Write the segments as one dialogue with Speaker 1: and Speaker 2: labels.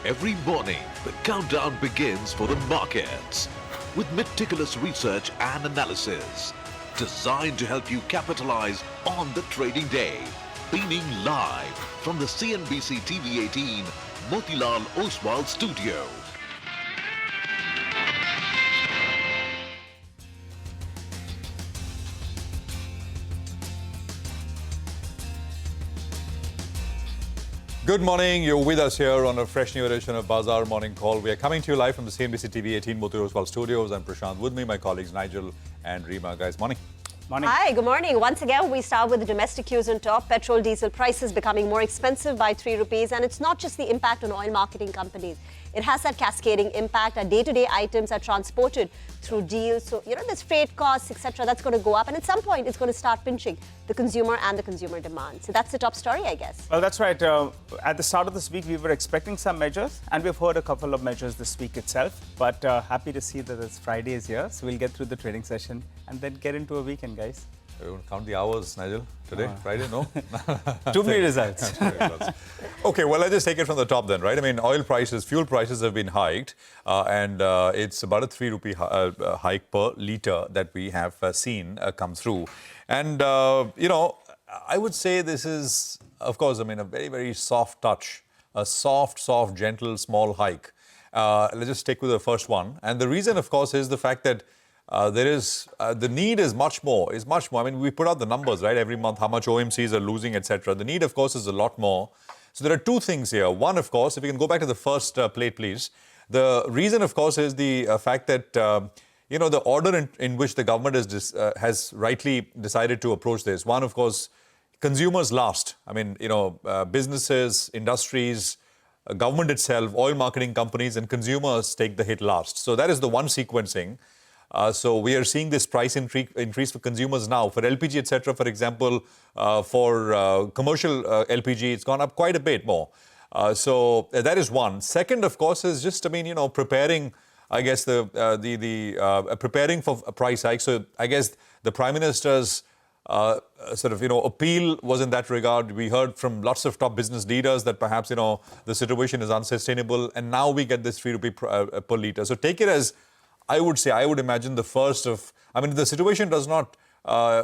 Speaker 1: Every morning, the countdown begins for the markets with meticulous research and analysis designed to help you capitalize on the trading day. Beaming live from the CNBC-TV18 Motilal Oswal studio.
Speaker 2: Good morning. You're with us here on a fresh new edition of Bazaar Morning Call. We are coming to you live from the CNBC-TV18 Motilal Oswal studios. I'm Prashant. With me, my colleagues Nigel and Rima. Guys, morning.
Speaker 3: Morning.
Speaker 4: Hi, good morning. Once again, we start with the domestic cues on top. Petrol, diesel prices becoming more expensive by 3 rupees. And it's not just the impact on oil marketing companies. It has that cascading impact. Our day-to-day items are transported through deals. So, there's freight costs, etc. That's going to go up. And at some point, it's going to start pinching the consumer and the consumer demand. So that's the top story, I guess.
Speaker 3: Well, that's right. At the start of this week, we were expecting some measures. And we've heard a couple of measures this week itself. But happy to see that it's Friday is here. So we'll get through the trading session and then get into a weekend, guys.
Speaker 2: We're going to count the hours, Nigel, today, Friday, no?
Speaker 3: Too many results.
Speaker 2: Okay, well, let's just take it from the top then, right? I mean, oil prices, fuel prices have been hiked, and it's about a 3 rupee hike per litre that we have seen come through. And, I would say this is, of course, a very, very soft touch, a soft, gentle, small hike. Let's just stick with the first one. And the reason, of course, is the fact that the need is much more. I mean, we put out the numbers, right, every month, how much OMCs are losing, etc. The need, of course, is a lot more. So there are two things here. One, of course, if you can go back to the first plate, please. The reason, of course, is the fact that, the order in which the government has rightly decided to approach this. One, of course, consumers last. I mean, businesses, industries, government itself, oil marketing companies and consumers take the hit last. So that is the one sequencing. So we are seeing this price increase for consumers now. For LPG, etc., for example, for commercial LPG, it's gone up quite a bit more. So that is one. Second, of course, is just, preparing, I guess, preparing for a price hike. So I guess the Prime Minister's appeal was in that regard. We heard from lots of top business leaders that perhaps, the situation is unsustainable. And now we get this 3 rupee per litre. So take it as, I would imagine the first of, if the situation does not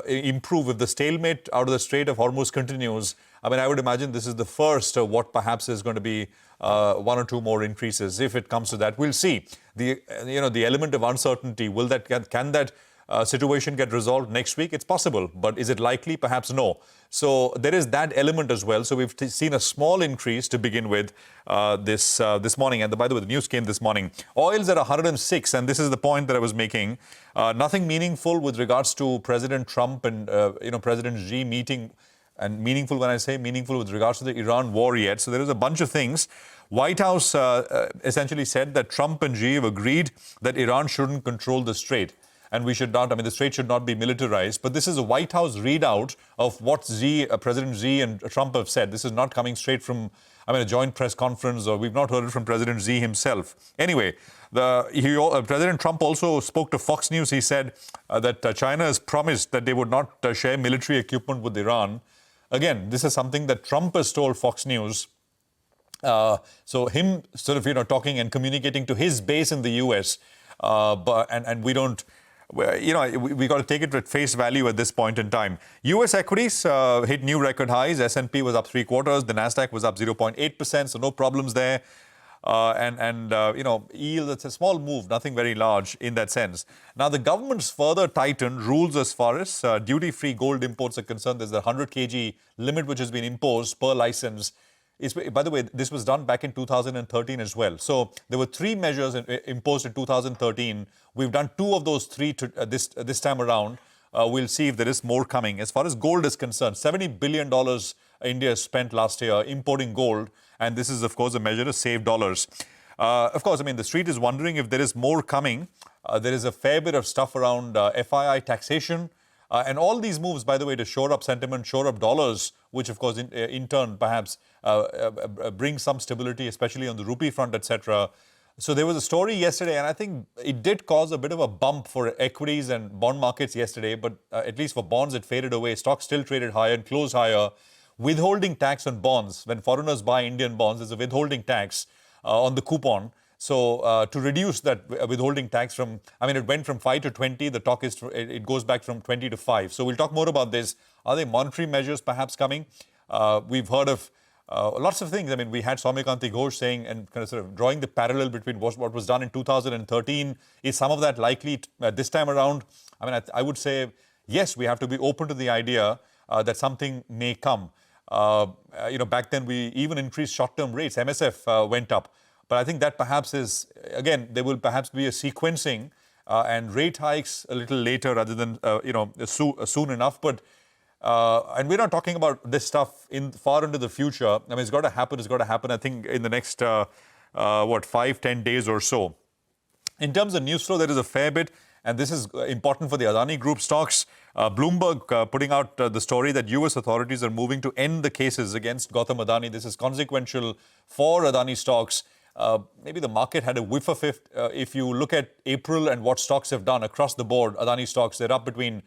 Speaker 2: improve, if the stalemate out of the Strait of Hormuz continues, I would imagine this is the first of what perhaps is going to be one or two more increases. If it comes to that, we'll see. The element of uncertainty, can that situation get resolved next week? It's possible, but is it likely? Perhaps no. So there is that element as well. So we've seen a small increase to begin with this morning. And by the way, the news came this morning. Oil's at 106, and this is the point that I was making. Nothing meaningful with regards to President Trump and President Xi meeting. And meaningful, when I say meaningful, with regards to the Iran war yet. So there is a bunch of things. White House essentially said that Trump and Xi have agreed that Iran shouldn't control the Strait. And we should not, the Strait should not be militarized. But this is a White House readout of what President Xi and Trump have said. This is not coming straight from, a joint press conference, or we've not heard it from President Xi himself. Anyway, President Trump also spoke to Fox News. He said that China has promised that they would not share military equipment with Iran. Again, this is something that Trump has told Fox News. So him talking and communicating to his base in the U.S. And we don't... we got to take it at face value at this point in time. U.S. equities hit new record highs. S&P was up 3/4. The Nasdaq was up 0.8%, so no problems there. Yield, it's a small move, nothing very large in that sense. Now, the government's further tightened rules as far as duty-free gold imports are concerned. There's a 100 kg limit which has been imposed per license. By the way, this was done back in 2013 as well. So there were 3 measures imposed in 2013. We've done 2 of those 3 this time around. We'll see if there is more coming. As far as gold is concerned, $70 billion India spent last year importing gold. And this is, of course, a measure to save dollars. Of course, the Street is wondering if there is more coming. There is a fair bit of stuff around FII taxation. And all these moves, by the way, to shore up sentiment, shore up dollars, which, of course, in turn, perhaps bring some stability, especially on the rupee front, etc. So there was a story yesterday, and I think it did cause a bit of a bump for equities and bond markets yesterday. But at least for bonds, it faded away. Stocks still traded higher and closed higher. Withholding tax on bonds. When foreigners buy Indian bonds, there's a withholding tax. on the coupon. So to reduce that withholding tax from, I mean, it went from 5 to 20. The talk is it goes back from 20 to 5. So we'll talk more about this. Are there monetary measures perhaps coming? We've heard of lots of things. I mean, we had Soumyakanti Ghosh saying and kind of sort of drawing the parallel between what was done in 2013. Is some of that likely this time around? I mean, I would say yes. We have to be open to the idea that something may come. Back then we even increased short-term rates. MSF went up. But I think that perhaps is, again, there will perhaps be a sequencing and rate hikes a little later rather than, soon enough. But and we're not talking about this stuff far into the future. I mean, it's got to happen. It's got to happen, I think, in the next, 5-10 days or so. In terms of news flow, there is a fair bit. And this is important for the Adani Group stocks. Bloomberg putting out the story that US authorities are moving to end the cases against Gautam Adani. This is consequential for Adani stocks. Maybe the market had a whiff of it. If you look at April and what stocks have done across the board, Adani stocks, they're up between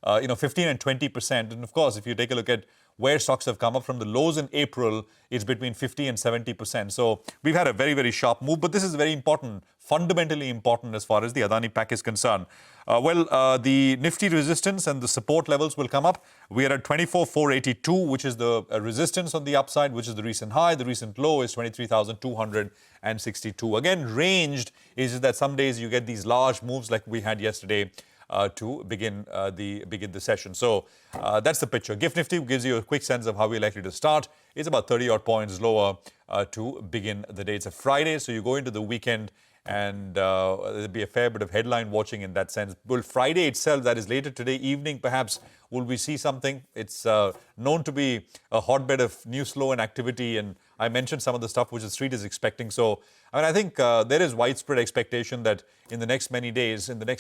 Speaker 2: 15 and 20%. And of course, if you take a look at where stocks have come up from the lows in April, it's between 50 and 70%. So we've had a very, very sharp move. But this is very important, fundamentally important as far as the Adani pack is concerned. The Nifty resistance and the support levels will come up. We are at 24,482, which is the resistance on the upside, which is the recent high. The recent low is 23,262. Again, ranged is that some days you get these large moves like we had yesterday to begin the session. So that's the picture. GIFT Nifty gives you a quick sense of how we're likely to start. It's about 30-odd points lower to begin the day. It's a Friday, so you go into the weekend and there'll be a fair bit of headline watching in that sense. Well, Friday itself, that is later today evening, perhaps, will we see something? It's known to be a hotbed of news flow and activity, and I mentioned some of the stuff which the street is expecting. So, I mean, I think there is widespread expectation that in the next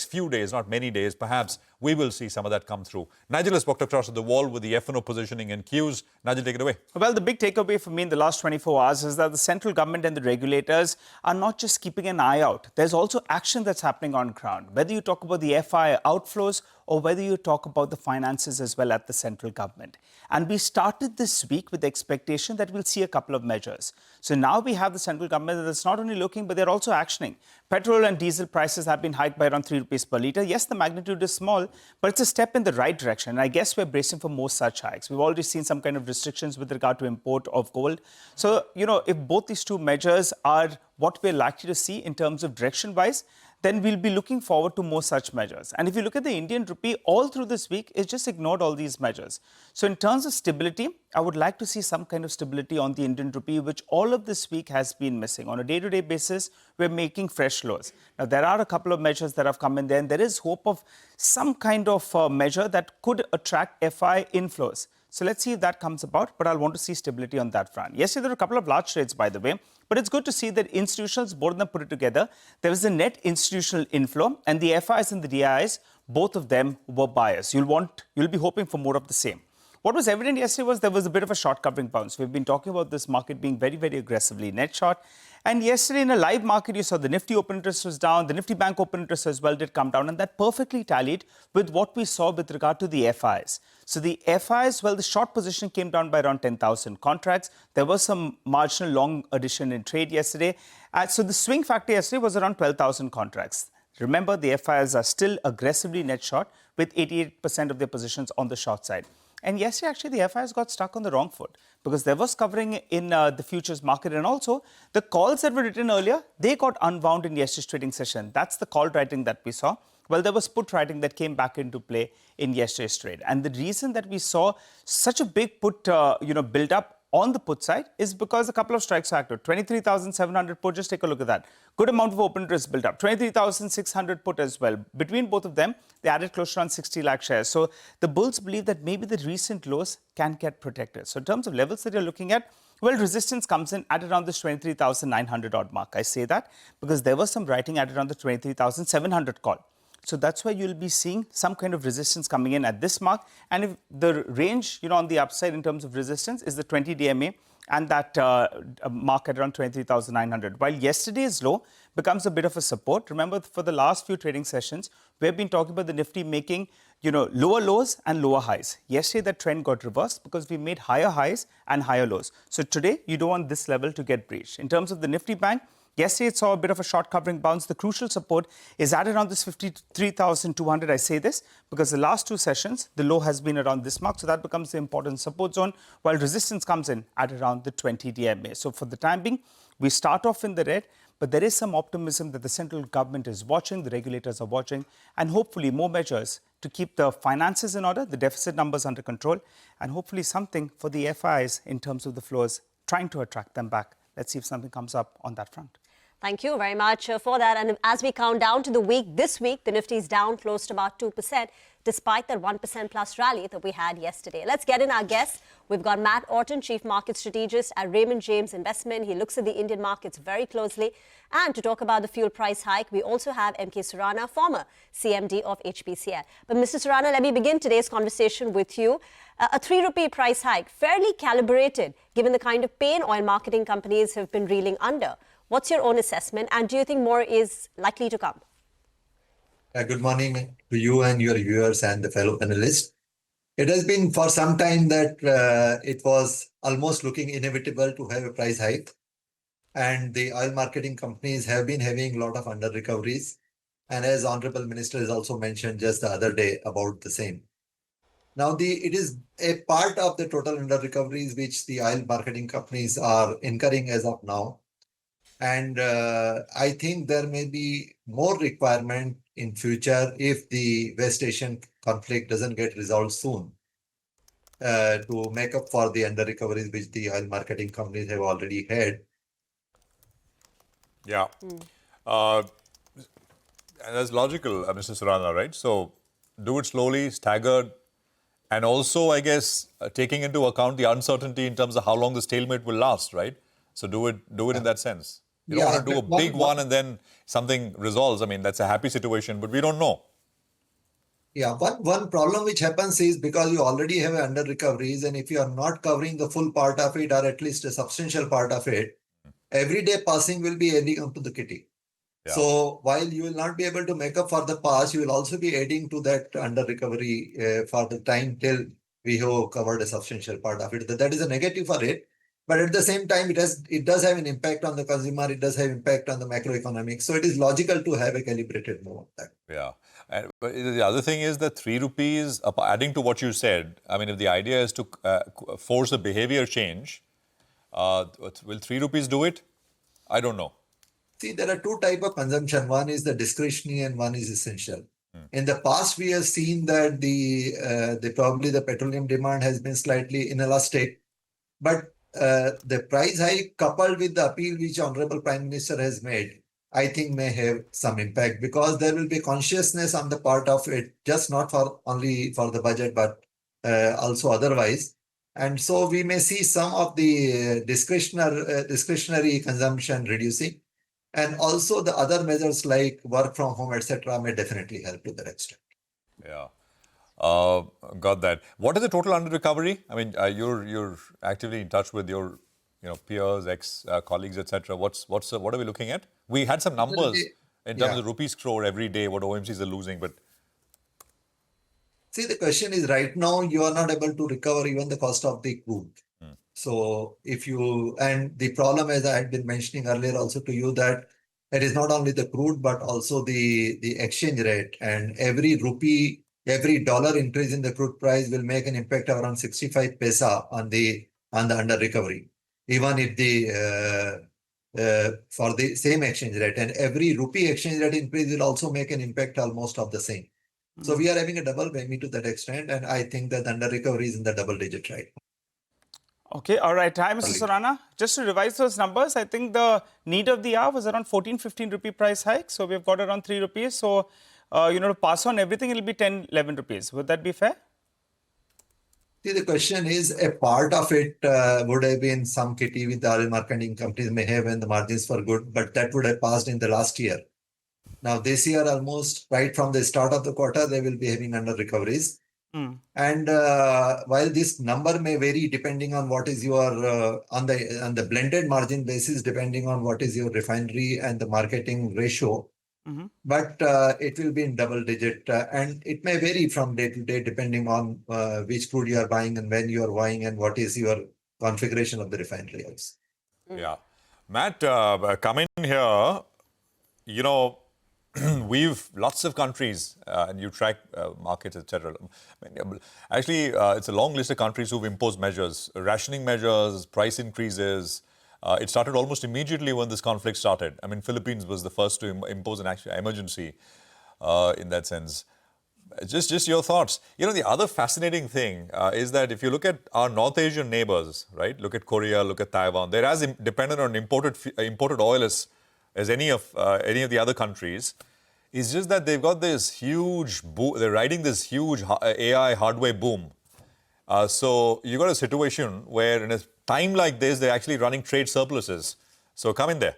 Speaker 2: few days, not many days, perhaps, we will see some of that come through. Nigel has walked across the wall with the F&O positioning and cues. Nigel, take it away.
Speaker 3: Well, the big takeaway for me in the last 24 hours is that the central government and the regulators are not just keeping an eye out. There's also action that's happening on ground. Whether you talk about the FI outflows or whether you talk about the finances as well at the central government. And we started this week with the expectation that we'll see a couple of measures. So now we have the central government that's not only looking, but they're also actioning. Petrol and diesel prices have been hiked by around 3 rupees per litre. Yes, the magnitude is small, but it's a step in the right direction. And I guess we're bracing for more such hikes. We've already seen some kind of restrictions with regard to import of gold. So, if both these two measures are what we're likely to see in terms of direction-wise, then we'll be looking forward to more such measures. And if you look at the Indian rupee, all through this week, it's just ignored all these measures. So in terms of stability, I would like to see some kind of stability on the Indian rupee, which all of this week has been missing. On a day-to-day basis, we're making fresh lows. Now, there are a couple of measures that have come in there, and there is hope of some kind of measure that could attract FI inflows. So let's see if that comes about, but I'll want to see stability on that front. Yesterday, there were a couple of large trades, by the way, but it's good to see that institutions, both of them put it together. There was a net institutional inflow, and the FIs and the DIs, both of them were buyers. You'll be hoping for more of the same. What was evident yesterday was there was a bit of a short covering bounce. We've been talking about this market being very, very aggressively net short. And yesterday in a live market, you saw the Nifty open interest was down. The Nifty Bank open interest as well did come down. And that perfectly tallied with what we saw with regard to the FIs. So the FIs, well, the short position came down by around 10,000 contracts. There was some marginal long addition in trade yesterday. So the swing factor yesterday was around 12,000 contracts. Remember, the FIs are still aggressively net short with 88% of their positions on the short side. And yesterday, actually, the FIs got stuck on the wrong foot because there was covering in the futures market. And also, the calls that were written earlier, they got unwound in yesterday's trading session. That's the call writing that we saw. Well, there was put writing that came back into play in yesterday's trade. And the reason that we saw such a big put, build up on the put side is because a couple of strikes are active. 23,700 put, just take a look at that. Good amount of open interest built up. 23,600 put as well. Between both of them, they added close to around 60 lakh shares. So the bulls believe that maybe the recent lows can get protected. So in terms of levels that you're looking at, well, resistance comes in at around this 23,900 odd mark. I say that because there was some writing at around the 23,700 call. So that's why you'll be seeing some kind of resistance coming in at this mark. And if the range, on the upside in terms of resistance is the 20 DMA and that mark at around 23,900. While yesterday's low becomes a bit of a support. Remember, for the last few trading sessions, we've been talking about the Nifty making, lower lows and lower highs. Yesterday, that trend got reversed because we made higher highs and higher lows. So today, you don't want this level to get breached. In terms of the Nifty Bank, yesterday it saw a bit of a short covering bounce. The crucial support is at around this 53,200. I say this because the last two sessions, the low has been around this mark. So that becomes the important support zone, while resistance comes in at around the 20 DMA. So for the time being, we start off in the red, but there is some optimism that the central government is watching, the regulators are watching, and hopefully more measures to keep the finances in order, the deficit numbers under control, and hopefully something for the FIs in terms of the flows, trying to attract them back. Let's see if something comes up on that front.
Speaker 4: Thank you very much for that. And as we count down to the week, this week, the Nifty is down close to about 2%, despite that 1% plus rally that we had yesterday. Let's get in our guests. We've got Matt Orton, Chief Market Strategist at Raymond James Investment. He looks at the Indian markets very closely. And to talk about the fuel price hike, we also have M.K. Surana, former CMD of HPCL. But Mr. Surana, let me begin today's conversation with you. A 3 rupee price hike, fairly calibrated, given the kind of pain oil marketing companies have been reeling under. What's your own assessment, and do you think more is likely to come?
Speaker 5: Good morning to you and your viewers and the fellow panelists. It has been for some time that it was almost looking inevitable to have a price hike, and the oil marketing companies have been having a lot of under recoveries. And as Honorable Minister has also mentioned just the other day about the same. Now, it is a part of the total under recoveries which the oil marketing companies are incurring as of now. And I think there may be more requirement in future if the West Asian conflict doesn't get resolved soon to make up for the under recoveries which the oil marketing companies have already had.
Speaker 2: Yeah. And that's logical, Mr. Surana, right? So do it slowly, staggered, and also, I guess, taking into account the uncertainty in terms of how long the stalemate will last, right? So do it in that sense. You don't want to do a big one and then something resolves. I mean, that's a happy situation, but we don't know.
Speaker 5: Yeah, one problem which happens is because you already have under recoveries, and if you are not covering the full part of it or at least a substantial part of it, every day passing will be adding up to the kitty. Yeah. So while you will not be able to make up for the past, you will also be adding to that under recovery for the time till we have covered a substantial part of it. That is a negative for it. But at the same time, it does have an impact on the consumer. It does have impact on the macroeconomics. So it is logical to have a calibrated move on that.
Speaker 2: Yeah. But the other thing is that 3 rupees, adding to what you said, I mean, if the idea is to force a behavior change, will 3 rupees do it? I don't know.
Speaker 5: See, there are two types of consumption. One is the discretionary and one is essential. In the past, we have seen that probably the petroleum demand has been slightly inelastic. But the price hike coupled with the appeal which Honorable Prime Minister has made, I think may have some impact because there will be consciousness on the part of it, just not only for the budget, but also otherwise. And so we may see some of the discretionary consumption reducing. And also the other measures like work from home, etc., may definitely help to that extent.
Speaker 2: Yeah. Got that. What is the total under recovery? I mean, you're actively in touch with your peers, ex-colleagues, etc. What are we looking at? We had some numbers in terms of rupees crore every day, what OMCs are losing, but...
Speaker 5: See, the question is right now you are not able to recover even the cost of the crude. So and the problem, as I had been mentioning earlier also to you, that it is not only the crude, but also the exchange rate, and every dollar increase in the crude price will make an impact of around 65 paisa on the under recovery, even if for the same exchange rate, and every rupee exchange rate increase will also make an impact almost of the same. So we are having a double whammy to that extent, and I think that under recovery is in the double digit right now.
Speaker 3: Okay, all right. Hi, Mr. Surana. Just to revise those numbers, I think the need of the hour was around 14-15 rupee price hike. So we've got around 3 rupees. So, to pass on everything, it'll be 10-11 rupees. Would that be fair?
Speaker 5: See, the question is, a part of it would have been some kitty with the oil marketing companies may have when the margins were good, but that would have passed in the last year. Now, this year, almost right from the start of the quarter, they will be having under recoveries. And while this number may vary depending on what is your, on the blended margin basis, depending on what is your refinery and the marketing ratio, but it will be in double digit, and it may vary from day to day depending on which crude you are buying and when you are buying and what is your configuration of the refinery house.
Speaker 2: Yeah. Matt, coming here, you know, we've lots of countries, and you track markets, etc. Actually, it's a long list of countries who've imposed measures, rationing measures, price increases. It started almost immediately when this conflict started. I mean, Philippines was the first to impose an actual emergency in that sense. Just your thoughts. You know, the other fascinating thing is that if you look at our North Asian neighbors, right? Look at Korea, look at Taiwan. They're as dependent on imported oil as any of the other countries. It's just that they've got this huge they're riding this huge AI hardware boom. So you got a situation where in a time like this, they're actually running trade surpluses. So come in there.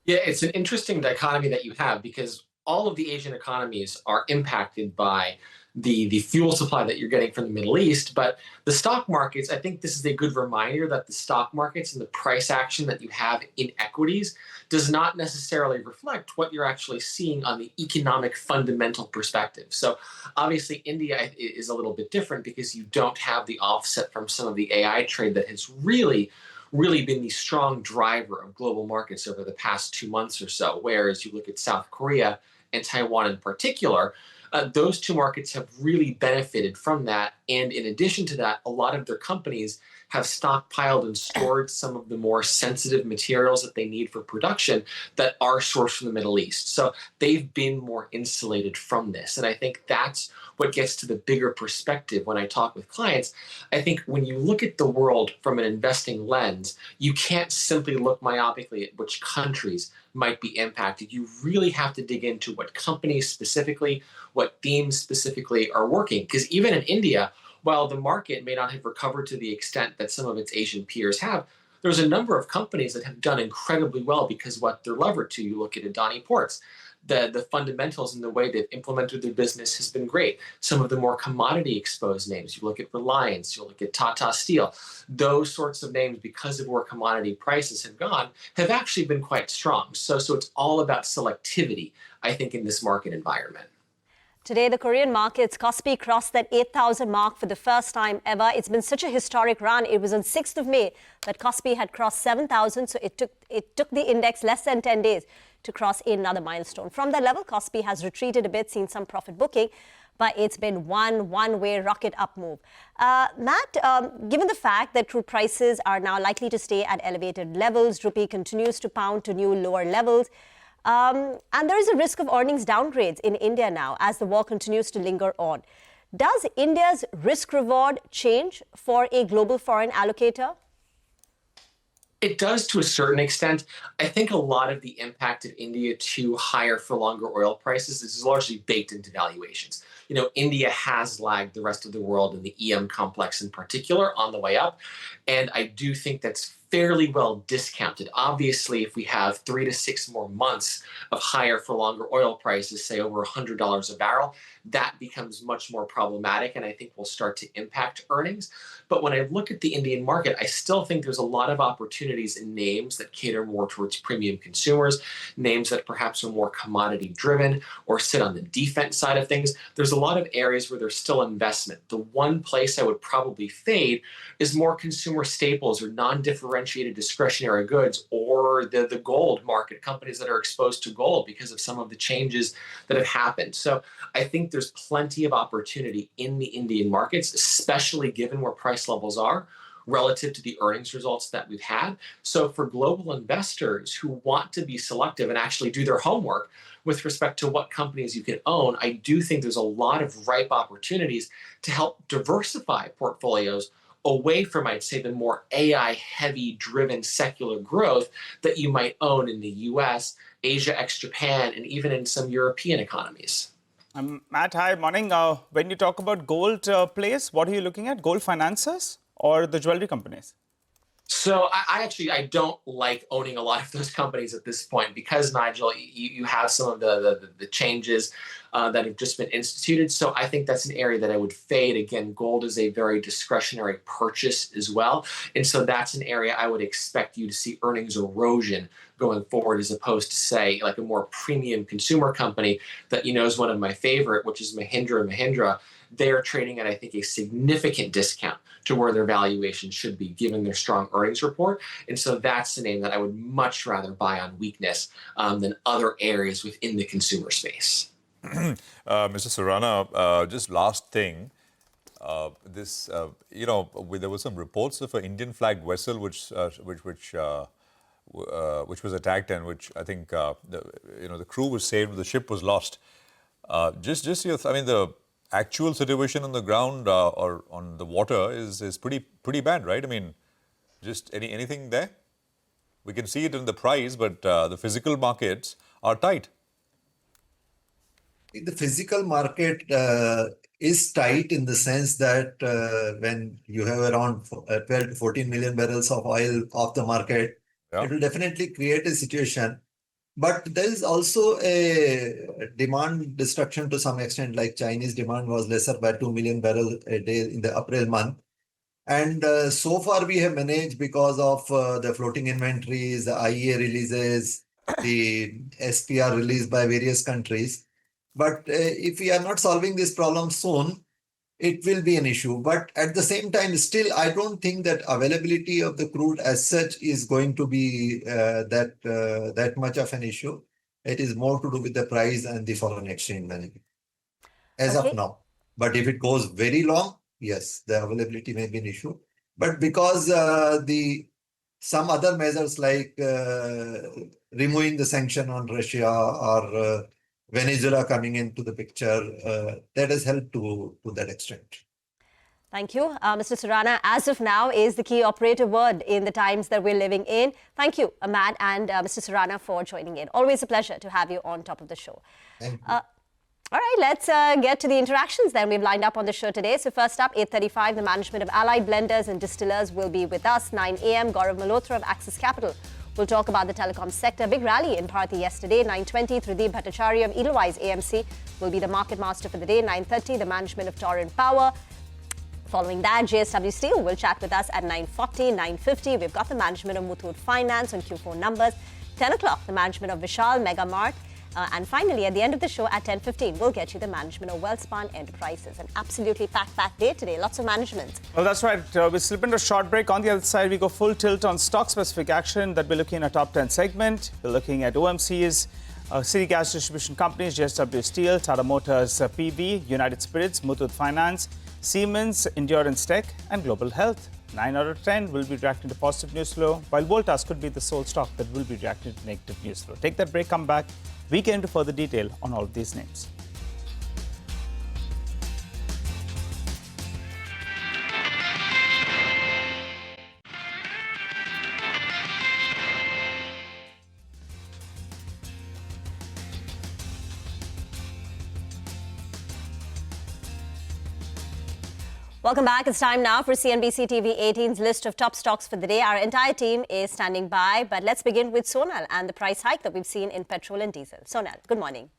Speaker 6: Yeah, it's an interesting dichotomy that you have because all of the Asian economies are impacted by the fuel supply that you're getting from the Middle East. But the stock markets, I think this is a good reminder that the stock markets and the price action that you have in equities does not necessarily reflect what you're actually seeing on the economic fundamental perspective. So obviously India is a little bit different because you don't have the offset from some of the AI trade that has really been the strong driver of global markets over the past 2 months or so. Whereas you look at South Korea and Taiwan in particular, those two markets have really benefited from that. And in addition to that, a lot of their companies have stockpiled and stored some of the more sensitive materials that they need for production that are sourced from the Middle East. So they've been more insulated from this. And I think that's what gets to the bigger perspective when I talk with clients. I think when you look at the world from an investing lens, you can't simply look myopically at which countries might be impacted. You really have to dig into what companies specifically, what themes specifically are working. Because even in India, while the market may not have recovered to the extent that some of its Asian peers have, there's a number of companies that have done incredibly well because what they're levered to. You look at Adani Ports. The fundamentals and the way they've implemented their business has been great. Some of the more commodity exposed names, you look at Reliance, you look at Tata Steel, those sorts of names, because of where commodity prices have gone, have actually been quite strong. So it's all about selectivity, I think, in this market environment.
Speaker 4: Today, the Korean markets, Kospi crossed that 8,000 mark for the first time ever. It's been such a historic run. It was on 6th of May that Kospi had crossed 7,000. So it took the index less than 10 days to cross another milestone. From that level, Kospi has retreated a bit, seen some profit booking, but it's been one-way rocket up move. Matt, given the fact that crude prices are now likely to stay at elevated levels, rupee continues to pound to new lower levels, and there is a risk of earnings downgrades in India now as the war continues to linger on. Does India's risk-reward change for a global foreign allocator?
Speaker 6: It does to a certain extent. I think a lot of the impact of India to higher for longer oil prices is largely baked into valuations. You know, India has lagged the rest of the world in the EM complex in particular on the way up. And I do think that's fairly well discounted. Obviously, if we have 3 to 6 more months of higher for longer oil prices, say over $100 a barrel, that becomes much more problematic and I think will start to impact earnings. But when I look at the Indian market, I still think there's a lot of opportunities in names that cater more towards premium consumers, names that perhaps are more commodity driven or sit on the defense side of things. There's a lot of areas where there's still investment. The one place I would probably fade is more consumer staples or non-differentiated discretionary goods, or the gold market, companies that are exposed to gold because of some of the changes that have happened. So I think there's plenty of opportunity in the Indian markets, especially given where price levels are relative to the earnings results that we've had. So for global investors who want to be selective and actually do their homework with respect to what companies you can own, I do think there's a lot of ripe opportunities to help diversify portfolios away from, I'd say, the more AI-heavy driven secular growth that you might own in the US, Asia ex-Japan, and even in some European economies.
Speaker 3: Matt, hi, morning. When you talk about gold plays, what are you looking at? Gold financiers or the jewelry companies?
Speaker 6: So I don't like owning a lot of those companies at this point because, Nigel, you have some of the changes that have just been instituted. So I think that's an area that I would fade. Again, gold is a very discretionary purchase as well. And so that's an area I would expect you to see earnings erosion going forward, as opposed to, say, like a more premium consumer company that is one of my favorite, which is Mahindra & Mahindra. They're trading at, I think, a significant discount to where their valuation should be, given their strong earnings report. And so that's the name that I would much rather buy on weakness than other areas within the consumer space.
Speaker 2: Mr. Surana, just last thing. There were some reports of an Indian flagged vessel which was attacked, and which I think the crew was saved, the ship was lost. The actual situation on the ground or on the water is pretty bad, right? I mean, just anything there? We can see it in the price, but the physical markets are tight.
Speaker 5: The physical market is tight in the sense that when you have around 12 to 14 million barrels of oil off the market, it will definitely create a situation. But there is also a demand destruction to some extent, like Chinese demand was lesser by 2 million barrels a day in the April month. And so far we have managed because of the floating inventories, the IEA releases, the SPR released by various countries. But if we are not solving this problem soon, it will be an issue. But at the same time, still, I don't think that availability of the crude as such is going to be that much of an issue. It is more to do with the price and the foreign exchange management as of now. But if it goes very long, yes, the availability may be an issue. But because some other measures like removing the sanction on Russia or Venezuela coming into the picture, that has helped to that extent.
Speaker 4: Thank you. Mr. Surana, as of now, is the key operative word in the times that we're living in. Thank you, Ahmad and Mr. Surana, for joining in. Always a pleasure to have you on top of the show.
Speaker 5: Thank you.
Speaker 4: All right, let's get to the interactions then we've lined up on the show today. So first up, 8:35, the management of Allied Blenders and Distillers will be with us. 9 a.m., Gaurav Malhotra of Axis Capital. We'll talk about the telecom sector. Big rally in Bharti yesterday. 9:20, Trideep Bhattacharya of Edelweiss AMC will be the market master for the day. 9:30, the management of Torrent Power. Following that, JSW Steel will chat with us at 9:40, 9:50. We've got the management of Muthoot Finance on Q4 numbers. 10 o'clock, the management of Vishal Mega Mart. And finally, at the end of the show at 10:15, we'll get you the management of Wellspan Enterprises. An absolutely packed day today. Lots of management.
Speaker 3: Well, that's right. We'll slip into a short break. On the other side, we go full tilt on stock-specific action that we're looking at our top 10 segment. We're looking at OMCs, City Gas Distribution Companies, JSW Steel, Tata Motors PV, United Spirits, Muthoot Finance, Siemens, Endurance Tech, and Global Health. 9 out of 10 will be reacting to positive news flow, while Voltas could be the sole stock that will be reacting to negative news flow. Take that break, come back. We get into further detail on all of these names.
Speaker 4: Welcome back. It's time now for CNBC TV 18's list of top stocks for the day. Our entire team is standing by, but let's begin with Sonal and the price hike that we've seen in petrol and diesel. Sonal, good morning.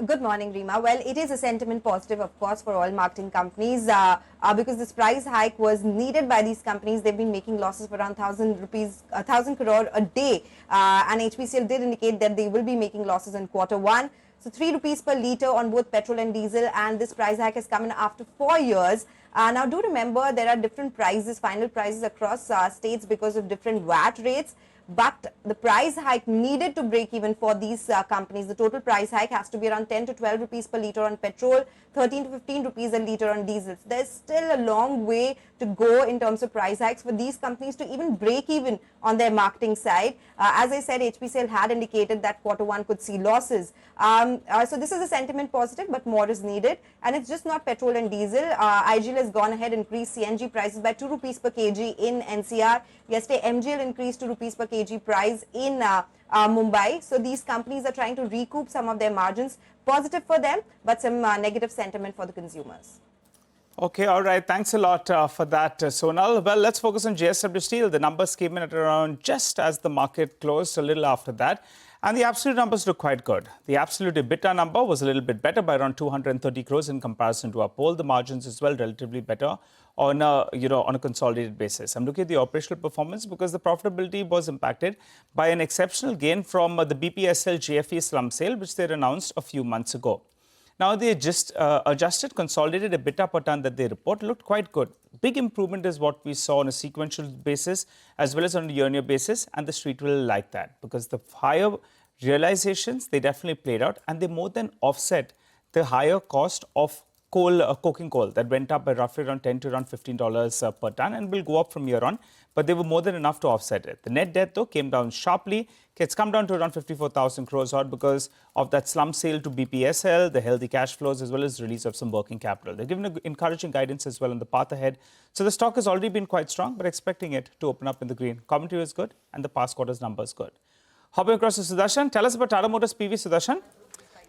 Speaker 7: Good morning, Rima. Well, it is a sentiment positive, of course, for oil marketing companies because this price hike was needed by these companies. They've been making losses for around 1,000 crore a day. And HPCL did indicate that they will be making losses in Q1. So 3 rupees per litre on both petrol and diesel, and this price hike has come in after 4 years. Now do remember there are different prices, final prices across states because of different VAT rates. But the price hike needed to break even for these companies. The total price hike has to be around 10 to 12 rupees per litre on petrol, 13 to 15 rupees a litre on diesel. So there's still a long way to go in terms of price hikes for these companies to even break even on their marketing side. As I said, HPCL had indicated that Q1 could see losses. So this is a sentiment positive, but more is needed. And it's just not petrol and diesel. IGL has gone ahead and increased CNG prices by 2 rupees per kg in NCR. Yesterday, MGL increased 2 rupees per kg price in Mumbai. So these companies are trying to recoup some of their margins. Positive for them, but some negative sentiment for the consumers.
Speaker 3: Okay, all right. Thanks a lot for that, Sonal. Well, let's focus on JSW Steel. The numbers came in at around just as the market closed, a little after that. And the absolute numbers look quite good. The absolute EBITDA number was a little bit better by around 230 crores in comparison to our poll. The margins as well relatively better on a consolidated basis. I'm looking at the operational performance because the profitability was impacted by an exceptional gain from the BPSL JFE slump sale, which they announced a few months ago. Now, the adjusted consolidated EBITDA per ton that they report looked quite good. Big improvement is what we saw on a sequential basis as well as on a year-on-year basis, and the street will like that because the higher realizations, they definitely played out, and they more than offset the higher cost of coking coal that went up by roughly around $10 to around $15 per ton and will go up from here on. But they were more than enough to offset it. The net debt, though, came down sharply. It's come down to around 54,000 crores odd because of that slump sale to BPSL, the healthy cash flows, as well as release of some working capital. They're given encouraging guidance as well on the path ahead. So the stock has already been quite strong, but expecting it to open up in the green. Commentary is good, and the past quarter's numbers good. Hopping across to Sudarshan, tell us about Tata Motors PV, Sudarshan.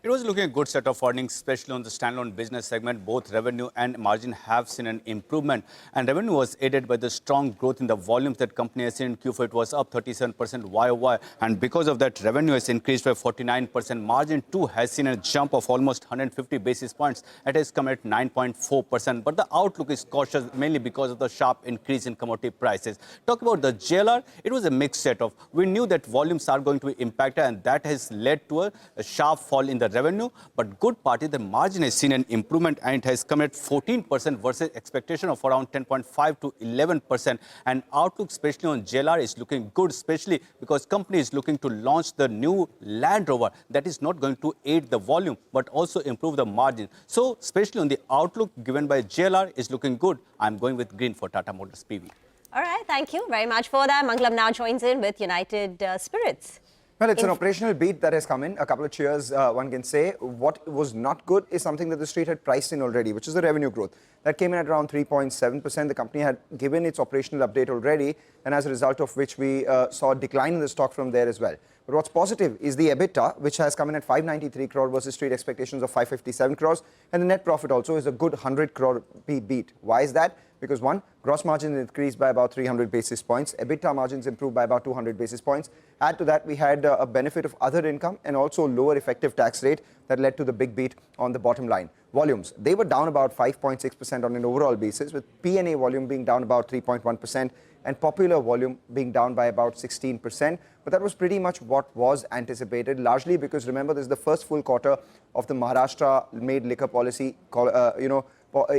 Speaker 8: It was looking a good set of earnings, especially on the standalone business segment. Both revenue and margin have seen an improvement. And revenue was aided by the strong growth in the volumes that company has seen in Q4. It was up 37% YOY. And because of that, revenue has increased by 49%. Margin too has seen a jump of almost 150 basis points. It has come at 9.4%. But the outlook is cautious, mainly because of the sharp increase in commodity prices. Talk about the JLR, it was a mixed set of. We knew that volumes are going to be impacted, and that has led to a sharp fall in the revenue, but good part is the margin has seen an improvement, and it has come at 14% versus expectation of around 10.5 to 11%. And outlook, especially on JLR, is looking good, especially because company is looking to launch the new Land Rover that is not going to aid the volume, but also improve the margin. So, especially on the outlook given by JLR is looking good. I'm going with green for Tata Motors PV.
Speaker 4: All right, thank you very much for that. Mangalam now joins in with United Spirits.
Speaker 9: Well, it's an operational beat that has come in. A couple of cheers, one can say. What was not good is something that the street had priced in already, which is the revenue growth. That came in at around 3.7%. The company had given its operational update already, and as a result of which we saw a decline in the stock from there as well. But what's positive is the EBITDA, which has come in at 593 crore versus street expectations of 557 crores. And the net profit also is a good 100 crore beat. Why is that? Because one, gross margin increased by about 300 basis points. EBITDA margins improved by about 200 basis points. Add to that, we had a benefit of other income and also lower effective tax rate that led to the big beat on the bottom line. Volumes, they were down about 5.6% on an overall basis, with P&A volume being down about 3.1% and popular volume being down by about 16%. But that was pretty much what was anticipated, largely because, remember, this is the first full quarter of the Maharashtra-made liquor policy,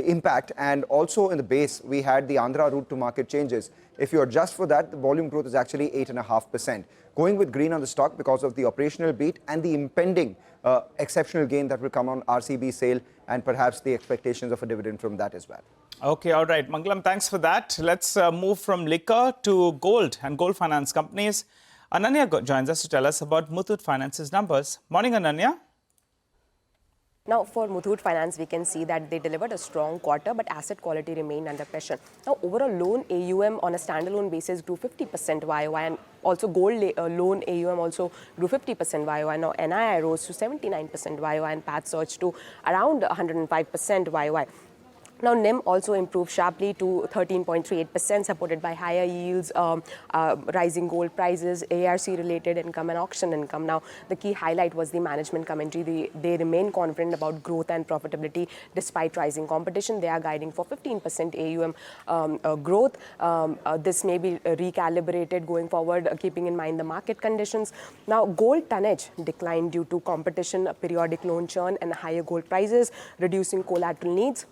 Speaker 9: impact, and also in the base we had the Andhra route to market changes. If you adjust for that, the volume growth is actually 8.5%. Going with green on the stock because of the operational beat and the impending exceptional gain that will come on RCB sale, and perhaps the expectations of a dividend from that as well.
Speaker 3: Okay, all right. Mangalam, thanks for that. Let's move from liquor to gold and gold finance companies. Ananya joins us to tell us about Muthoot Finance's numbers. Morning, Ananya.
Speaker 10: Now, for Muthoot Finance, we can see that they delivered a strong quarter, but asset quality remained under pressure. Now, overall loan AUM on a standalone basis grew 50% YOY, and also gold loan AUM also grew 50% YOY. Now, NII rose to 79% YOY, and PAT surged to around 105% YOY. Now, NIM also improved sharply to 13.38%, supported by higher yields, rising gold prices, ARC-related income and auction income. Now, the key highlight was the management commentary. They remain confident about growth and profitability despite rising competition. They are guiding for 15% AUM growth. This may be recalibrated going forward, keeping in mind the market conditions. Now, gold tonnage declined due to competition, periodic loan churn, and higher gold prices, reducing collateral needs.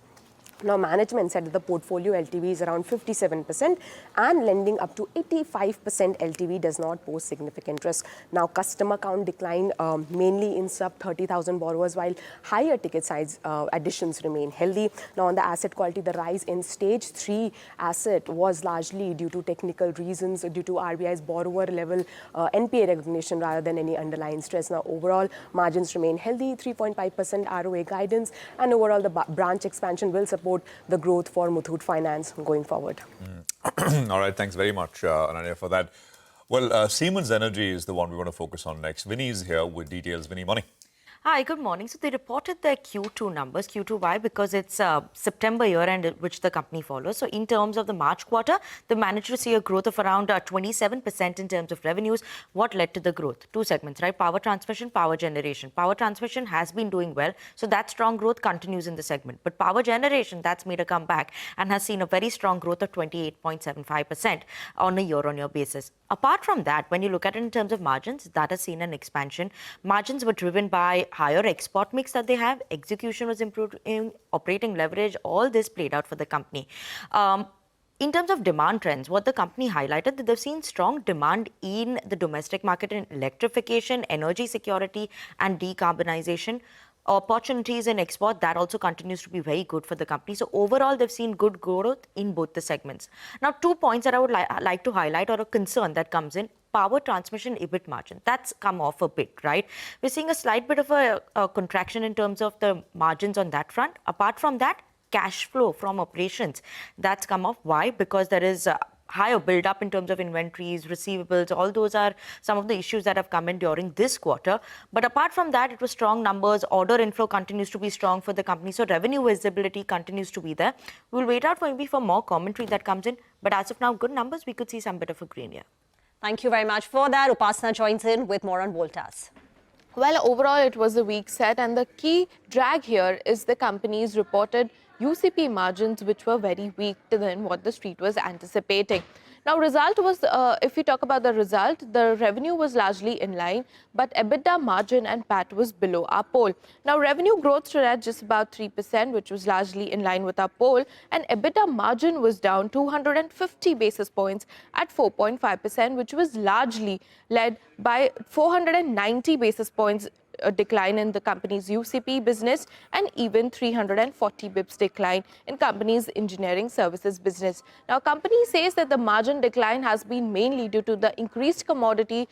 Speaker 10: Now, management said that the portfolio LTV is around 57% and lending up to 85% LTV does not pose significant risk. Now, customer count declined mainly in sub 30,000 borrowers, while higher ticket size additions remain healthy. Now, on the asset quality, the rise in stage 3 asset was largely due to technical reasons, due to RBI's borrower level NPA recognition rather than any underlying stress. Now, overall margins remain healthy, 3.5% ROA guidance, and overall the branch expansion will support the growth for Muthoot Finance going forward.
Speaker 2: All right, thanks very much, Ananya, for that. Well, Siemens Energy is the one we want to focus on next. Vinny is here with details. Vinny, morning.
Speaker 11: Hi, good morning. So they reported their Q2 numbers. Q2, why? Because it's September year-end, which the company follows. So in terms of the March quarter, they managed to see a growth of around 27% in terms of revenues. What led to the growth? Two segments, right? Power transmission, power generation. Power transmission has been doing well, so that strong growth continues in the segment. But power generation, that's made a comeback and has seen a very strong growth of 28.75% on a year-on-year basis. Apart from that, when you look at it in terms of margins, that has seen an expansion. Margins were driven by higher export mix that they have. Execution was improved in operating leverage. All this played out for the company. In terms of demand trends, what the company highlighted that they've seen strong demand in the domestic market in electrification, energy security, and decarbonization. Opportunities in export, that also continues to be very good for the company. So overall, they've seen good growth in both the segments. Now, 2 points that I would like to highlight, or a concern that comes in. Power transmission EBIT margin, that's come off a bit, right? We're seeing a slight bit of a contraction in terms of the margins on that front. Apart from that, cash flow from operations, that's come off. Why? Because there is higher build-up in terms of inventories, receivables. All those are some of the issues that have come in during this quarter. But apart from that, it was strong numbers. Order inflow continues to be strong for the company. So revenue visibility continues to be there. We'll wait out maybe for more commentary that comes in. But as of now, good numbers. We could see some bit of a green here.
Speaker 4: Thank you very much for that. Upasana joins in with more on Voltas.
Speaker 12: Well, overall, it was a weak set, and the key drag here is the company's reported UCP margins, which were very weak than what the street was anticipating. Now, result was, if we talk about the result, the revenue was largely in line, but EBITDA margin and PAT was below our poll. Now, revenue growth stood at just about 3%, which was largely in line with our poll, and EBITDA margin was down 250 basis points at 4.5%, which was largely led by 490 basis points a decline in the company's UCP business and even 340 bips decline in company's engineering services business. Now, company says that the margin decline has been mainly due to the increased commodity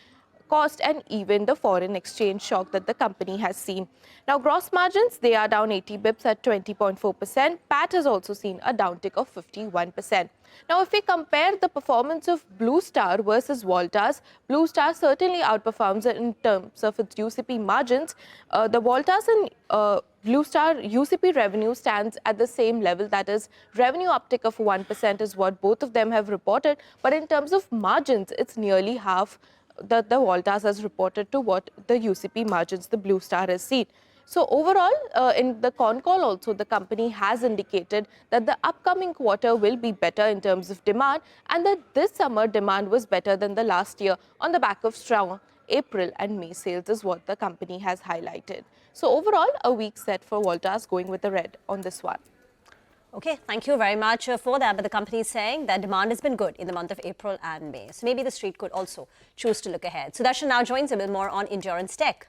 Speaker 12: cost and even the foreign exchange shock that the company has seen. Now, gross margins, they are down 80 bips at 20.4%. PAT has also seen a downtick of 51%. Now, if we compare the performance of Blue Star versus Voltas, Blue Star certainly outperforms in terms of its UCP margins. The Voltas and Blue Star UCP revenue stands at the same level, that is, revenue uptick of 1% is what both of them have reported. But in terms of margins, it's nearly half that the Voltas has reported to what the UCP margins the Blue Star has seen. So overall, in the con call also, the company has indicated that the upcoming quarter will be better in terms of demand and that this summer demand was better than the last year on the back of strong April and May sales is what the company has highlighted. So overall, a weak set for Voltas, going with the red on this one.
Speaker 4: Okay, thank you very much for that. But the company is saying that demand has been good in the month of April and May. So maybe the street could also choose to look ahead. Sudarshan now joins a bit more on endurance tech.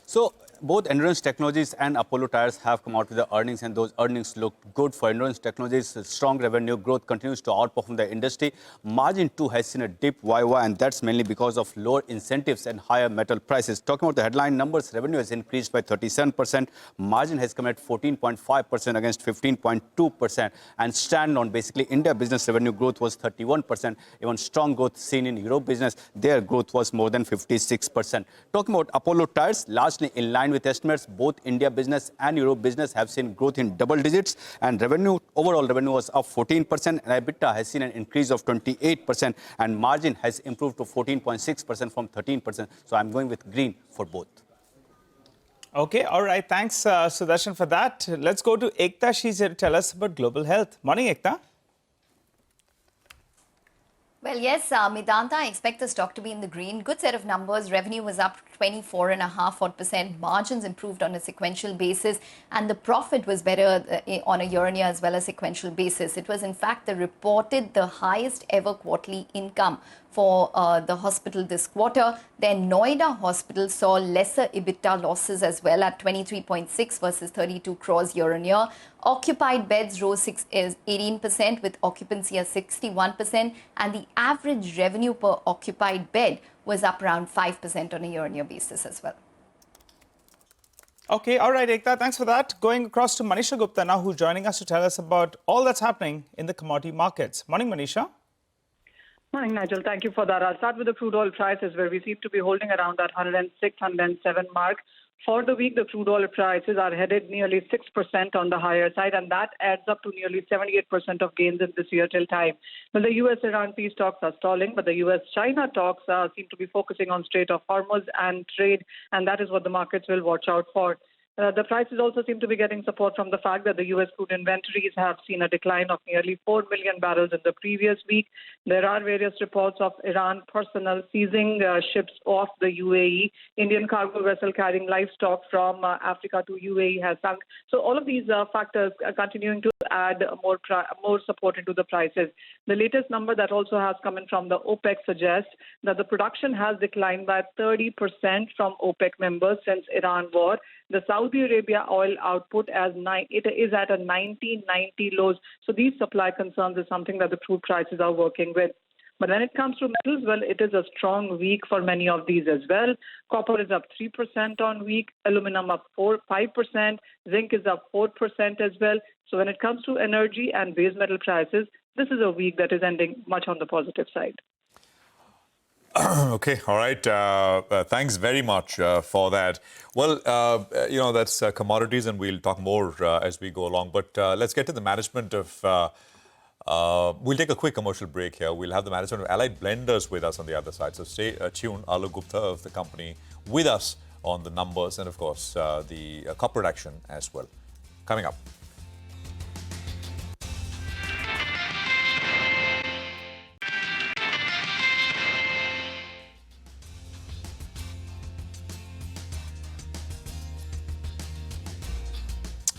Speaker 8: So both Endurance Technologies and Apollo Tyres have come out with the earnings, and those earnings look good for Endurance Technologies. Strong revenue growth continues to outperform the industry. Margin too has seen a dip YY, and that's mainly because of lower incentives and higher metal prices. Talking about the headline numbers, revenue has increased by 37%. Margin has come at 14.5% against 15.2%. And standalone, basically, India business revenue growth was 31%. Even strong growth seen in Europe business, their growth was more than 56%. Talking about Apollo Tyres, largely in line with estimates, both India business and Europe business have seen growth in double digits, and overall revenue was up 14%, and EBITDA has seen an increase of 28%, and margin has improved to 14.6% from 13%. So I'm going with green for both.
Speaker 3: Okay, all right. Thanks, Sudarshan, for that. Let's go to Ekta. She's here to tell us about global health. Morning, Ekta.
Speaker 13: Well, yes, Medanta, I expect the stock to be in the green. Good set of numbers. Revenue was up 24.5%. Margins improved on a sequential basis. And the profit was better on a year-on-year as well as sequential basis. It was, in fact, the highest ever quarterly income for the hospital this quarter. Then Noida Hospital saw lesser EBITDA losses as well at 23.6 versus 32 crores year-on-year. Occupied beds rose 18% with occupancy at 61%, and the average revenue per occupied bed was up around 5% on a year-on-year basis as well.
Speaker 3: Okay, all right, Ekta, thanks for that. Going across to Manisha Gupta now, who's joining us to tell us about all that's happening in the commodity markets. Morning, Manisha.
Speaker 14: Morning, Nigel. Thank you for that. I'll start with the crude oil prices, where we seem to be holding around that 106, 107 mark For the week, the crude oil prices are headed nearly 6% on the higher side, and that adds up to nearly 78% of gains in this year till time. Well, the U.S.-Iran peace talks are stalling, but the U.S.-China talks seem to be focusing on Strait of Hormuz and trade, and that is what the markets will watch out for. The prices also seem to be getting support from the fact that the U.S. crude inventories have seen a decline of nearly 4 million barrels in the previous week. There are various reports of Iran personnel seizing ships off the UAE. Indian cargo vessel carrying livestock from Africa to UAE has sunk. So all of these factors are continuing to add more support into the prices. The latest number that also has come in from the OPEC suggests that the production has declined by 30% from OPEC members since Iran war. The Saudi Arabia oil output it is at a 1990 lows. So these supply concerns is something that the crude prices are working with. But when it comes to metals, well, it is a strong week for many of these as well. Copper is up 3% on week, aluminum up 5%, zinc is up 4% as well. So when it comes to energy and base metal prices, this is a week that is ending much on the positive side.
Speaker 2: Okay, all right. Thanks very much for that. Well, that's commodities, and we'll talk more as we go along. But let's get to the management of... we'll take a quick commercial break here. We'll have the management of Allied Blenders with us on the other side. So stay tuned. Alok Gupta of the company with us on the numbers and, of course, the corporate action as well. Coming up.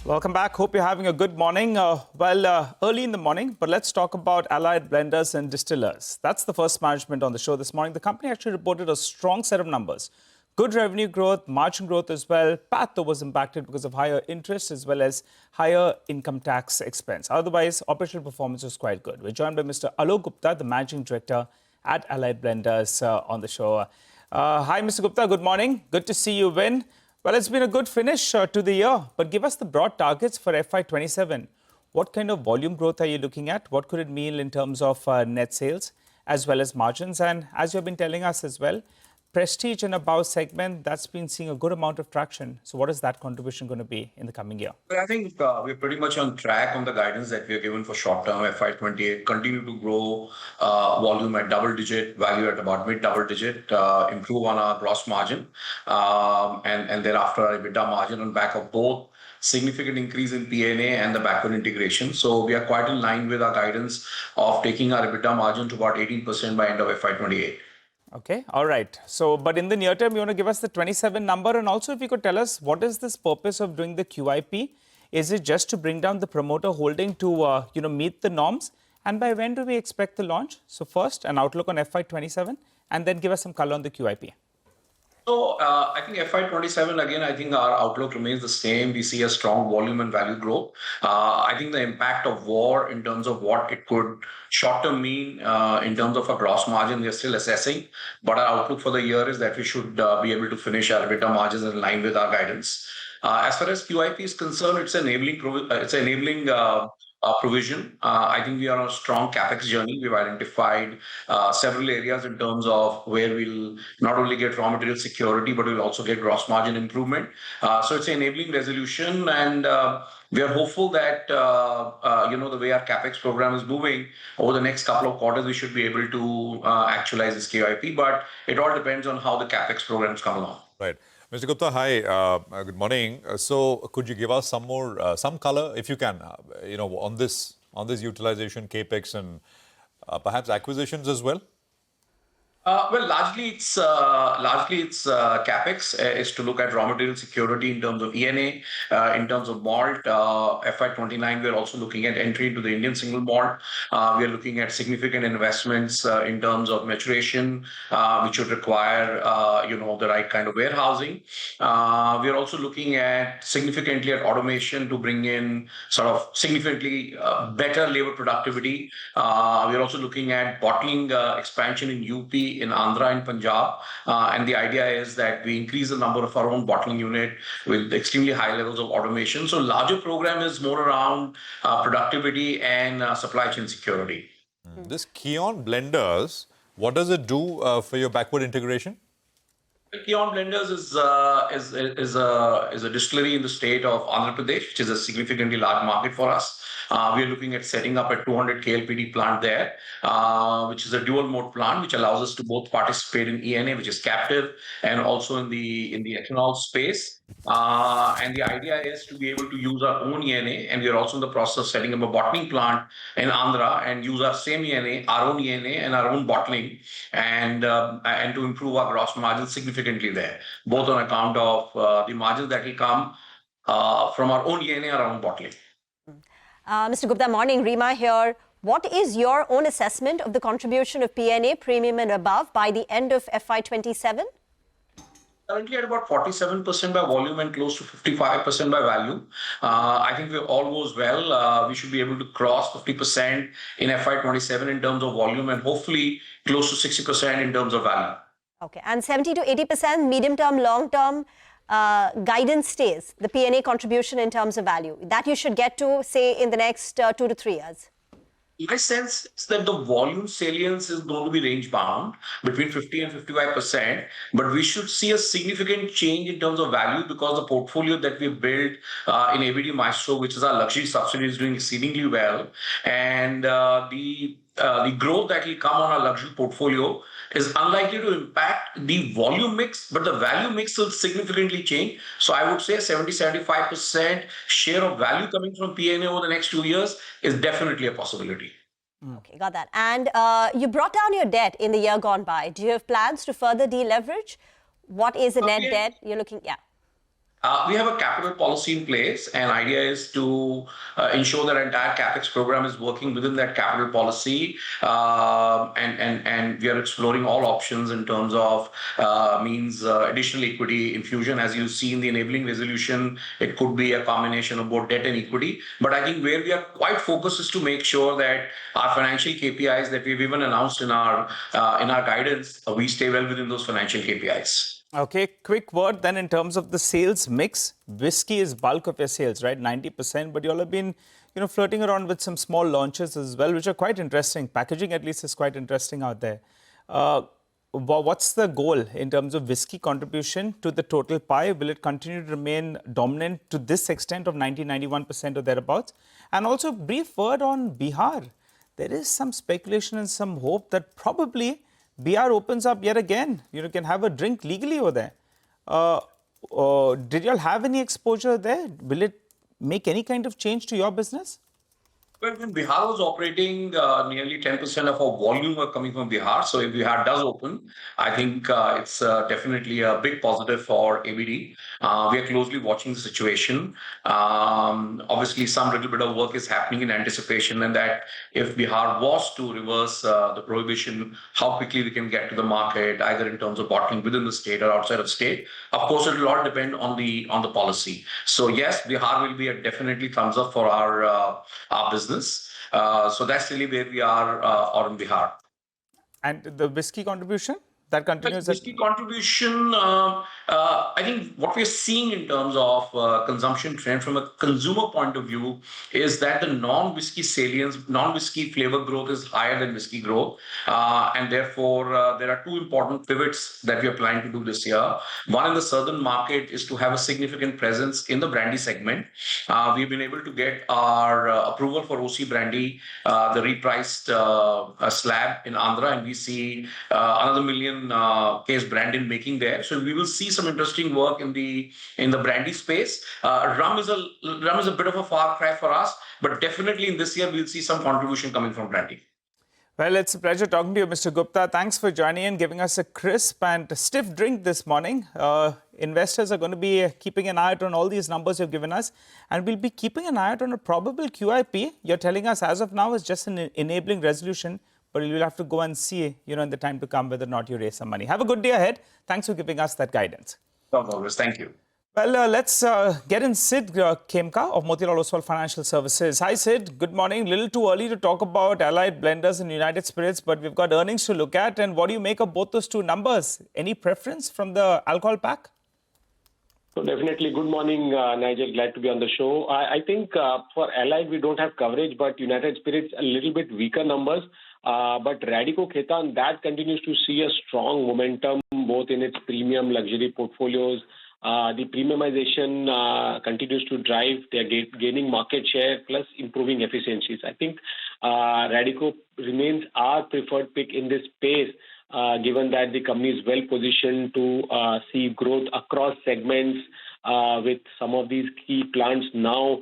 Speaker 3: Welcome back. Hope you're having a good morning. Early in the morning, but let's talk about Allied Blenders and Distillers. That's the first management on the show this morning. The company actually reported a strong set of numbers. Good revenue growth, margin growth as well. PAT, though, was impacted because of higher interest as well as higher income tax expense. Otherwise, operational performance was quite good. We're joined by Mr. Alok Gupta, the managing director at Allied Blenders on the show. Hi, Mr. Gupta. Good morning. Good to see you win. Well, it's been a good finish to the year, but give us the broad targets for FY27. What kind of volume growth are you looking at? What could it mean in terms of net sales as well as margins? And as you've been telling us as well, prestige and above segment, that's been seeing a good amount of traction. So what is that contribution going to be in the coming year?
Speaker 15: Well, I think we're pretty much on track on the guidance that we are given for short-term FY28. Continue to grow volume at double-digit, value at about mid-double-digit, improve on our gross margin, and thereafter our EBITDA margin on back of both significant increase in P&A and the backward integration. So we are quite in line with our guidance of taking our EBITDA margin to about 18% by end of FY28.
Speaker 3: Okay, all right. So, but in the near term, you want to give us the 27 number, and also if you could tell us what is this purpose of doing the QIP? Is it just to bring down the promoter holding to meet the norms? And by when do we expect the launch? So first, an outlook on FY27, and then give us some color on the QIP.
Speaker 15: So I think FY27, again, I think our outlook remains the same. We see a strong volume and value growth. I think the impact of war in terms of what it could short-term mean in terms of a gross margin, we are still assessing. But our outlook for the year is that we should be able to finish our EBITDA margins in line with our guidance. As far as QIP is concerned, it's enabling provision. I think we are on a strong capex journey. We've identified several areas in terms of where we'll not only get raw material security, but we'll also get gross margin improvement. So it's an enabling resolution, and we are hopeful that the way our capex program is moving over the next couple of quarters, we should be able to actualize this QIP. But it all depends on how the capex programs come along.
Speaker 2: Right. Mr. Gupta, hi. Good morning. So, could you give us some color, if you can, on this utilization, capex, and perhaps acquisitions as well?
Speaker 15: Well, largely it's capex is to look at raw material security in terms of ENA, in terms of malt. FY29, we're also looking at entry into the Indian single malt. We are looking at significant investments in terms of maturation, which would require the right kind of warehousing. We are also looking at significantly at automation to bring in sort of significantly better labor productivity. We are also looking at bottling expansion in UP, in Andhra and Punjab. And the idea is that we increase the number of our own bottling unit with extremely high levels of automation. So larger program is more around productivity and supply chain security.
Speaker 2: This Keon Blenders, what does it do for your backward integration?
Speaker 15: Kion Blenders is a distillery in the state of Andhra Pradesh, which is a significantly large market for us. We are looking at setting up a 200 KLPD plant there, which is a dual mode plant, which allows us to both participate in ENA, which is captive, and also in the ethanol space. And the idea is to be able to use our own ENA, and we are also in the process of setting up a bottling plant in Andhra and use our same ENA, our own ENA, and our own bottling, and to improve our gross margin significantly there, both on account of the margins that will come from our own ENA, our own bottling.
Speaker 4: Mr. Gupta, morning. Rima here. What is your own assessment of the contribution of PNA, premium and above, by the end of FY27?
Speaker 15: Currently at about 47% by volume and close to 55% by value. I think if all goes well, we should be able to cross 50% in FY27 in terms of volume and hopefully close to 60% in terms of value.
Speaker 4: Okay, and 70 to 80% medium term, long term guidance stays, the PNA contribution in terms of value, that you should get to, say, in the next 2 to 3 years.
Speaker 15: My sense is that the volume salience is going to be range bound between 50 and 55%, but we should see a significant change in terms of value because the portfolio that we built in ABD Maestro, which is our luxury subsidiary, is doing exceedingly well. And the growth that will come on our luxury portfolio is unlikely to impact the volume mix, but the value mix will significantly change. So I would say 70-75% share of value coming from PNA over the next 2 years is definitely a possibility.
Speaker 4: Okay, got that. And you brought down your debt in the year gone by. Do you have plans to further deleverage? What is the net debt you're looking? Yeah.
Speaker 15: We have a capital policy in place, and idea is to ensure that our entire capex program is working within that capital policy, and we are exploring all options in terms of means additional equity infusion. As you see in the enabling resolution, it could be a combination of both debt and equity. But I think where we are quite focused is to make sure that our financial KPIs that we've even announced in our guidance, we stay well within those financial KPIs.
Speaker 3: Okay, quick word then in terms of the sales mix. Whiskey is bulk of your sales, right? 90%, but you all have been, flirting around with some small launches as well, which are quite interesting. Packaging at least is quite interesting out there. What's the goal in terms of whiskey contribution to the total pie? Will it continue to remain dominant to this extent of 90-91% or thereabouts? And also brief word on Bihar. There is some speculation and some hope that probably Bihar opens up yet again. You can have a drink legally over there. Did you all have any exposure there? Will it make any kind of change to your business?
Speaker 15: Well, when Bihar was operating, nearly 10% of our volume were coming from Bihar. So if Bihar does open, I think it's definitely a big positive for ABD. We are closely watching the situation. Obviously, some little bit of work is happening in anticipation, and that if Bihar was to reverse the prohibition, how quickly we can get to the market, either in terms of bottling within the state or outside of state. Of course, it will all depend on the policy. So yes, Bihar will be a definitely thumbs up for our business. So that's really where we are on Bihar.
Speaker 3: And the whiskey contribution? That continues?
Speaker 15: Whiskey contribution, I think what we're seeing in terms of consumption trend from a consumer point of view is that the non-whiskey salience, non-whiskey flavor growth is higher than whiskey growth. And therefore, there are two important pivots that we are planning to do this year. One in the southern market is to have a significant presence in the brandy segment. We've been able to get our approval for OC brandy, the repriced slab in Andhra, and we see another million case brand in making there. So we will see some interesting work in the brandy space. Rum is a bit of a far cry for us, but definitely in this year we'll see some contribution coming from brandy.
Speaker 3: Well, it's a pleasure talking to you, Mr. Gupta. Thanks for joining in, giving us a crisp and stiff drink this morning. Investors are going to be keeping an eye out on all these numbers you've given us, and we'll be keeping an eye out on a probable QIP. You're telling us as of now is just an enabling resolution, but you'll have to go and see, in the time to come, whether or not you raise some money. Have a good day ahead. Thanks for giving us that guidance.
Speaker 15: No worries. Thank you.
Speaker 3: Well, let's get in Sid Khemka of Motilal Oswal Financial Services. Hi, Sid. Good morning. Little too early to talk about Allied Blenders and United Spirits, but we've got earnings to look at. And what do you make of both those two numbers? Any preference from the alcohol pack?
Speaker 16: So definitely. Good morning, Nigel. Glad to be on the show. I think for Allied, we don't have coverage, but United Spirits, a little bit weaker numbers. But Radico Khaitan, that continues to see a strong momentum both in its premium luxury portfolios. The premiumization continues to drive. They're gaining market share plus improving efficiencies. I think Radico remains our preferred pick in this space, given that the company is well positioned to see growth across segments with some of these key plants now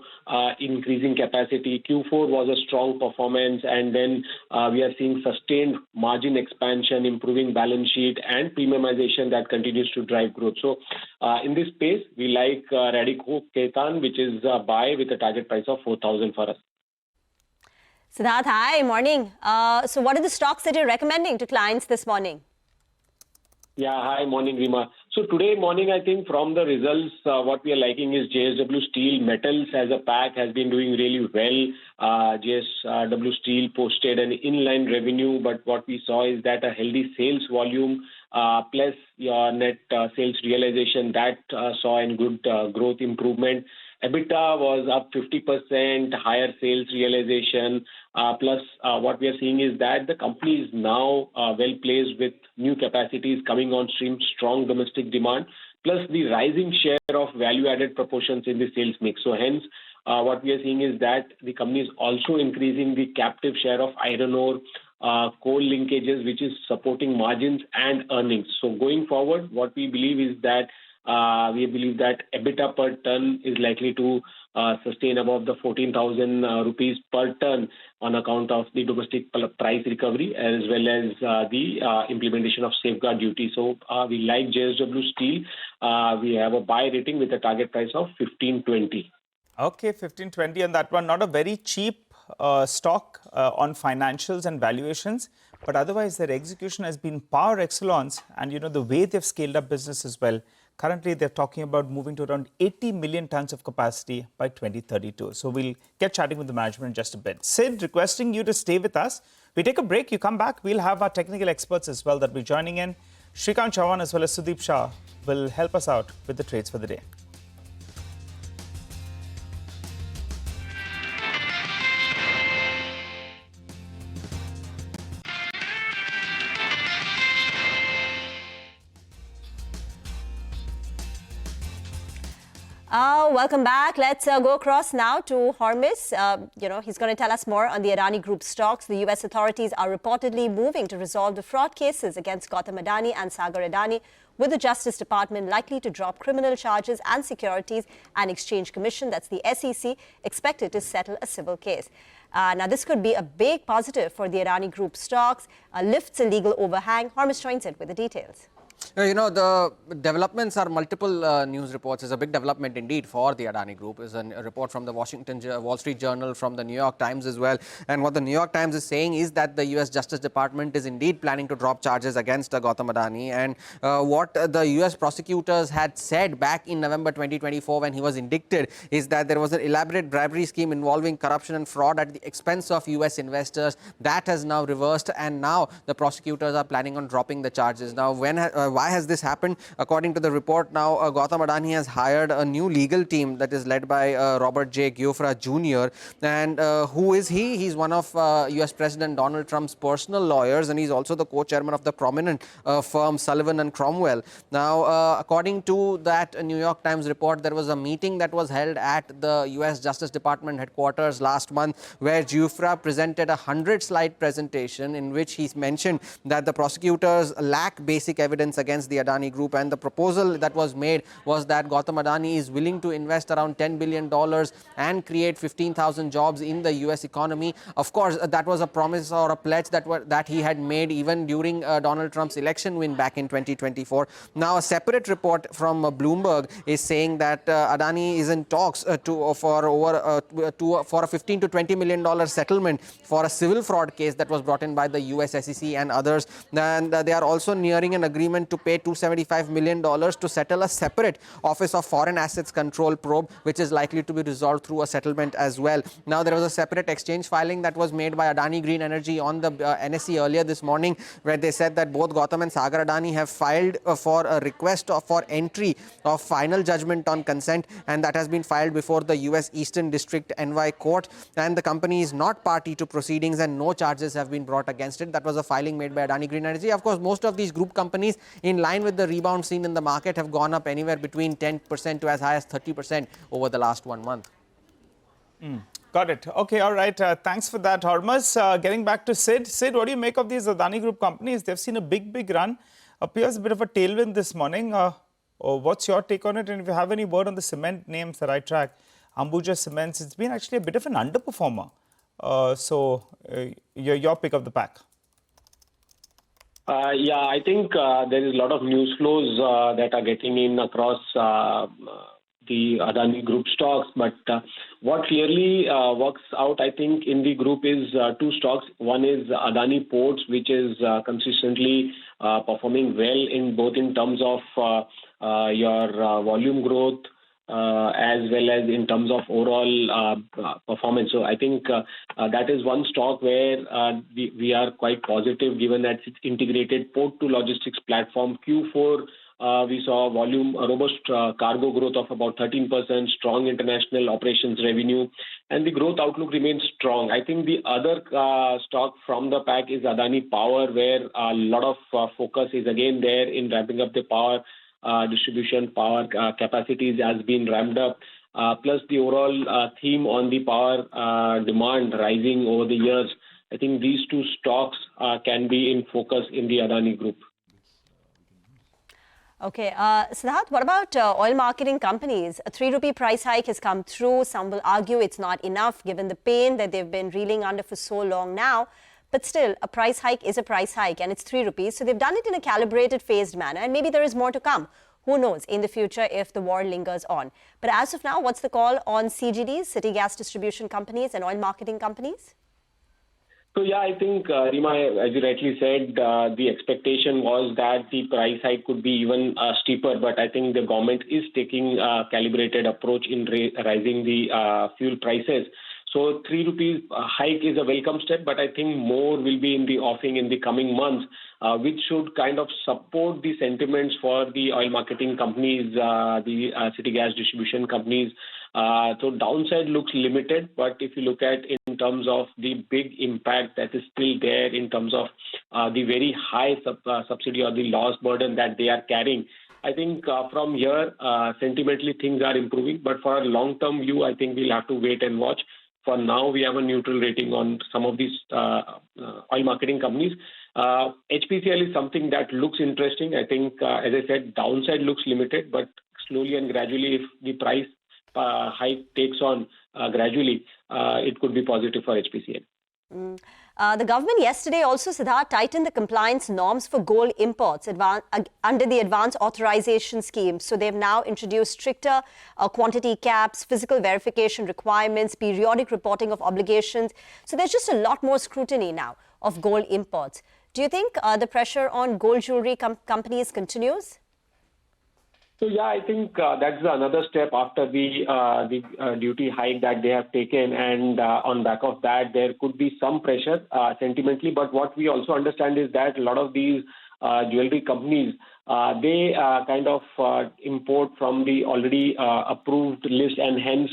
Speaker 16: increasing capacity. Q4 was a strong performance, and then we are seeing sustained margin expansion, improving balance sheet, and premiumization that continues to drive growth. So in this space, we like Radico Khaitan, which is a buy with a target price of 4,000 for us.
Speaker 4: Siddharth, hi, morning. So what are the stocks that you're recommending to clients this morning?
Speaker 16: Yeah, hi, morning, Rima. So today morning, I think from the results, what we are liking is JSW Steel Metals as a pack has been doing really well. JSW Steel posted an inline revenue, but what we saw is that a healthy sales volume plus your net sales realization that saw a good growth improvement. EBITDA was up 50%, higher sales realization. Plus, what we are seeing is that the company is now well placed with new capacities coming on stream, strong domestic demand, plus the rising share of value-added proportions in the sales mix. So hence, what we are seeing is that the company is also increasing the captive share of iron ore, coal linkages, which is supporting margins and earnings. So going forward, what we believe is that EBITDA per ton is likely to sustain above the 14,000 rupees per ton on account of the domestic price recovery as well as the implementation of safeguard duty. So we like JSW Steel. We have a buy rating with a target price of 1520.
Speaker 3: Okay, 1520 on that one. Not a very cheap stock on financials and valuations, but otherwise their execution has been par excellence, and the way they've scaled up business as well. Currently, they're talking about moving to around 80 million tons of capacity by 2032. So we'll get chatting with the management in just a bit. Sid, requesting you to stay with us. We take a break, you come back. We'll have our technical experts as well that will be joining in. Shrikant Chauhan as well as Sudeep Shah will help us out with the trades for the day.
Speaker 4: Welcome back. Let's go across now to Hormis. He's going to tell us more on the Adani Group stocks. The US authorities are reportedly moving to resolve the fraud cases against Gautam Adani and Sagar Adani, with the Justice Department likely to drop criminal charges and Securities and Exchange Commission, that's the SEC, expected to settle a civil case. Now, this could be a big positive for the Adani Group stocks, lifts a legal overhang. Hormis joins in with the details.
Speaker 17: The developments are multiple news reports. It's a big development indeed for the Adani Group. It's a report from the Wall Street Journal, from the New York Times as well. And what the New York Times is saying is that the US Justice Department is indeed planning to drop charges against Gautam Adani. And what the US prosecutors had said back in November 2024 when he was indicted is that there was an elaborate bribery scheme involving corruption and fraud at the expense of US investors. That has now reversed, and now the prosecutors are planning on dropping the charges. Now, why has this happened? According to the report, now Gautam Adani has hired a new legal team that is led by Robert J. Giuffra Jr. And who is he? He's one of US President Donald Trump's personal lawyers, and he's also the co-chairman of the prominent firm Sullivan and Cromwell. Now, according to that New York Times report, there was a meeting that was held at the US Justice Department headquarters last month where Giuffra presented a 100-slide presentation in which he mentioned that the prosecutors lack basic evidence against the Adani Group, and the proposal that was made was that Gautam Adani is willing to invest around $10 billion and create 15,000 jobs in the US economy. Of course, that was a promise or a pledge that he had made even during Donald Trump's election win back in 2024. Now, a separate report from Bloomberg is saying that Adani is in talks for a $15 to $20 million settlement for a civil fraud case that was brought in by the US SEC and others, and they are also nearing an agreement to pay $275 million to settle a separate Office of Foreign Assets Control probe, which is likely to be resolved through a settlement as well. Now, there was a separate exchange filing that was made by Adani Green Energy on the NSE earlier this morning, where they said that both Gautam and Sagar Adani have filed for a request for entry of final judgment on consent, and that has been filed before the US Eastern District NY Court, and the company is not party to proceedings and no charges have been brought against it. That was a filing made by Adani Green Energy. Of course, most of these group companies, in line with the rebound seen in the market, have gone up anywhere between 10% to as high as 30% over the last 1 month.
Speaker 3: Got it. Okay, all right. Thanks for that, Hormuz. Getting back to Sid. Sid, what do you make of these Adani Group companies? They've seen a big run. Appears a bit of a tailwind this morning. What's your take on it? And if you have any word on the cement names that I track, Ambuja Cements, it's been actually a bit of an underperformer. Your pick of the pack.
Speaker 16: Yeah, I think there is a lot of news flows that are getting in across the Adani Group stocks. But what clearly works out, I think, in the group is two stocks. One is Adani Ports, which is consistently performing well in both in terms of your volume growth as well as in terms of overall performance. So I think that is one stock where we are quite positive, given that it's integrated port to logistics platform. Q4 we saw volume, robust cargo growth of about 13%, strong international operations revenue, and the growth outlook remains strong. I think the other stock from the pack is Adani Power, where a lot of focus is again there in ramping up the power distribution, power capacities has been ramped up. Plus the overall theme on the power demand rising over the years. I think these two stocks can be in focus in the Adani Group.
Speaker 4: Okay, Siddharth, what about oil marketing companies? A 3 rupee price hike has come through. Some will argue it's not enough given the pain that they've been reeling under for so long now. But still, a price hike is a price hike and it's 3 rupees. So they've done it in a calibrated, phased manner, and maybe there is more to come. Who knows in the future if the war lingers on. But as of now, what's the call on CGDs, city gas distribution companies and oil marketing companies?
Speaker 16: So yeah, I think, Rima, as you rightly said, the expectation was that the price hike could be even steeper, but I think the government is taking a calibrated approach in rising the fuel prices. So 3 rupees hike is a welcome step, but I think more will be in the offing in the coming months, which should kind of support the sentiments for the oil marketing companies, the city gas distribution companies. So downside looks limited, but if you look at in terms of the big impact that is still there in terms of the very high subsidy or the loss burden that they are carrying, I think from here, sentimentally things are improving. But for a long-term view, I think we'll have to wait and watch. For now, we have a neutral rating on some of these oil marketing companies. HPCL is something that looks interesting. I think, as I said, downside looks limited, but slowly and gradually, if the price hike takes on gradually, it could be positive for HPCL.
Speaker 4: The government yesterday also, Siddharth, tightened the compliance norms for gold imports under the Advanced Authorization Scheme. So they've now introduced stricter quantity caps, physical verification requirements, periodic reporting of obligations. So there's just a lot more scrutiny now of gold imports. Do you think the pressure on gold jewelry companies continues?
Speaker 16: So yeah, I think that's another step after the duty hike that they have taken, and on back of that, there could be some pressure sentimentally. But what we also understand is that a lot of these jewelry companies, they kind of import from the already approved list, and hence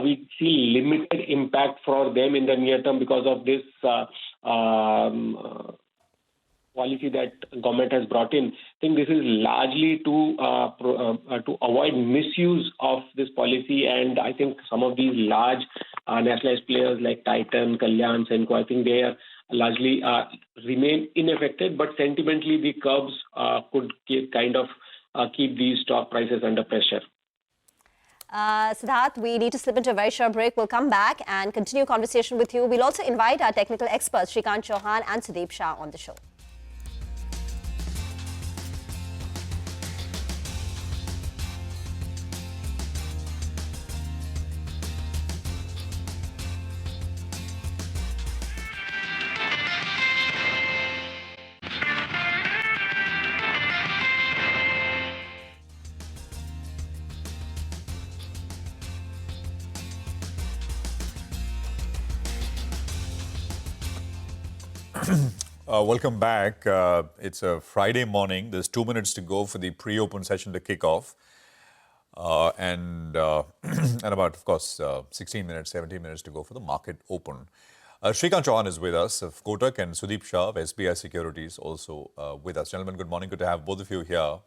Speaker 16: we see limited impact for them in the near term because of this policy that government has brought in. I think this is largely to avoid misuse of this policy, and I think some of these large nationalized players like Titan, Kalyan, Senco, I think they are largely remain unaffected, but sentimentally the curbs could keep these stock prices under pressure.
Speaker 4: Siddharth, we need to slip into a very short break. We'll come back and continue conversation with you. We'll also invite our technical experts, Shrikant Chauhan and Sudeep Shah, on the show.
Speaker 2: Welcome back. It's a Friday morning. There's 2 minutes to go for the pre-open session to kick off. And about, of course, 16 minutes, 17 minutes to go for the market open. Shrikant Chauhan is with us of Kotak and Sudeep Shah of SBI Securities also with us. Gentlemen, good morning. Good to have both of you here.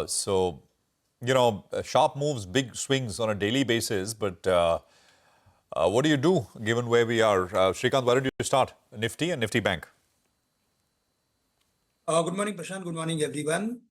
Speaker 2: So, you know, sharp moves, big swings on a daily basis, but what do you do given where we are? Shrikant, why don't you start? Nifty and Nifty Bank.
Speaker 18: Good morning, Prashant. Good morning, everyone.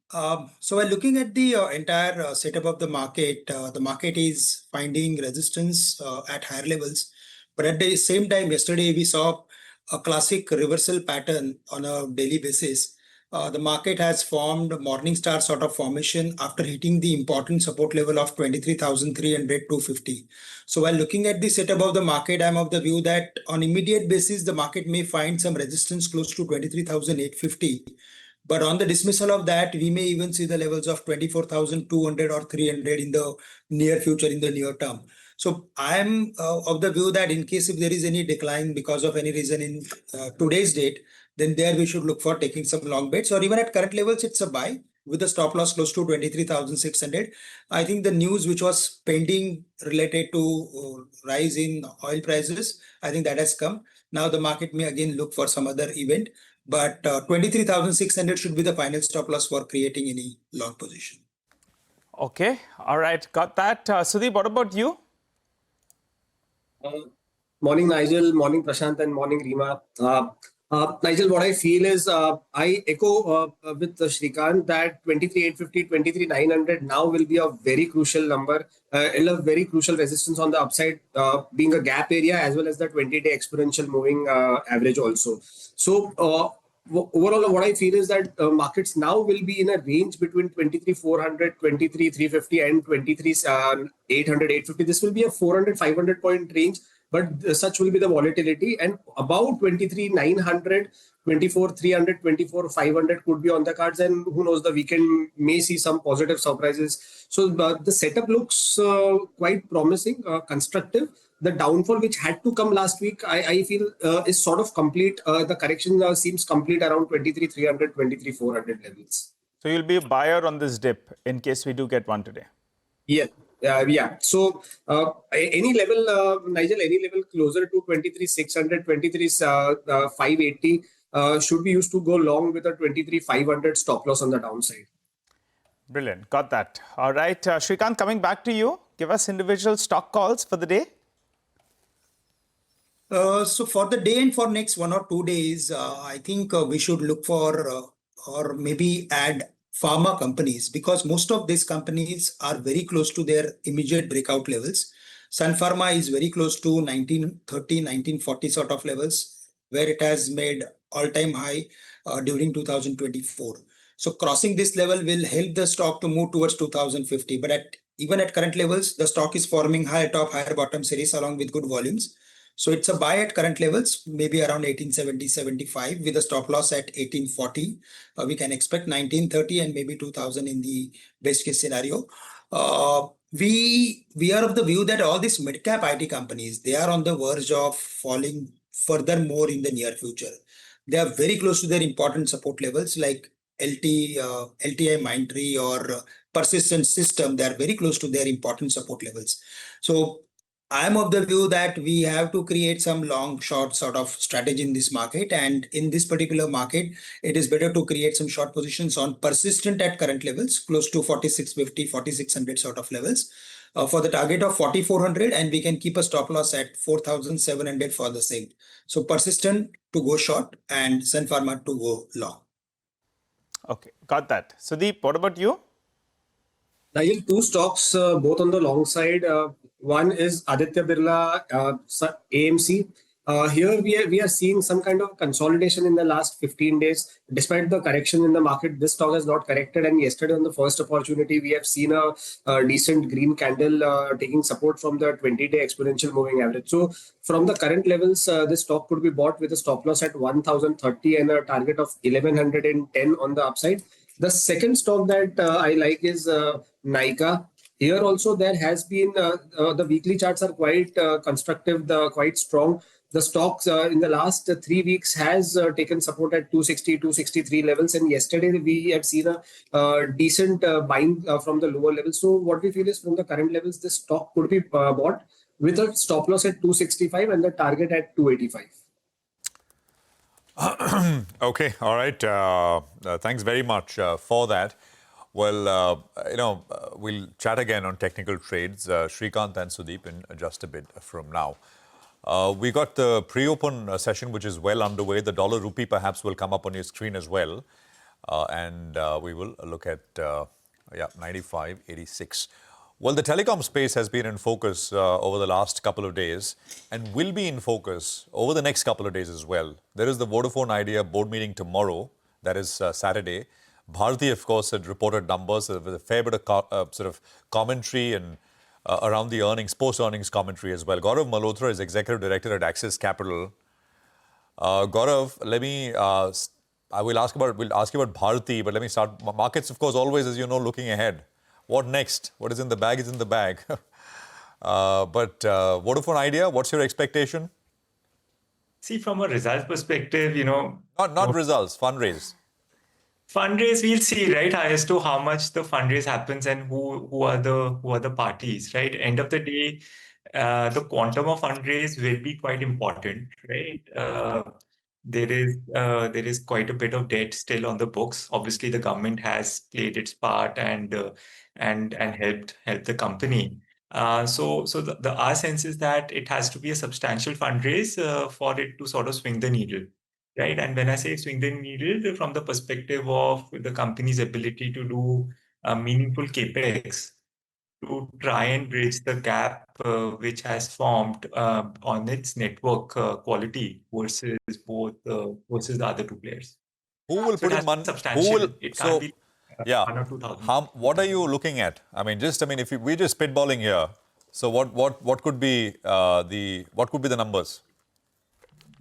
Speaker 18: So while looking at the entire setup of the market is finding resistance at higher levels. But at the same time, yesterday we saw a classic reversal pattern on a daily basis. The market has formed a morning star sort of formation after hitting the important support level of 23,300-250. So while looking at the setup of the market, I'm of the view that on immediate basis, the market may find some resistance close to 23,850. But on the dismissal of that, we may even see the levels of 24,200 or 300 in the near future, in the near term. So I'm of the view that in case if there is any decline because of any reason in today's date, then there we should look for taking some long bets, or even at current levels, it's a buy with a stop loss close to 23,600. I think the news which was pending related to rise in oil prices, I think that has come. Now the market may again look for some other event, but 23,600 should be the final stop loss for creating any long position.
Speaker 3: Okay, all right, got that. Sudeep, what about you?
Speaker 19: Morning, Nigel. Morning, Prashant, and morning, Rima. Nigel, what I feel is I echo with Shrikant that 23,850, 23,900 now will be a very crucial number, a very crucial resistance on the upside, being a gap area as well as the 20-day exponential moving average also. So overall, what I feel is that markets now will be in a range between 23,400, 23,350 and 23,800, 850. This will be a 400, 500 point range. But such will be the volatility, and about 23,900, 24,300, 24,500 could be on the cards, and who knows, the weekend may see some positive surprises. So the setup looks quite promising, constructive. The downfall which had to come last week, I feel is sort of complete. The correction seems complete around 23,300, 23,400 levels.
Speaker 3: So you'll be a buyer on this dip in case we do get one today?
Speaker 19: Yeah. Yeah. So any level, Nigel, any level closer to 23,600, 23,580 should be used to go long with a 23,500 stop loss on the downside.
Speaker 3: Brilliant. Got that. All right. Shrikant, coming back to you. Give us individual stock calls for the day.
Speaker 18: So for the day and for next 1 or 2 days, I think we should look for or maybe add pharma companies, because most of these companies are very close to their immediate breakout levels. Sun Pharma is very close to 1930, 1940 sort of levels, where it has made all-time high during 2024. So crossing this level will help the stock to move towards 2050. But even at current levels, the stock is forming higher top, higher bottom series along with good volumes. So it's a buy at current levels, maybe around 1870-75 with a stop loss at 1840. We can expect 1930 and maybe 2000 in the best case scenario. We are of the view that all these mid-cap IT companies, they are on the verge of falling furthermore in the near future. They are very close to their important support levels like LTI Mindtree or Persistent System. They are very close to their important support levels. So I'm of the view that we have to create some long short sort of strategy in this market, and in this particular market it is better to create some short positions on Persistent at current levels close to 4650, 4600 sort of levels for the target of 4400, and we can keep a stop loss at 4700 for the same. So Persistent to go short and Sun Pharma to go long.
Speaker 3: Okay, got that. Sudeep, what about you?
Speaker 19: Nigel, two stocks both on the long side. One is Aditya Birla AMC. Here we are seeing some kind of consolidation in the last 15 days. Despite the correction in the market, this stock has not corrected. And yesterday on the first opportunity, we have seen a decent green candle taking support from the 20-day exponential moving average. So from the current levels, this stock could be bought with a stop loss at 1,030 and a target of 1,110 on the upside. The second stock that I like is Nykaa. Here also there has been, the weekly charts are quite constructive, quite strong. the stocks in the last 3 weeks has taken support at 260, 263 levels. And yesterday we had seen a decent buying from the lower levels. So what we feel is from the current levels, the stock could be bought with a stop loss at 265 and the target at 285.
Speaker 2: Okay, all right. Thanks very much for that. Well, we'll chat again on technical trades, Srikanth and Sudeep, in just a bit from now. We got the pre-open session, which is well underway. The dollar rupee perhaps will come up on your screen as well. And we will look at, 95.86. Well, the telecom space has been in focus over the last couple of days and will be in focus over the next couple of days as well. There is the Vodafone Idea board meeting tomorrow, that is Saturday. Bharti, of course, had reported numbers with a fair bit of sort of commentary and around the earnings, post-earnings commentary as well. Gaurav Malhotra is Executive Director at Axis Capital. Gaurav, we'll ask you about Bharti, but let me start. Markets, of course, always, as you know, looking ahead. What next? What is in the bag is in the bag. But Vodafone Idea, what's your expectation?
Speaker 20: See, from a results perspective,
Speaker 2: Not results, fundraise.
Speaker 20: Fundraise, we'll see, right, as to how much the fundraise happens and who are the parties, right? End of the day, the quantum of fundraise will be quite important, right? There is quite a bit of debt still on the books. Obviously, the government has played its part and helped the company. So our sense is that it has to be a substantial fundraise for it to sort of swing the needle. Right. And when I say swing the needle, from the perspective of the company's ability to do meaningful capex to try and bridge the gap which has formed on its network quality versus versus the other two players.
Speaker 2: Who will put in money?
Speaker 20: It can't be 1 or 2,000.
Speaker 2: What are you looking at? We're just spitballing here. So what could be the numbers?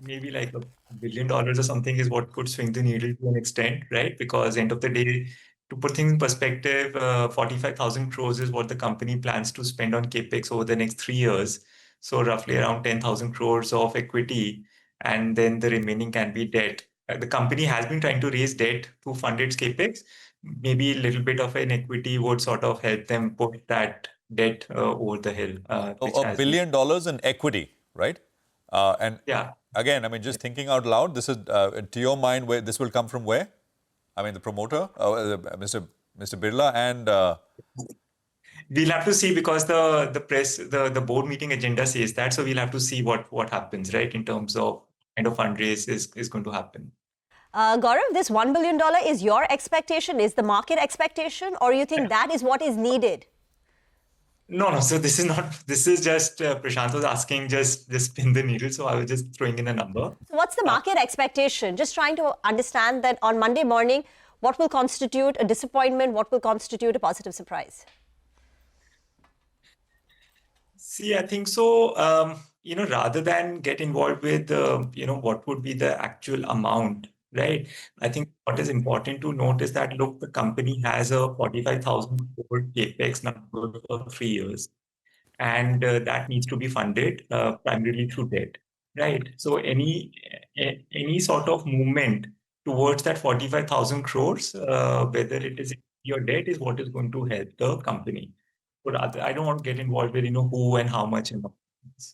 Speaker 20: Maybe like $1 billion or something is what could swing the needle to an extent, right? Because end of the day, to put things in perspective, 45,000 crores is what the company plans to spend on capex over the next 3 years. So roughly around 10,000 crores of equity, and then the remaining can be debt. The company has been trying to raise debt to fund its capex. Maybe a little bit of an equity would sort of help them put that debt over the hill.
Speaker 2: $1 billion in equity, right? And
Speaker 20: yeah.
Speaker 2: Again, just thinking out loud, this is, to your mind, where this will come from where? The promoter, Mr. Birla, and...
Speaker 20: We'll have to see, because the board meeting agenda says that, so we'll have to see what happens, right, in terms of kind of fundraise is going to happen.
Speaker 4: Gaurav, this $1 billion is your expectation, is the market expectation, or you think that is what is needed?
Speaker 20: No. So this is just Prashant was asking, just spin the needle. So I was just throwing in a number.
Speaker 4: So what's the market expectation? Just trying to understand that on Monday morning, what will constitute a disappointment? What will constitute a positive surprise?
Speaker 20: See, I think so, rather than get involved with, what would be the actual amount, right? I think what is important to note is that, look, the company has a 45,000 crore capex number for 3 years, and that needs to be funded primarily through debt, right? So any sort of movement towards that 45,000 crores, whether it is your debt, is what is going to help the company. But I don't want to get involved with who and how much.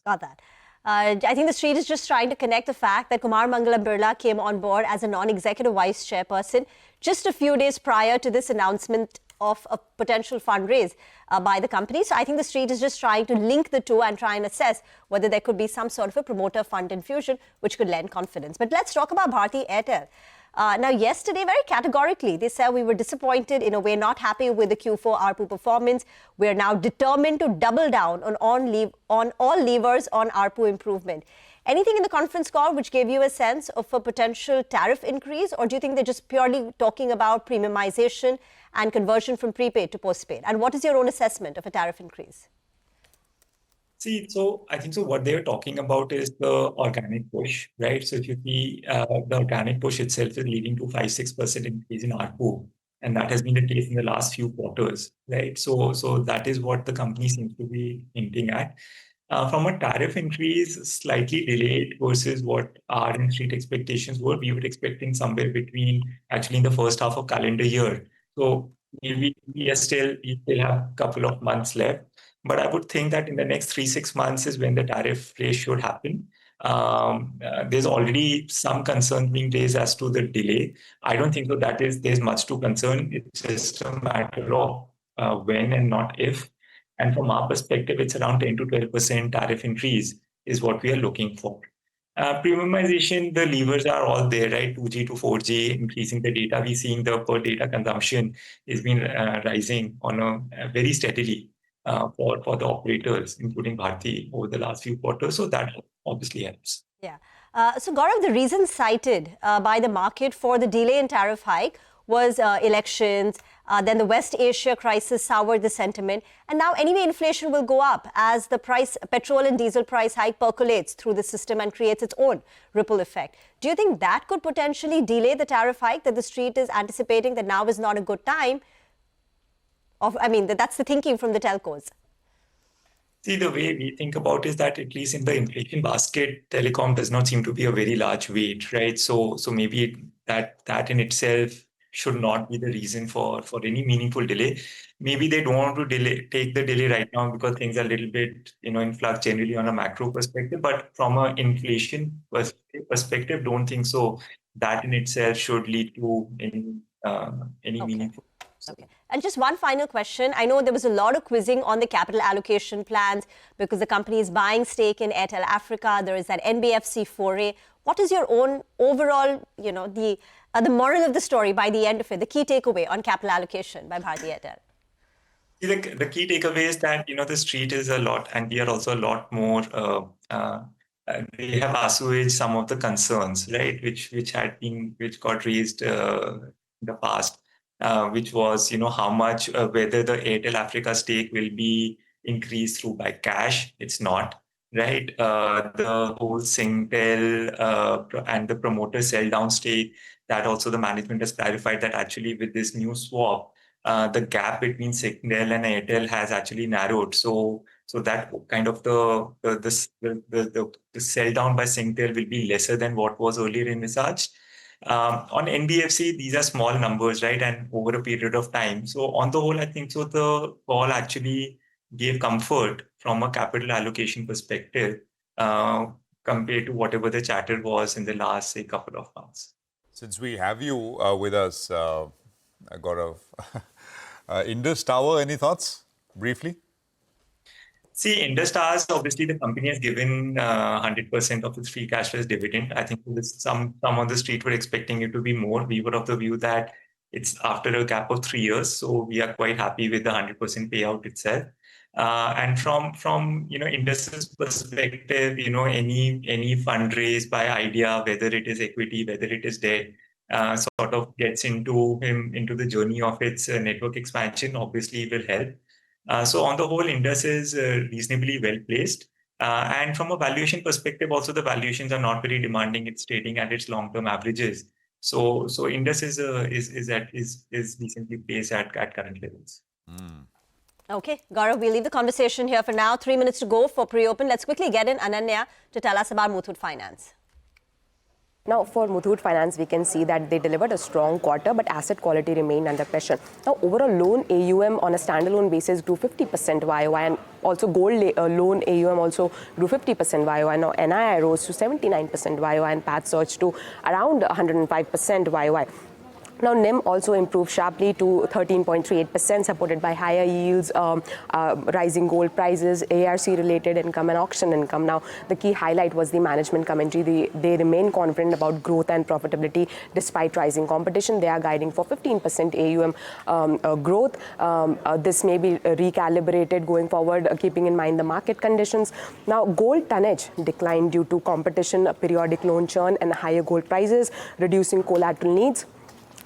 Speaker 4: Got that. I think the street is just trying to connect the fact that Kumar Mangalam Birla came on board as a non-executive vice chairperson just a few days prior to this announcement of a potential fundraise by the company. So I think the street is just trying to link the two and try and assess whether there could be some sort of a promoter fund infusion which could lend confidence. But let's talk about Bharti Airtel. Now, yesterday, very categorically, they said we were disappointed. We're not happy with the Q4 ARPU performance. We're now determined to double down on all levers on ARPU improvement. Anything in the conference call which gave you a sense of a potential tariff increase, or do you think they're just purely talking about premiumization and conversion from prepaid to postpaid? And what is your own assessment of a tariff increase?
Speaker 20: See, so I think so what they're talking about is the organic push, right? So if you see the organic push itself is leading to 5-6% increase in ARPU, and that has been the case in the last few quarters, right? So that is what the company seems to be hinting at. From a tariff increase, slightly delayed versus what our and street expectations were. We were expecting somewhere between, actually in the first half of calendar year. So maybe we still have a couple of months left. But I would think that in the next 3-6 months is when the tariff raise should happen. There's already some concern being raised as to the delay. I don't think that there's much to concern. It's just a matter of when and not if. And from our perspective, it's around 10 to 12% tariff increase is what we are looking for. Premiumization, the levers are all there, right? 2G to 4G, increasing the data. We're seeing the per data consumption has been rising on a very steadily for the operators, including Bharti, over the last few quarters. So that obviously helps.
Speaker 4: Yeah. So Gaurav, the reason cited by the market for the delay in tariff hike was elections, then the West Asia crisis soured the sentiment, and now anyway inflation will go up as the petrol and diesel price hike percolates through the system and creates its own ripple effect. Do you think that could potentially delay the tariff hike, that the street is anticipating that now is not a good time? That's the thinking from the telcos.
Speaker 20: See, the way we think about is that at least in the inflation basket, telecom does not seem to be a very large weight, right? So maybe that in itself should not be the reason for any meaningful delay. Maybe they don't want to take the delay right now because things are a little bit, in flux generally on a macro perspective. But from an inflation perspective, don't think so. That in itself should lead to any meaningful.
Speaker 4: Okay. And just one final question. I know there was a lot of quizzing on the capital allocation plans because the company is buying stake in Airtel Africa. There is that NBFC foray. What is your own overall, the moral of the story by the end of it, the key takeaway on capital allocation by Bharti Airtel?
Speaker 20: The key takeaway is that, the street is a lot, and we are also a lot more, they have assuaged some of the concerns, right, which got raised in the past, which was, how much, whether the Airtel Africa stake will be increased through by cash. It's not. Right, the whole Singtel and the promoter sell down stake, that also the management has clarified that actually with this new swap, the gap between Singtel and Airtel has actually narrowed. So that kind of the sell down by Singtel will be lesser than what was earlier envisaged. On NBFC, these are small numbers, right, and over a period of time. So on the whole, I think so the call actually gave comfort from a capital allocation perspective compared to whatever the chatter was in the last, say, couple of months.
Speaker 2: Since we have you with us, Gaurav, Indus Tower, any thoughts briefly?
Speaker 20: See, Indus Towers, obviously the company has given 100% of its free cash flow as dividend. I think some on the street were expecting it to be more. We were of the view that it's after a gap of 3 years, so we are quite happy with the 100% payout itself. And from Indus's perspective, any fundraise by idea, whether it is equity, whether it is debt, sort of gets into the journey of its network expansion, obviously will help. So on the whole, Indus is reasonably well placed. And from a valuation perspective, also the valuations are not very demanding. It's trading at its long-term averages. So Indus is decently placed at current levels.
Speaker 4: Okay, Gaurav, we'll leave the conversation here for now. 3 minutes to go for pre-open. Let's quickly get in Ananya to tell us about Muthoot Finance.
Speaker 10: Now, for Muthoot Finance, we can see that they delivered a strong quarter, but asset quality remained under pressure. Now, overall loan AUM on a standalone basis grew 50% YOY, and also gold loan AUM also grew 50% YOY. Now, NII rose to 79% YOY, and PAT surged to around 105% YOY. Now, NIM also improved sharply to 13.38%, supported by higher yields, rising gold prices, ARC-related income and auction income. Now, the key highlight was the management commentary. They remain confident about growth and profitability despite rising competition. They are guiding for 15% AUM growth. This may be recalibrated going forward, keeping in mind the market conditions. Now, gold tonnage declined due to competition, periodic loan churn, and higher gold prices, reducing collateral needs.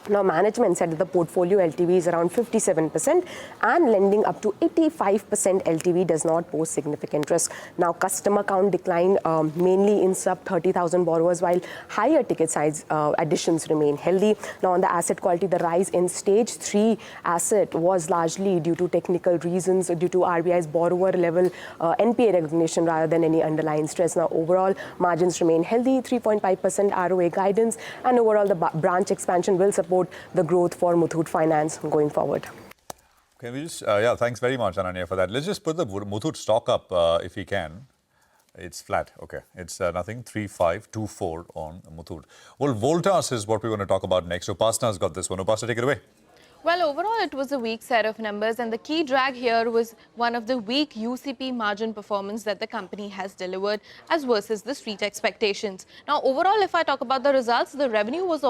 Speaker 10: Now, management said that the portfolio LTV is around 57% and lending up to 85% LTV does not pose significant risk. Now, customer count declined mainly in sub 30,000 borrowers, while higher ticket size additions remain healthy. Now, on the asset quality, the rise in stage 3 asset was largely due to technical reasons, due to RBI's borrower level NPA recognition rather than any underlying stress. Now, overall, margins remain healthy, 3.5% ROA guidance, and overall, the branch expansion will support the growth for Muthoot Finance going forward.
Speaker 2: Can we just, thanks very much, Ananya, for that. Let's just put the Muthoot stock up if we can. It's flat. Okay. It's nothing. 3524 on Muthoot. Well, Voltas is what we're going to talk about next. Upasana's got this one. Upasana, take it away.
Speaker 12: Well, overall, it was a weak set of numbers, and the key drag here was one of the weak UCP margin performance that the company has delivered as versus the street expectations. Now, overall, if I talk about the results, the revenue was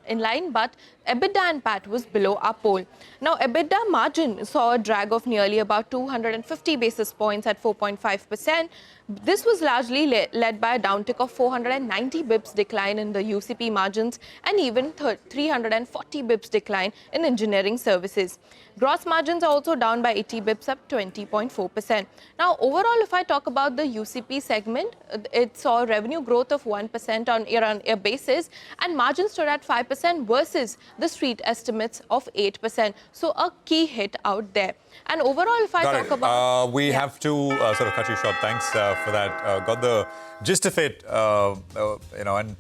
Speaker 12: in line, but EBITDA and PAT was below our poll. Now, EBITDA margin saw a drag of nearly about 250 basis points at 4.5%. This was largely led by a downtick of 490 bips decline in the UCP margins and even 340 bips decline in engineering services. Gross margins are also down by 80 bips, up 20.4%. Now, overall, if I talk about the UCP segment, it saw revenue growth of 1% on year-on-year basis, and margins stood at 5% versus the street estimates of 8%. So, a key hit out there. And overall, if I talk about...
Speaker 2: we have to sort of cut you short. Thanks for that. Got the gist of it, and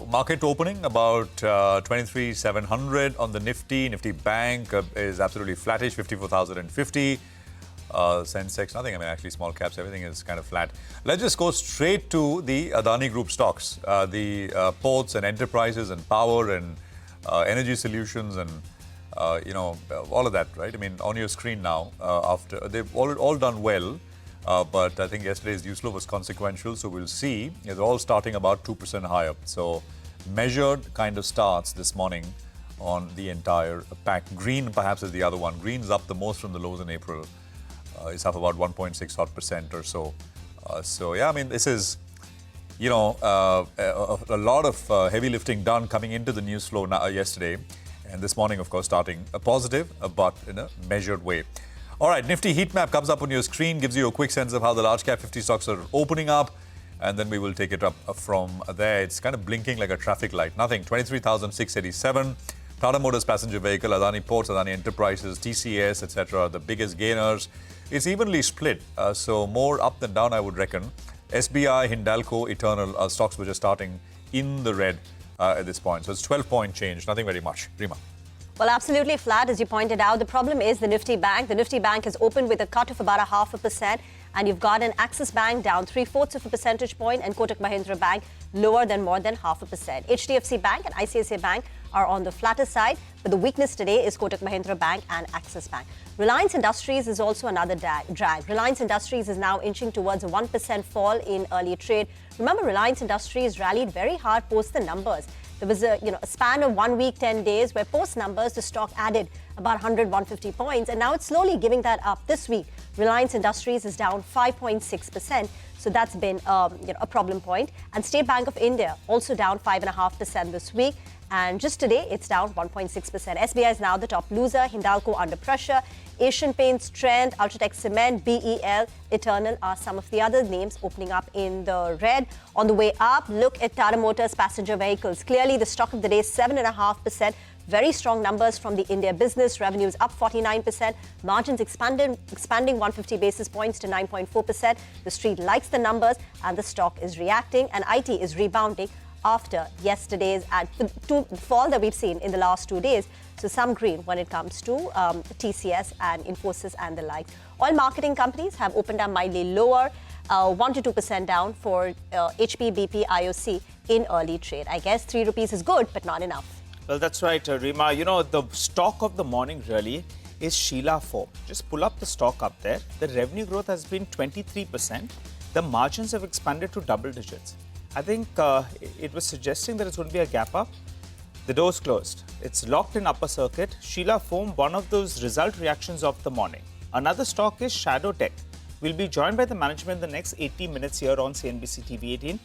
Speaker 2: market opening about 23,700 on the Nifty. Nifty Bank is absolutely flattish, 54,050. Sensex, nothing. I mean, actually, small caps, everything is kind of flat. Let's just go straight to the Adani Group stocks, the ports and enterprises and power and energy solutions and all of that, right? I mean, on your screen now, after they've all done well, but I think yesterday's news flow was consequential, so we'll see. They're all starting about 2% higher. So measured kind of starts this morning on the entire pack. Green perhaps is the other one. Green's up the most from the lows in April. It's up about 1.6% or so. So yeah, I mean, this is, a lot of heavy lifting done coming into the news flow yesterday. And this morning, of course, starting a positive, but in a measured way. All right, Nifty heat map comes up on your screen, gives you a quick sense of how the large cap 50 stocks are opening up. And then we will take it up from there. It's kind of blinking like a traffic light. Nothing, 23,687. Tata Motors passenger vehicle, Adani Ports, Adani Enterprises, TCS, etc. the biggest gainers. It's evenly split, so more up than down, I would reckon. SBI, Hindalco, Eternal are stocks which are starting in the red at this point. So it's 12-point change, nothing very much. Rima.
Speaker 4: Well, absolutely flat, as you pointed out. The problem is the Nifty Bank. The Nifty Bank has opened with a cut of about 0.5%. And you've got an Axis Bank down 3/4 of a percentage point and Kotak Mahindra Bank lower than more than 0.5%. HDFC Bank and ICICI Bank are on the flatter side, but the weakness today is Kotak Mahindra Bank and Axis Bank. Reliance Industries is also another drag. Reliance Industries is now inching towards a 1% fall in early trade. Remember, Reliance Industries rallied very hard post the numbers. There was a span of 1 week, 10 days, where post numbers the stock added about 100, 150 points, and now it's slowly giving that up. This week, Reliance Industries is down 5.6%, so that's been a problem point. And State Bank of India also down 5.5% this week. And just today, it's down 1.6%. SBI is now the top loser. Hindalco under pressure. Asian Paints, Trend, Ultratech Cement, BEL, Eternal are some of the other names opening up in the red. On the way up, look at Tata Motors passenger vehicles. Clearly, the stock of the day, 7.5%. Very strong numbers from the India business. Revenues up 49%. Margins expanding 150 basis points to 9.4%. The street likes the numbers and the stock is reacting. And IT is rebounding after yesterday's fall that we've seen in the last 2 days. So some green when it comes to TCS and Infosys and the like. Oil marketing companies have opened up mildly lower, 1 to 2% down for HP, BP, IOC in early trade. I guess 3 rupees is good, but not enough.
Speaker 3: Well, that's right, Rima. The stock of the morning really is Sheela Foam. Just pull up the stock up there. The revenue growth has been 23%. The margins have expanded to double digits. I think it was suggesting that it's going to be a gap up. The door's closed. It's locked in upper circuit. Sheela Foam, one of those result reactions of the morning. Another stock is Shadow Tech. We'll be joined by the management in the next 80 minutes here on CNBC-TV18.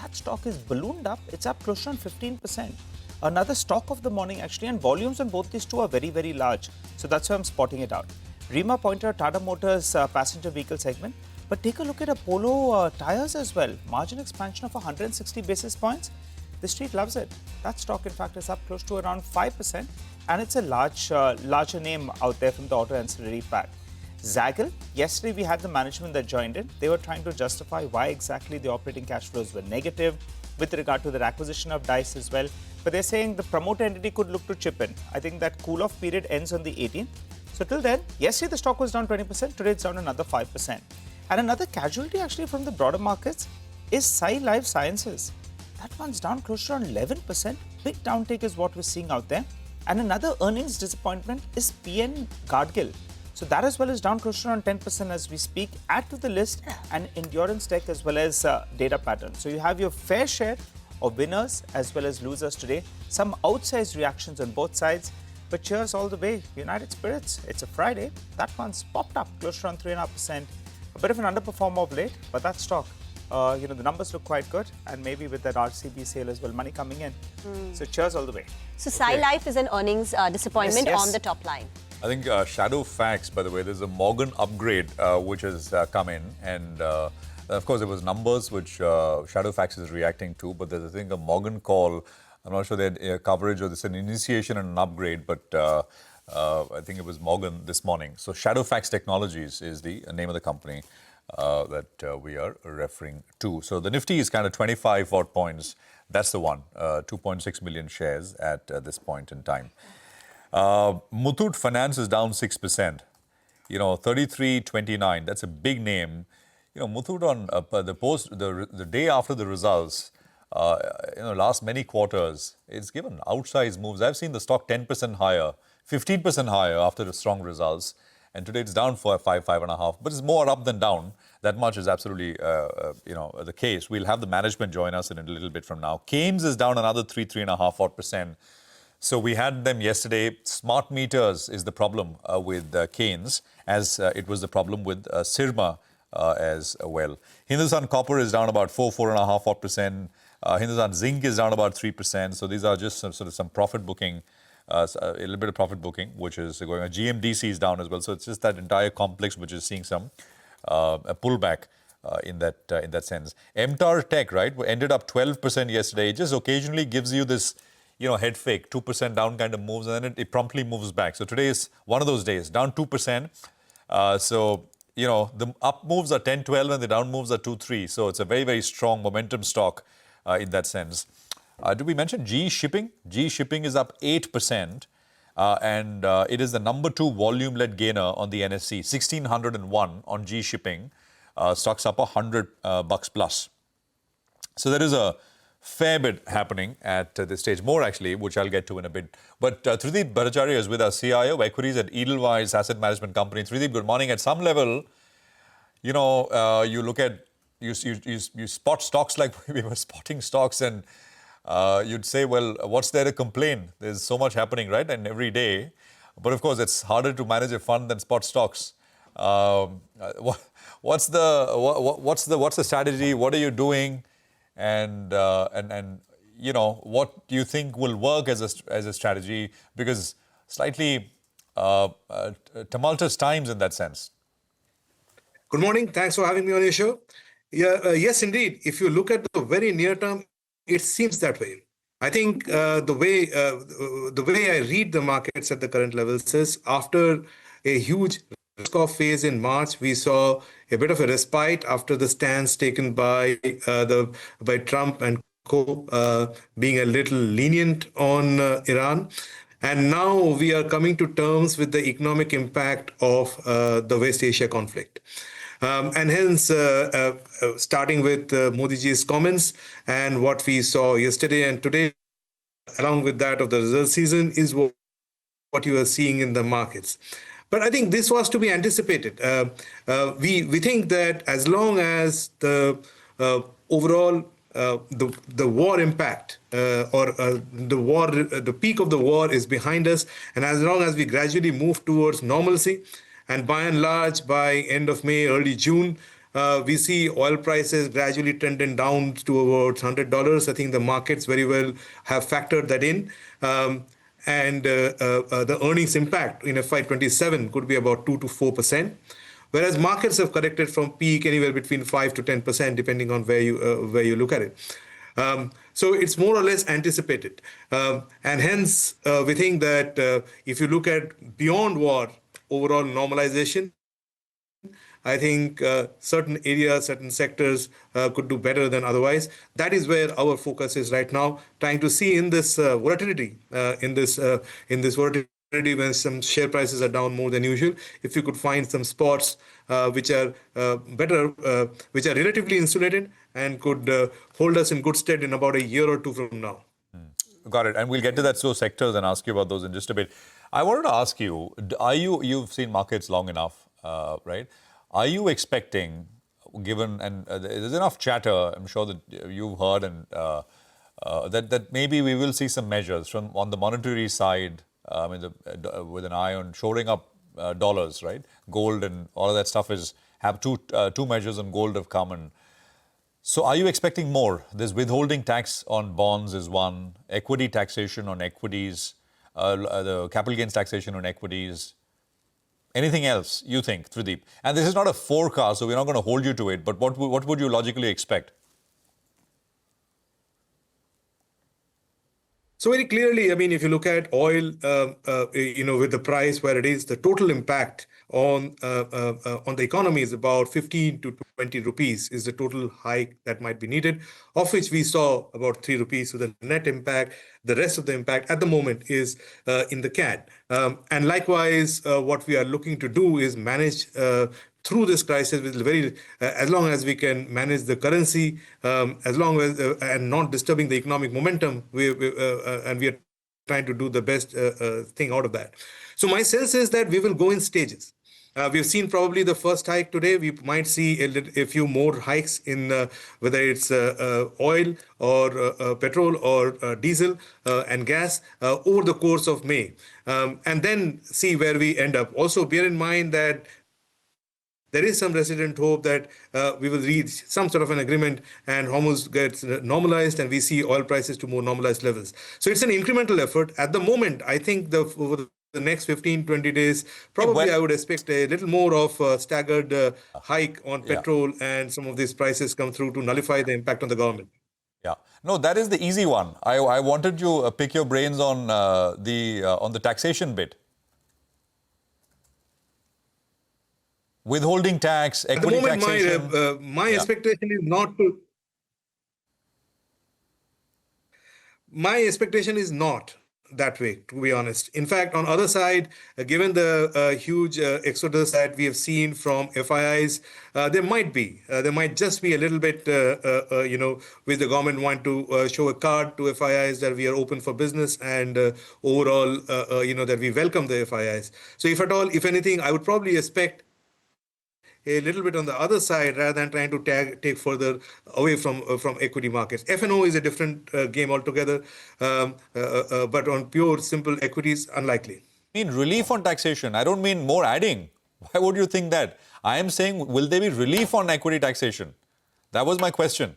Speaker 3: That stock is ballooned up. It's up close to 15%. another stock of the morning actually, and volumes on both these two are very, very large. So that's why I'm spotting it out. Rima pointed out Tata Motors passenger vehicle segment, but take a look at Apollo Tyres as well. Margin expansion of 160 basis points. The street loves it. That stock, in fact, is up close to around 5%, and it's a larger name out there from the auto ancillary pack. Zaggle, yesterday we had the management that joined in. They were trying to justify why exactly the operating cash flows were negative with regard to their acquisition of DICE as well. But they're saying the promoter entity could look to chip in. I think that cool-off period ends on the 18th. So till then, yesterday the stock was down 20%. Today it's down another 5%. And another casualty actually from the broader markets is Sai Life Sciences. That one's down close to around 11%. Big downtake is what we're seeing out there. And another earnings disappointment is PN Gadgil. So that as well is down close to around 10% as we speak. Add to the list and Endurance Tech as well as Data Pattern. So you have your fair share of winners as well as losers today. Some outsized reactions on both sides. But cheers all the way. United Spirits, it's a Friday. That one's popped up close to around 3.5%. A bit of an underperformer of late, but that stock, the numbers look quite good. And maybe with that RCB sale as well, money coming in. So cheers all the way.
Speaker 4: So Sai Life is an earnings disappointment on the top line.
Speaker 2: I think Shadow Fax, by the way, there's a Morgan upgrade which has come in. And of course, there was numbers which Shadow Fax is reacting to. But there's, I think, a Morgan call. I'm not sure they had coverage or this is an initiation and an upgrade. But I think it was Morgan this morning. So Shadow Fax Technologies is the name of the company that we are referring to. So the Nifty is kind of 25 odd points. That's the one. 2.6 million shares at this point in time. Muthoot Finance is down 6%. 33.29. That's a big name. Muthoot on the day after the results, last many quarters, it's given outsized moves. I've seen the stock 10% higher, 15% higher after the strong results. And today it's down for 5.5. But it's more up than down. That much is absolutely, the case. We'll have the management join us in a little bit from now. Keynes is down another 3.5%. So we had them yesterday. Smart meters is the problem with Keynes, as it was the problem with Sirma as well. Hindustan Copper is down about 4.5%. Hindustan Zinc is down about 3%. So these are just some profit booking, a little bit of profit booking, which is going on. GMDC is down as well. So it's just that entire complex which is seeing some a pullback in that sense. MTAR Tech, right, ended up 12% yesterday. It just occasionally gives you this head fake, 2% down kind of moves, and then it promptly moves back. So today is one of those days, down 2%. The up moves are 10, 12, and the down moves are 2, 3. So it's a very, very strong momentum stock in that sense. Did we mention GE Shipping? GE Shipping is up 8%, and it is the number 2 volume-led gainer on the NSE, 1,601 on GE Shipping. Stock's up $100 plus. So there is a fair bit happening at this stage. More actually, which I'll get to in a bit. But Trideep Bhattacharya is with us, CIO equities at Edelweiss Asset Management Company. Trideep, good morning. At some level, you look at, you spot stocks like we were spotting stocks, and you'd say, well, what's there to complain? There's so much happening, right? And every day. But of course, it's harder to manage a fund than spot stocks. What's the strategy? What are you doing? And what do you think will work as a strategy? Because slightly tumultuous times in that sense.
Speaker 21: Good morning. Thanks for having me on your show. Yes, indeed. If you look at the very near term, it seems that way. I think the way I read the markets at the current levels is after a huge risk-off phase in March, we saw a bit of a respite after the stance taken by Trump and co, being a little lenient on Iran. And now we are coming to terms with the economic impact of the West Asia conflict. And hence, starting with Modi ji's comments and what we saw yesterday and today, along with that of the result season, is what you are seeing in the markets. But I think this was to be anticipated. We think that as long as the overall the war impact the peak of the war is behind us, and as long as we gradually move towards normalcy, and by and large by end of May, early June, we see oil prices gradually trending down towards $100. I think the markets very well have factored that in. And the earnings impact in FY27 could be about 2 to 4%. Whereas markets have corrected from peak anywhere between 5 to 10%, depending on where you look at it. So it's more or less anticipated. And hence, we think that if you look at beyond war, overall normalization, I think certain areas, certain sectors could do better than otherwise. That is where our focus is right now, trying to see in this volatility, in this volatility when some share prices are down more than usual, if you could find some spots which are better, which are relatively insulated and could hold us in good stead in about a year or two from now.
Speaker 2: Got it. And we'll get to that those sectors and ask you about those in just a bit. I wanted to ask you, you've seen markets long enough, right? Are you expecting, given, and there's enough chatter, I'm sure that you've heard, and that maybe we will see some measures from on the monetary side, with an eye on shoring up dollars, right? Gold and all of that stuff have two measures on gold have come. And so are you expecting more? This withholding tax on bonds is one, equity taxation on equities, the capital gains taxation on equities. Anything else you think, Trideep? And this is not a forecast, so we're not going to hold you to it, but what would you logically expect?
Speaker 21: So very clearly, I mean, if you look at oil, with the price where it is, the total impact on the economy is about 15 to 20 rupees is the total hike that might be needed, of which we saw about 3 rupees. So the net impact, the rest of the impact at the moment is in the CAD. And likewise, what we are looking to do is manage through this crisis with as long as we can manage the currency, as long as and not disturbing the economic momentum, and we are trying to do the best thing out of that. So my sense is that we will go in stages. We've seen probably the first hike today. We might see a few more hikes in whether it's oil or petrol or diesel and gas over the course of May, and then see where we end up. Also, bear in mind that there is some resident hope that we will reach some sort of an agreement and Hormuz gets normalized and we see oil prices to more normalized levels. So it's an incremental effort. At the moment, I think over the next 15, 20 days, probably I would expect a little more of a staggered hike on petrol and some of these prices come through to nullify the impact on the government.
Speaker 2: Yeah, no, that is the easy one. I wanted to pick your brains on the taxation bit. Withholding tax, equity taxation.
Speaker 21: At the moment, my expectation is not to. My expectation is not that way, to be honest. In fact, on the other side, given the huge exodus that we have seen from FIIs, there might just be a little bit, with the government want to show a card to FIIs that we are open for business and overall, that we welcome the FIIs. So if anything, I would probably expect a little bit on the other side rather than trying to take further away from equity markets. F&O is a different game altogether, but on pure, simple equities, unlikely.
Speaker 2: I mean relief on taxation. I don't mean more adding. Why would you think that? I am saying, will there be relief on equity taxation? That was my question.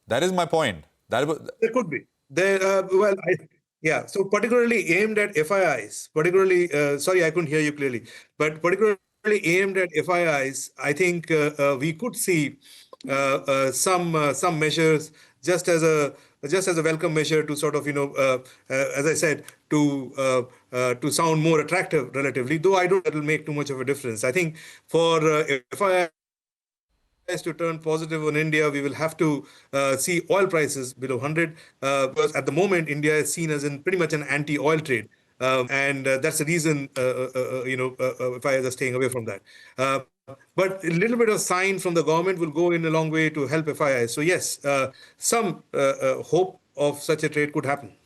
Speaker 2: That is my point.
Speaker 21: There could be. So particularly aimed at FIIs, sorry, I couldn't hear you clearly, but particularly aimed at FIIs, I think we could see some measures just as a welcome measure to sort of as I said to sound more attractive relatively. Though I don't think it'll make too much of a difference. I think for FIIs to turn positive on India, we will have to see oil prices below 100 because at the moment India is seen as pretty much an anti-oil trade. And that's the reason, FIIs are staying away from that. But a little bit of sign from the government will go in a long way to help FIIs. So yes, some hope of such a trade could happen.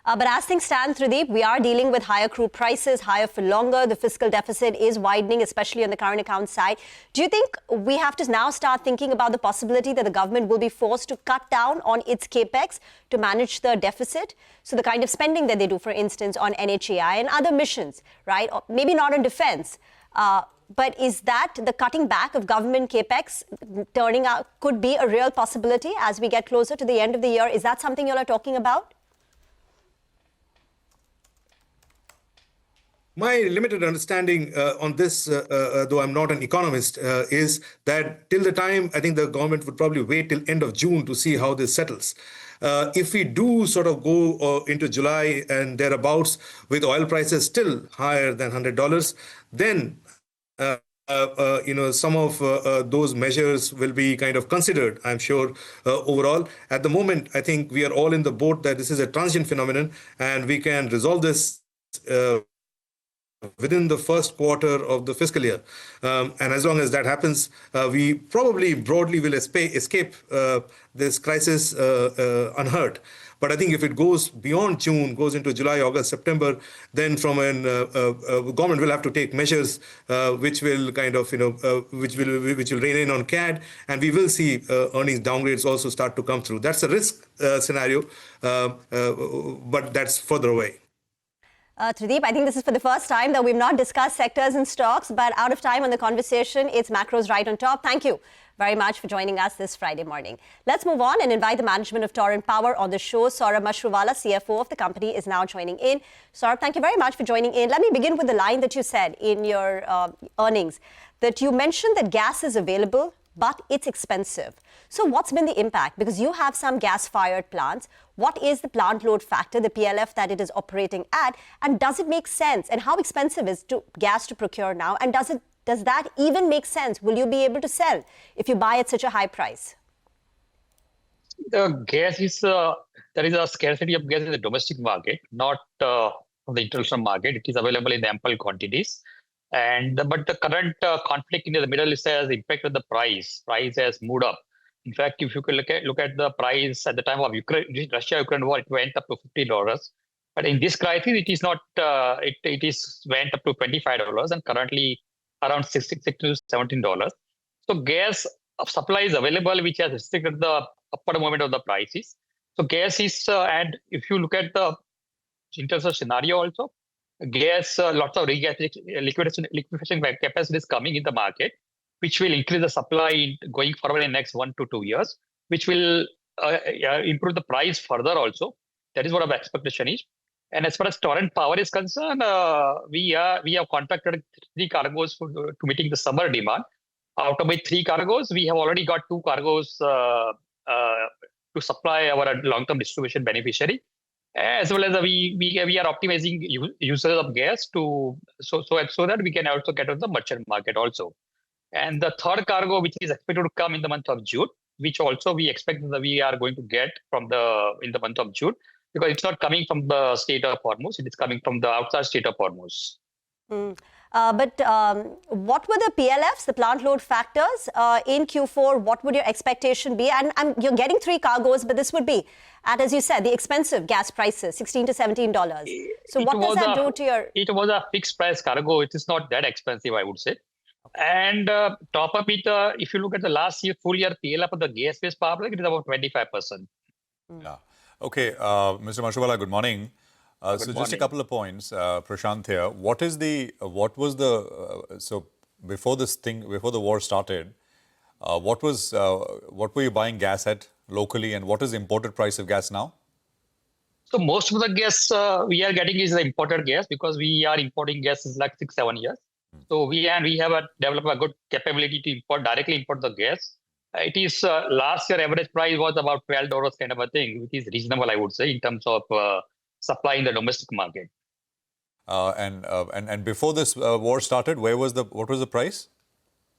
Speaker 4: But as things stand, Trideep, we are dealing with higher crude prices, higher for longer. The fiscal deficit is widening, especially on the current account side. Do you think we have to now start thinking about the possibility that the government will be forced to cut down on its capex to manage the deficit? So the kind of spending that they do, for instance, on NHAI and other missions, right? Or maybe not on defense. But is that the cutting back of government capex turning out could be a real possibility as we get closer to the end of the year? Is that something you all are talking about?
Speaker 21: My limited understanding on this, though I'm not an economist, is that till the time, I think the government would probably wait till end of June to see how this settles. If we do sort of go into July and thereabouts with oil prices still higher than $100, then some of those measures will be kind of considered, I'm sure, overall. At the moment, I think we are all in the boat that this is a transient phenomenon and we can resolve this within the first quarter of the fiscal year. And as long as that happens, we probably broadly will escape this crisis unhurt. But I think if it goes beyond June, goes into July, August, September, then from an government will have to take measures which will kind of, which will rein in on CAD, and we will see earnings downgrades also start to come through. That's a risk scenario, but that's further away.
Speaker 4: Trideep, I think this is for the first time that we've not discussed sectors and stocks, but out of time on the conversation, it's macros right on top. Thank you very much for joining us this Friday morning. Let's move on and invite the management of Torrent Power on the show. Saurabh Mashruwala, CFO of the company, is now joining in. Saurabh, thank you very much for joining in. Let me begin with the line that you said in your earnings, that you mentioned that gas is available, but it's expensive. So what's been the impact? Because you have some gas-fired plants. What is the plant load factor, the PLF that it is operating at? And does it make sense? And how expensive is gas to procure now? And does that even make sense? Will you be able to sell if you buy at such a high price?
Speaker 1: The gas is, there is a scarcity of gas in the domestic market, not from the international market. It is available in ample quantities. But the current conflict in the Middle East has impacted the price. Price has moved up. In fact, if you could look at the price at the time of Russia-Ukraine war, it went up to $50. But in this crisis, it is not. It is went up to $25 and currently around $16 to $17. So gas supply is available, which has restricted the upward movement of the prices. So gas is, and if you look at the in terms of scenario also, gas, lots of liquefaction capacity is coming in the market, which will increase the supply going forward in the next 1 to 2 years, which will improve the price further also. That is what our expectation is. And as far as Torrent Power is concerned, we have contracted 3 cargoes to meeting the summer demand. Out of 3 cargoes, we have already got 2 cargoes to supply our long-term distribution beneficiary. As well as we are optimizing usage of gas so that we can also get on the merchant market also. And the 3rd cargo, which is expected to come in the month of June, which also we expect that we are going to get in the month of June, because it's not coming from the state of Hormuz, it is coming from the outside state of Hormuz.
Speaker 4: But what were the PLFs, the plant load factors in Q4? What would your expectation be? And you're getting 3 cargoes, but this would be at, as you said, the expensive gas prices, $16 to $17. So what does that do to your...
Speaker 1: It was a fixed price cargo. It is not that expensive, I would say. And top up it, if you look at the last year, full year PLF of the gas-based power plant, it is about 25%.
Speaker 2: Yeah. Okay, Mr. Mashruwala, good morning. Just a couple of points, Prashant here. So before the war started, what were you buying gas at locally, and what is the imported price of gas now?
Speaker 1: So most of the gas we are getting is the imported gas, because we are importing gas is like 6-7 years. So we have developed a good capability to directly import the gas. It is last year average price was about $12 kind of a thing, which is reasonable, I would say, in terms of supply in the domestic market.
Speaker 2: And before this war started, what was the price?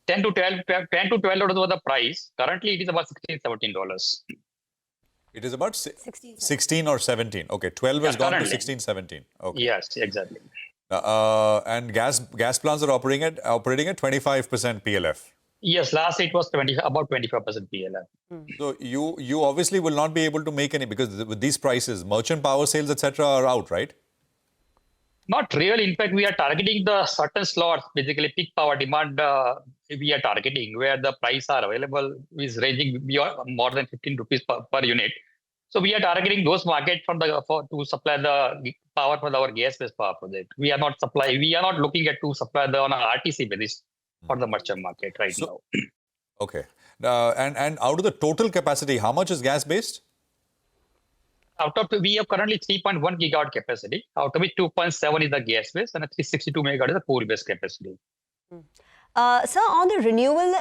Speaker 1: $10 to $12 was the price. Currently, it is about $16, $17.
Speaker 2: It is about 16 or 17. Okay, 12 has gone to 16, 17. Okay.
Speaker 1: Yes, exactly.
Speaker 2: And gas plants are operating at 25% PLF.
Speaker 1: Yes, last it was about 25% PLF.
Speaker 2: So you obviously will not be able to make any, because with these prices, merchant power sales, etc., are out, right?
Speaker 1: Not really. In fact, we are targeting the certain slots, basically peak power demand. We are targeting where the price are available is ranging beyond more than 15 rupees per unit. So we are targeting those markets to supply the power for our gas-based power project. We are not looking at to supply on an RTC basis. for the merchant market right now.
Speaker 2: Okay. And out of the total capacity, how much is gas-based?
Speaker 1: We have currently 3.1 gigawatt capacity. Out of it, 2.7 is the gas-based and 362 megawatt is the coal-based capacity.
Speaker 4: Sir, on the renewable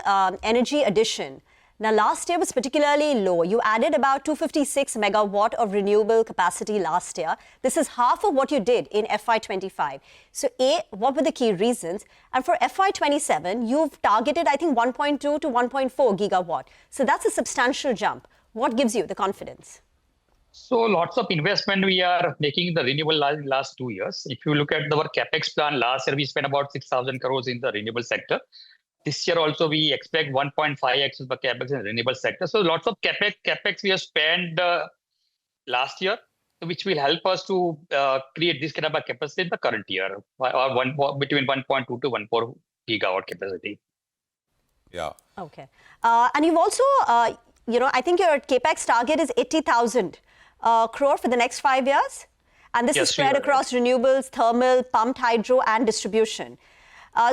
Speaker 4: energy addition, now last year was particularly low. You added about 256 megawatt of renewable capacity last year. This is half of what you did in FY25. So A, what were the key reasons? And for FY27, you've targeted, I think, 1.2 to 1.4 gigawatt. So that's a substantial jump. What gives you the confidence?
Speaker 1: So lots of investment we are making in the renewable last 2 years. If you look at our capex plan, last year we spent about 6,000 crores in the renewable sector. This year also we expect 1.5x of the capex in the renewable sector. So lots of capex we have spent last year, which will help us to create this kind of a capacity in the current year, between 1.2 to 1.4 gigawatt capacity.
Speaker 2: Yeah.
Speaker 4: Okay. And you've also, I think your capex target is 80,000 crore for the next 5 years. And this is spread across renewables, thermal, pumped hydro, and distribution.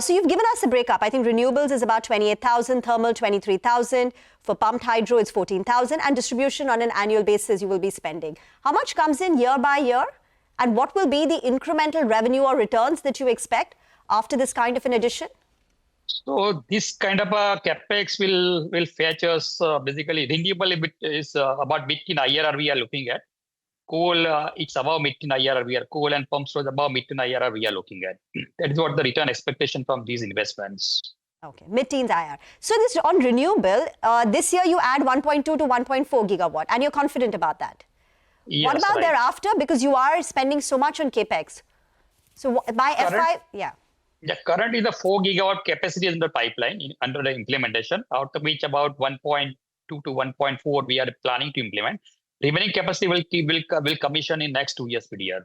Speaker 4: So you've given us a breakup. I think renewables is about 28,000, thermal 23,000. For pumped hydro, it's 14,000. And distribution on an annual basis, you will be spending. How much comes in year by year? And what will be the incremental revenue or returns that you expect after this kind of an addition?
Speaker 1: So this kind of a capex will fetch us basically renewable is about mid-teen IRR we are looking at. Coal, it's above mid-teen IRR we are. Coal and pump storage above mid-teen IRR we are looking at. That is what the return expectation from these investments.
Speaker 4: Okay, mid-teens IRR. So this on renewable, this year you add 1.2 to 1.4 gigawatt, and you're confident about that.
Speaker 1: Yes,
Speaker 4: what about thereafter? Because you are spending so much on capex. So by FY,
Speaker 1: Yeah, currently the 4 gigawatt capacity is in the pipeline under the implementation, out of which about 1.2 to 1.4 we are planning to implement. Remaining capacity will commission in next 2 years period.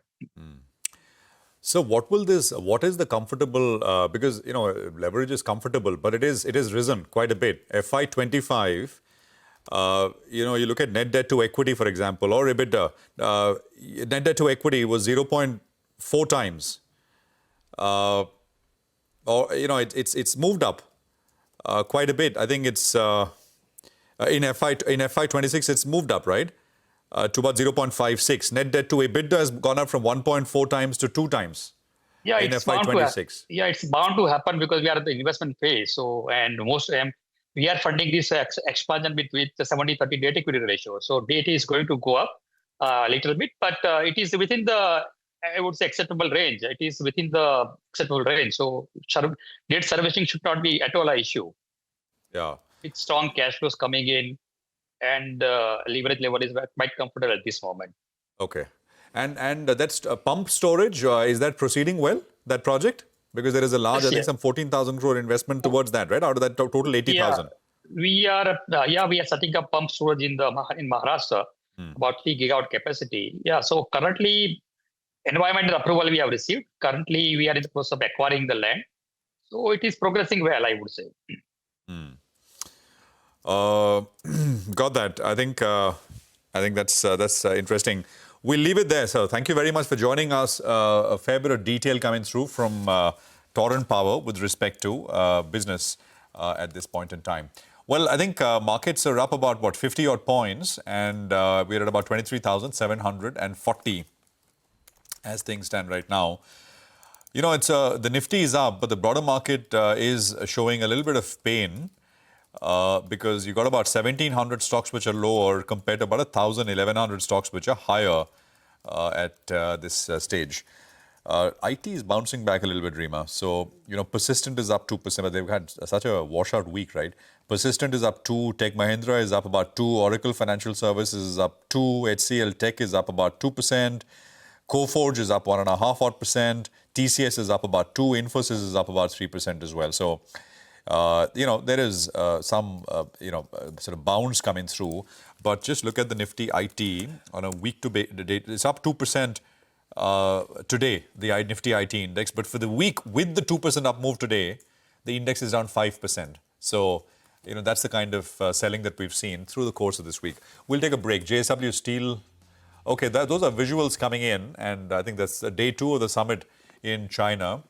Speaker 2: So what is the comfortable, because, leverage is comfortable, but it is risen quite a bit. FY25, you look at net debt to equity, for example, or EBITDA, net debt to equity was 0.4 times. It's moved up quite a bit. I think it's in FY26 it's moved up, right? To about 0.56. Net debt to EBITDA has gone up from 1.4 times to 2 times.
Speaker 1: Yeah,
Speaker 2: in FY26.
Speaker 1: It's bound to happen because we are at the investment phase. So, and most we are funding this expansion with the 70-30 debt equity ratio. So debt is going to go up a little bit, but it is within the, I would say, acceptable range. It is within the acceptable range. So debt servicing should not be at all an issue.
Speaker 2: Yeah.
Speaker 1: With strong cash flows coming in and leverage level is quite comfortable at this moment.
Speaker 2: Okay. And that's pump storage, is that proceeding well, that project? Because there is a large, I think some 14,000 crore investment towards that, right? Out of that total 80,000.
Speaker 1: We are setting up pump storage in Maharashtra, about 3 gigawatt capacity. Yeah, so currently environmental approval we have received. Currently we are in the process of acquiring the land. So it is progressing well, I would say.
Speaker 2: Got that. I think that's interesting. We'll leave it there, sir. Thank you very much for joining us. A fair bit of detail coming through from Torrent Power with respect to business at this point in time. Well, I think markets are up about, 50 odd points, and we're at about 23,740 as things stand right now. It's the Nifty is up, but the broader market is showing a little bit of pain. Because you got about 1,700 stocks which are lower compared to about 1,000, 1,100 stocks which are higher at this stage. IT is bouncing back a little bit, Rima. So, Persistent is up 2%, but they've had such a washout week, right? Persistent is up 2, Tech Mahindra is up about 2, Oracle Financial Services is up 2, HCL Tech is up about 2%, Coforge is up 1.5%, TCS is up about 2, Infosys is up about 3% as well. So, there is some, sort of bounce coming through. But just look at the Nifty IT on a week-to-date. It's up 2% today, the Nifty IT index. But for the week, with the 2% up move today, the index is down 5%. So, that's the kind of selling that we've seen through the course of this week. We'll take a break. JSW Steel. Okay, those are visuals coming in. And I think that's day 2 of the summit in China.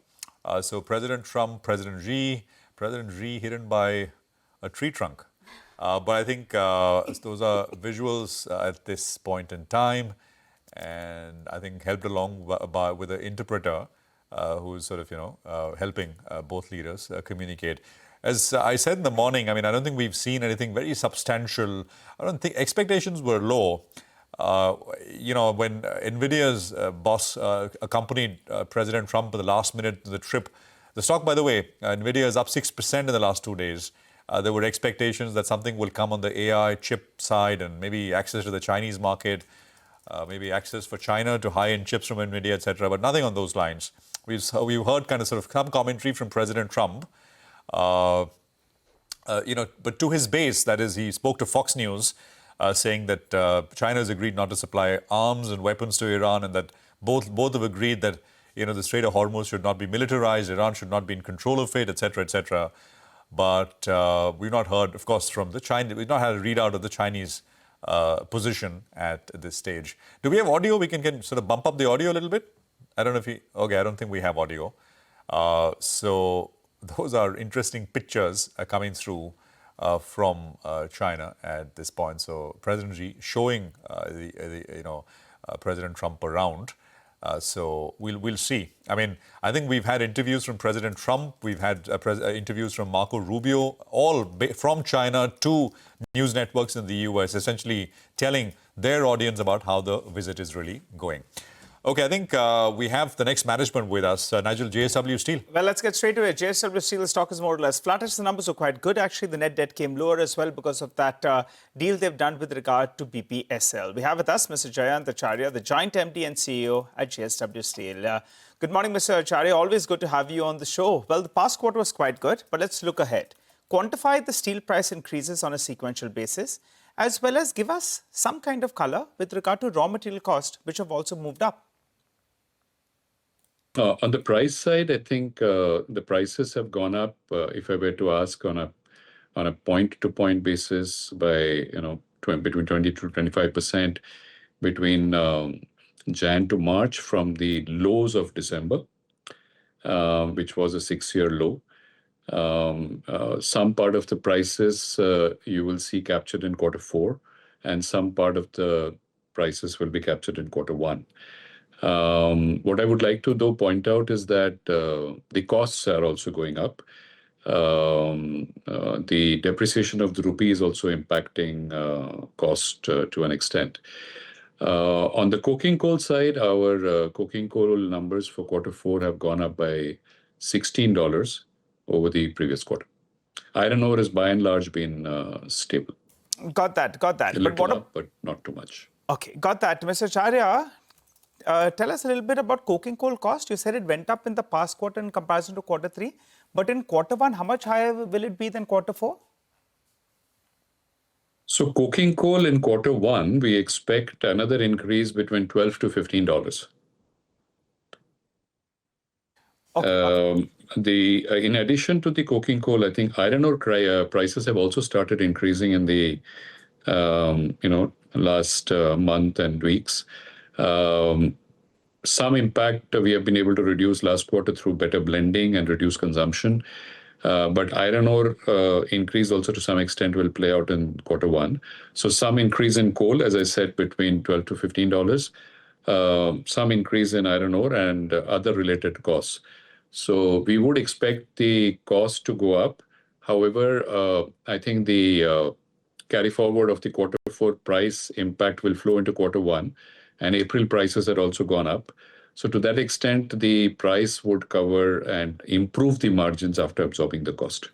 Speaker 2: So President Trump, President Xi, President Xi hidden by a tree trunk. But I think those are visuals at this point in time, and I think helped along with an interpreter who's sort of, helping both leaders communicate. As I said in the morning, I mean, I don't think we've seen anything very substantial. I don't think expectations were low. When NVIDIA's boss accompanied President Trump at the last minute of the trip, the stock, by the way, NVIDIA is up 6% in the last 2 days. There were expectations that something will come on the AI chip side and maybe access to the Chinese market, maybe access for China to high-end chips from NVIDIA, etc., but nothing on those lines. We've heard kind of sort of some commentary from President Trump, but to his base, that is, he spoke to Fox News, saying that China has agreed not to supply arms and weapons to Iran, and that both have agreed that the Strait of Hormuz should not be militarized, Iran should not be in control of it, etc., etc. But we've not heard, of course, from the Chinese. We've not had a readout of the Chinese position at this stage. Do we have audio? We can sort of bump up the audio a little bit. I don't know if I don't think we have audio. So those are interesting pictures coming through from China at this point. So President Xi showing President Trump around. So we'll see. I mean, I think we've had interviews from President Trump. We've had interviews from Marco Rubio, all from China to news networks in the US, essentially telling their audience about how the visit is really going. Okay, I think we have the next management with us. Nigel, JSW Steel.
Speaker 3: Well, let's get straight to it. JSW Steel, the stock is more or less flattish. The numbers are quite good. Actually, the net debt came lower as well because of that deal they've done with regard to BPSL. We have with us Mr. Jayant Acharya, the Joint MD and CEO at JSW Steel. Good morning, Mr. Acharya. Always good to have you on the show. Well, the past quarter was quite good, but let's look ahead. Quantify the steel price increases on a sequential basis, as well as give us some kind of color with regard to raw material cost, which have also moved up.
Speaker 6: On the price side, I think the prices have gone up. If I were to ask on a point-to-point basis by between 20 to 25% between Jan to March from the lows of December, which was a 6-year low. Some part of the prices you will see captured in Q4, and some part of the prices will be captured in Q1. What I would like to, though, point out is that the costs are also going up. The depreciation of the rupee is also impacting cost to an extent. On the coking coal side, our coking coal numbers for Q4 have gone up by $16 over the previous quarter. Iron ore has by and large been stable.
Speaker 3: Got that.
Speaker 6: A little up, but not too much.
Speaker 3: Okay, got that. Mr. Acharya, tell us a little bit about coking coal cost. You said it went up in the past quarter in comparison to Q3. But in Q1, how much higher will it be than Q4?
Speaker 6: So coking coal in Q1, we expect another increase between $12 to $15.
Speaker 3: Okay.
Speaker 6: In addition to the coking coal, I think iron ore prices have also started increasing in the last month and weeks. Some impact we have been able to reduce last quarter through better blending and reduced consumption. But iron ore increase also to some extent will play out in Q1. So some increase in coal, as I said, between $12 to $15. Some increase in iron ore and other related costs. So we would expect the cost to go up. However, I think the carry forward of the Q4 price impact will flow into Q1. And April prices had also gone up. So to that extent, the price would cover and improve the margins after absorbing the cost.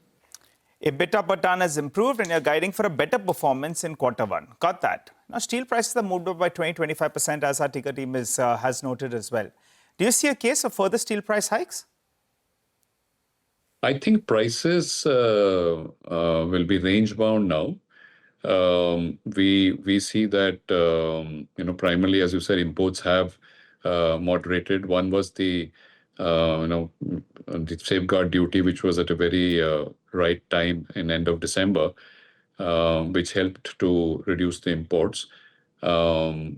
Speaker 3: EBITDA per ton has improved and you're guiding for a better performance in Q1. Got that. Now, steel prices have moved up by 20-25% as our ticker team has noted as well. Do you see a case of further steel price hikes?
Speaker 6: I think prices will be range bound now. We see that primarily, as you said, imports have moderated. One was the safeguard duty, which was at a very right time in end of December, which helped to reduce the imports.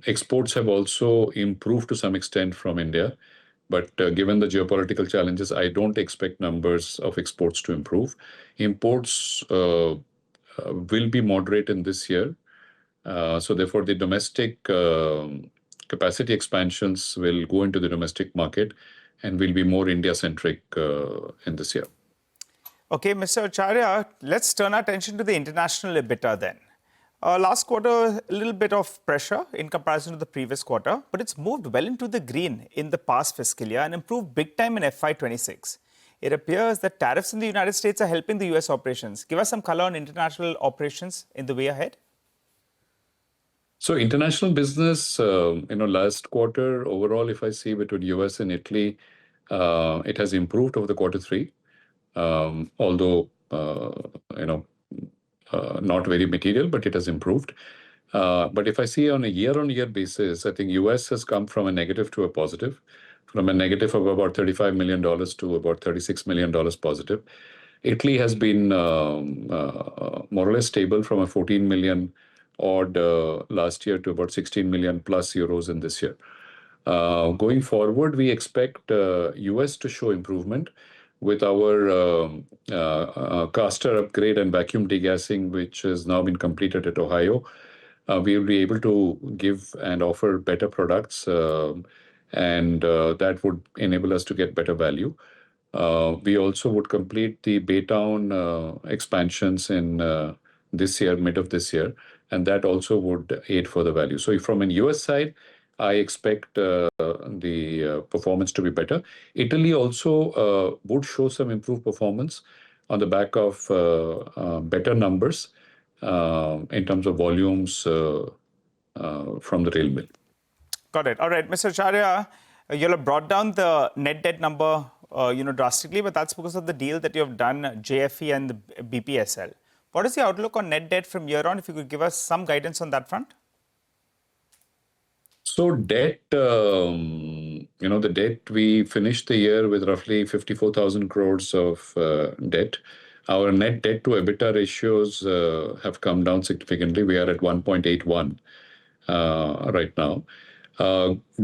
Speaker 6: Exports have also improved to some extent from India, But given the geopolitical challenges, I don't expect numbers of exports to improve. Imports will be moderate in this year. So therefore, the domestic capacity expansions will go into the domestic market and will be more India-centric in this year.
Speaker 3: Okay, Mr. Acharya, let's turn our attention to the international EBITDA then. Last quarter, a little bit of pressure in comparison to the previous quarter, but it's moved well into the green in the past fiscal year and improved big time in FY26. It appears that tariffs in the United States are helping the US operations. Give us some color on international operations in the way ahead.
Speaker 6: So international business, last quarter overall, if I see between US and Italy, it has improved over the quarter three, although, not very material, but it has improved. But if I see on a year-on-year basis, I think US has come from a negative to a positive, from a negative of about $35 million to about $36 million positive. Italy has been more or less stable from a 14 million odd last year to about 16 million plus euros in this year. Going forward, we expect US to show improvement with our caster upgrade and vacuum degassing, which has now been completed at Ohio. We will be able to give and offer better products, and that would enable us to get better value. We also would complete the Baytown expansions in this year, mid of this year, and that also would aid for the value. So from an US side, I expect the performance to be better. Italy also would show some improved performance on the back of better numbers in terms of volumes from the rail mill.
Speaker 3: Got it. All right, Mr. Acharya, you'll have brought down the net debt number drastically, but that's because of the deal that you have done, JFE and the BPSL. What is the outlook on net debt from here on? If you could give us some guidance on that front.
Speaker 6: So debt, the debt, we finished the year with roughly 54,000 crores of debt. Our net debt to EBITDA ratios have come down significantly. We are at 1.81 right now.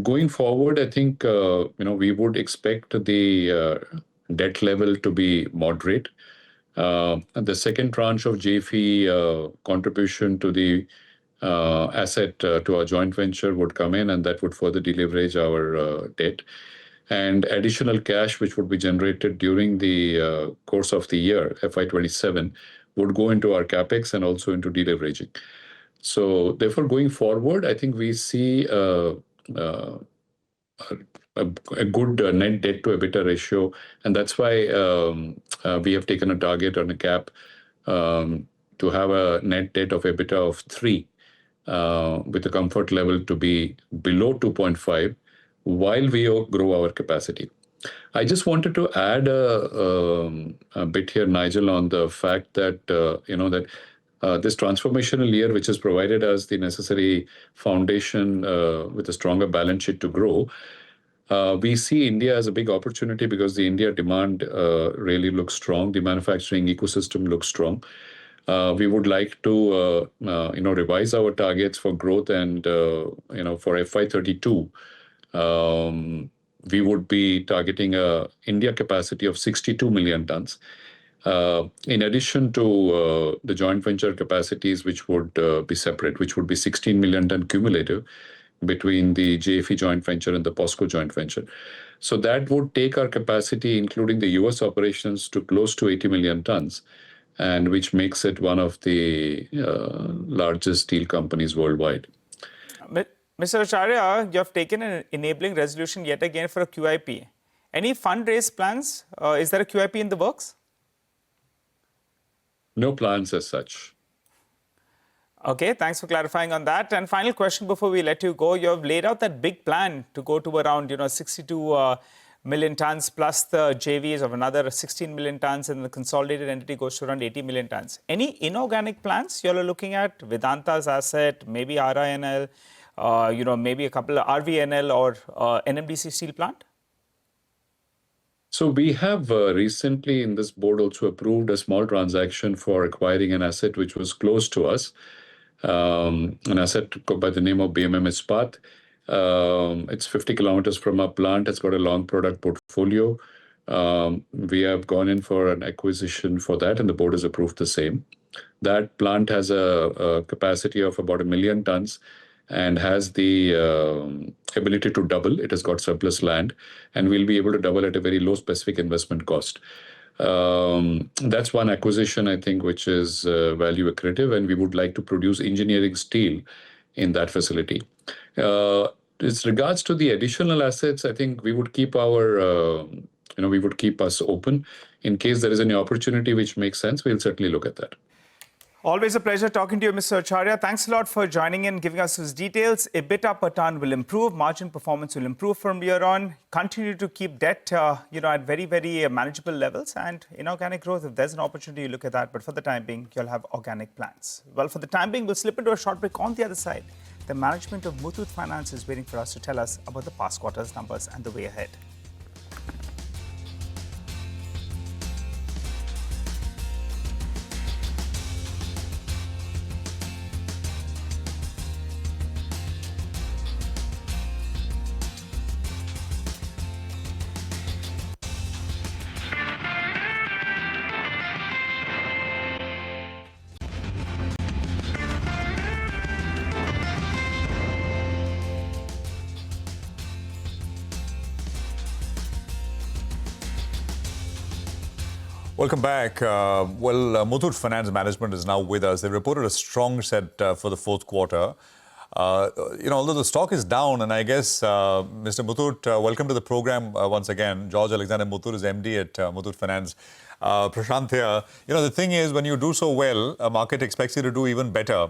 Speaker 6: Going forward, I think, we would expect the debt level to be moderate. The second tranche of JFE contribution to the asset to our joint venture would come in, and that would further deleverage our debt. And additional cash, which would be generated during the course of the year, FY27, would go into our capex and also into deleveraging. So therefore, going forward, I think we see a good net debt to EBITDA ratio, and that's why we have taken a target on a cap to have a net debt of EBITDA of 3, with a comfort level to be below 2.5 while we grow our capacity. I just wanted to add a bit here, Nigel, on the fact that, this transformational year, which has provided us the necessary foundation with a stronger balance sheet to grow, we see India as a big opportunity because the India demand really looks strong. The manufacturing ecosystem looks strong. We would like to, revise our targets for growth, and, for FY32, we would be targeting a India capacity of 62 million tons. In addition to the joint venture capacities, which would be separate, which would be 16 million ton cumulative between the JFE joint venture and the POSCO joint venture. So that would take our capacity, including the US operations, to close to 80 million tons, and which makes it one of the largest steel companies worldwide.
Speaker 3: Mr. Acharya, you have taken an enabling resolution yet again for a QIP. Any fundraise plans? Is there a QIP in the works?
Speaker 6: No plans as such.
Speaker 3: Okay, thanks for clarifying on that. And final question before we let you go. You have laid out that big plan to go to around 62 million tons plus the JVs of another 16 million tons, and the consolidated entity goes to around 80 million tons. Any inorganic plans you are looking at? Vedanta's asset, maybe RINL, maybe a couple of RVNL or NMDC steel plant?
Speaker 6: So we have recently in this board also approved a small transaction for acquiring an asset which was close to us, an asset by the name of BMM Ispat. It's 50 kilometers from our plant. It's got a long product portfolio. We have gone in for an acquisition for that, and the board has approved the same. That plant has a capacity of about 1 million tons and has the ability to double. It has got surplus land, and we'll be able to double at a very low specific investment cost. That's one acquisition, I think, which is value accretive, and we would like to produce engineering steel in that facility. As regards to the additional assets, I think we would keep we would keep us open. In case there is any opportunity which makes sense, we'll certainly look at that.
Speaker 3: Always a pleasure talking to you, Mr. Acharya. Thanks a lot for joining in, giving us those details. EBITDA per ton will improve. Margin performance will improve from here on. Continue to keep debt, at very, very manageable levels. And inorganic growth, if there's an opportunity, you look at that. But for the time being, you'll have organic plans. Well, for the time being, we'll slip into a short break. On the other side, the management of Muthoot Finance is waiting for us to tell us about the past quarter's numbers and the way ahead.
Speaker 2: Welcome back. Muthoot Finance management is now with us. They reported a strong set for the fourth quarter. Although the stock is down, and I guess, Mr. Muthoot, welcome to the program once again. George Alexander Muthoot is MD at Muthoot Finance. Prashant here. The thing is, when you do so well, a market expects you to do even better.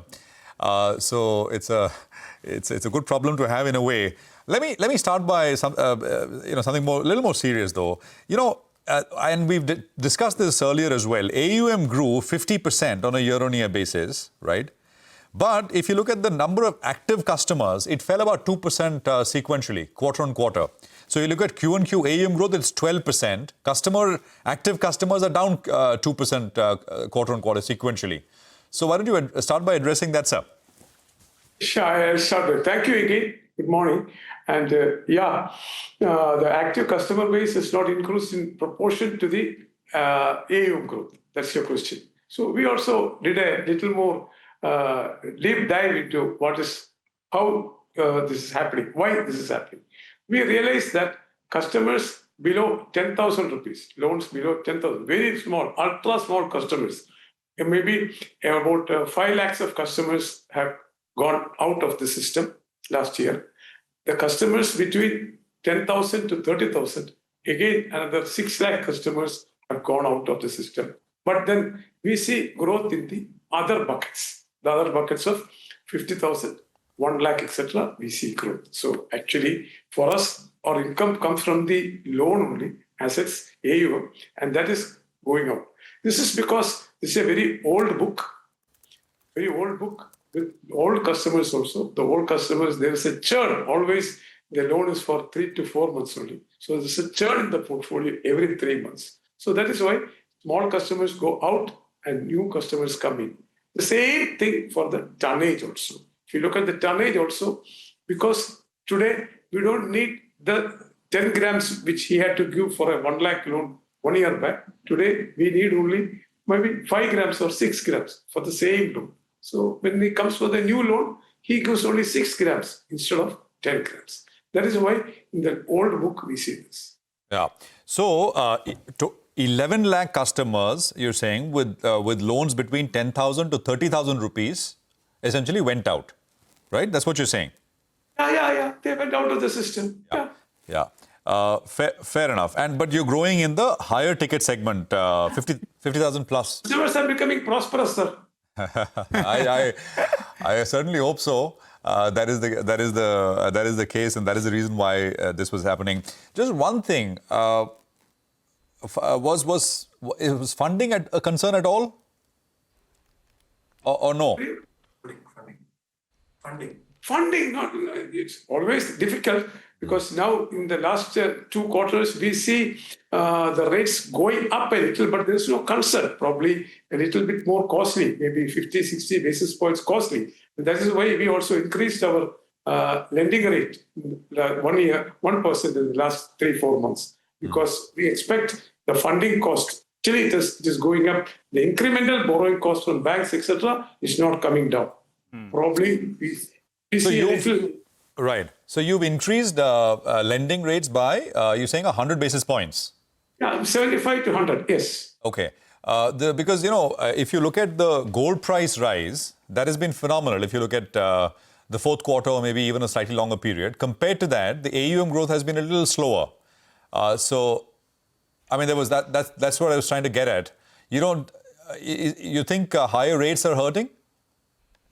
Speaker 2: So it's a good problem to have in a way. Let me start by something a little more serious though. And we've discussed this earlier as well. AUM grew 50% on a year-on-year basis, right? But if you look at the number of active customers, it fell about 2% sequentially, quarter-on-quarter. So you look at Q-on-Q AUM growth, it's 12%. Active customers are down 2% quarter-on-quarter sequentially. So why don't you start by addressing that, sir?
Speaker 5: Sure, I'll start with. Thank you again. Good morning. And the active customer base is not increased in proportion to the AUM growth. That's your question. So we also did a little more deep dive into how this is happening, why this is happening. We realized that customers below 10,000 rupees, loans below 10,000, very small, ultra small customers, and maybe about 5 lakhs of customers have gone out of the system last year. The customers between 10,000 to 30,000, again, another 6 lakh customers have gone out of the system. But then we see growth in the other buckets, of 50,000, 1 lakh, etc. We see growth. So actually, for us, our income comes from the loan only, assets, AUM, and that is going up. This is because this is a very old book with old customers also. The old customers, there is a churn. Always the loan is for 3 to 4 months only. So there's a churn in the portfolio every 3 months. So that is why small customers go out and new customers come in. The same thing for the tonnage also. If you look at the tonnage also, because today we don't need the 10 grams which he had to give for a 1 lakh loan 1 year back. Today we need only maybe 5 grams or 6 grams for the same loan. So when he comes for the new loan, he gives only 6 grams instead of 10 grams. That is why in the old book we see this.
Speaker 2: Yeah. So to 11 lakh customers, you're saying, with loans between 10,000 to 30,000 rupees, essentially went out, right? That's what you're saying.
Speaker 5: Yeah. They went out of the system.
Speaker 2: Yeah. Fair enough. But you're growing in the higher ticket segment, 50,000 plus.
Speaker 5: Customers are becoming prosperous, sir.
Speaker 2: I certainly hope so. That is the case, and that is the reason why this was happening. Just one thing, was funding a concern at all, or no?
Speaker 5: Funding, it's always difficult because now in the last 2 quarters we see the rates going up a little, but there is no concern. Probably a little bit more costly, maybe 50, 60 basis points costly. And that is why we also increased our lending rate 1% in the last 3-4 months, because we expect the funding cost. Actually, it is going up. The incremental borrowing cost from banks, etc., is not coming down. Probably we see a little.
Speaker 2: Right. So you've increased lending rates by, you're saying 100 basis points?
Speaker 5: Yeah, 75 to 100, yes.
Speaker 2: Okay. Because, if you look at the gold price rise, that has been phenomenal. If you look at the fourth quarter or maybe even a slightly longer period, compared to that, the AUM growth has been a little slower. So, I mean, there was that's what I was trying to get at. You think higher rates are hurting?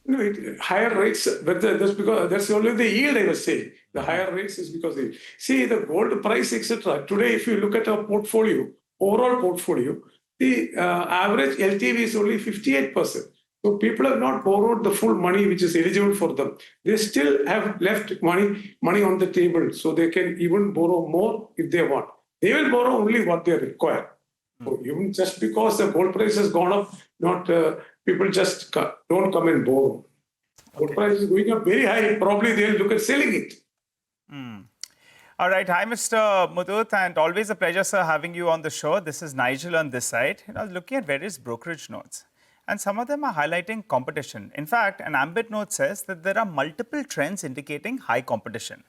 Speaker 5: No, higher rates, but that's because that's only the yield I was saying. The higher rates is because see the gold price, etc. Today, if you look at our portfolio, overall portfolio, the average LTV is only 58%. So people have not borrowed the full money which is eligible for them. They still have left money on the table, so they can even borrow more if they want. They will borrow only what they require. So even just because the gold price has gone up, not people just don't come and borrow. Gold price is going up very high. Probably they'll look at selling it.
Speaker 3: All right. Hi, Mr. Mudut, and always a pleasure, sir, having you on the show. This is Nigel on this side. I was looking at various brokerage notes, and some of them are highlighting competition. In fact, an Ambit note says that there are multiple trends indicating high competition.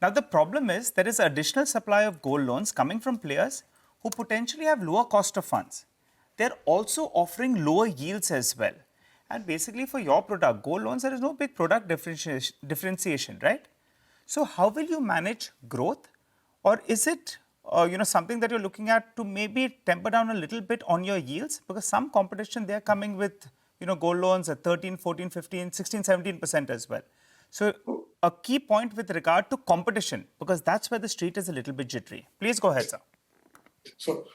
Speaker 3: Now, the problem is there is additional supply of gold loans coming from players who potentially have lower cost of funds. They're also offering lower yields as well. And basically, for your product, gold loans, there is no big product differentiation, right? So how will you manage growth? Or is it something that you're looking at to maybe temper down a little bit on your yields? Because some competition, they're coming with gold loans at 13, 14, 15, 16, 17% as well. So a key point with regard to competition, because that's where the street is a little bit jittery. Please go ahead, sir.
Speaker 5: So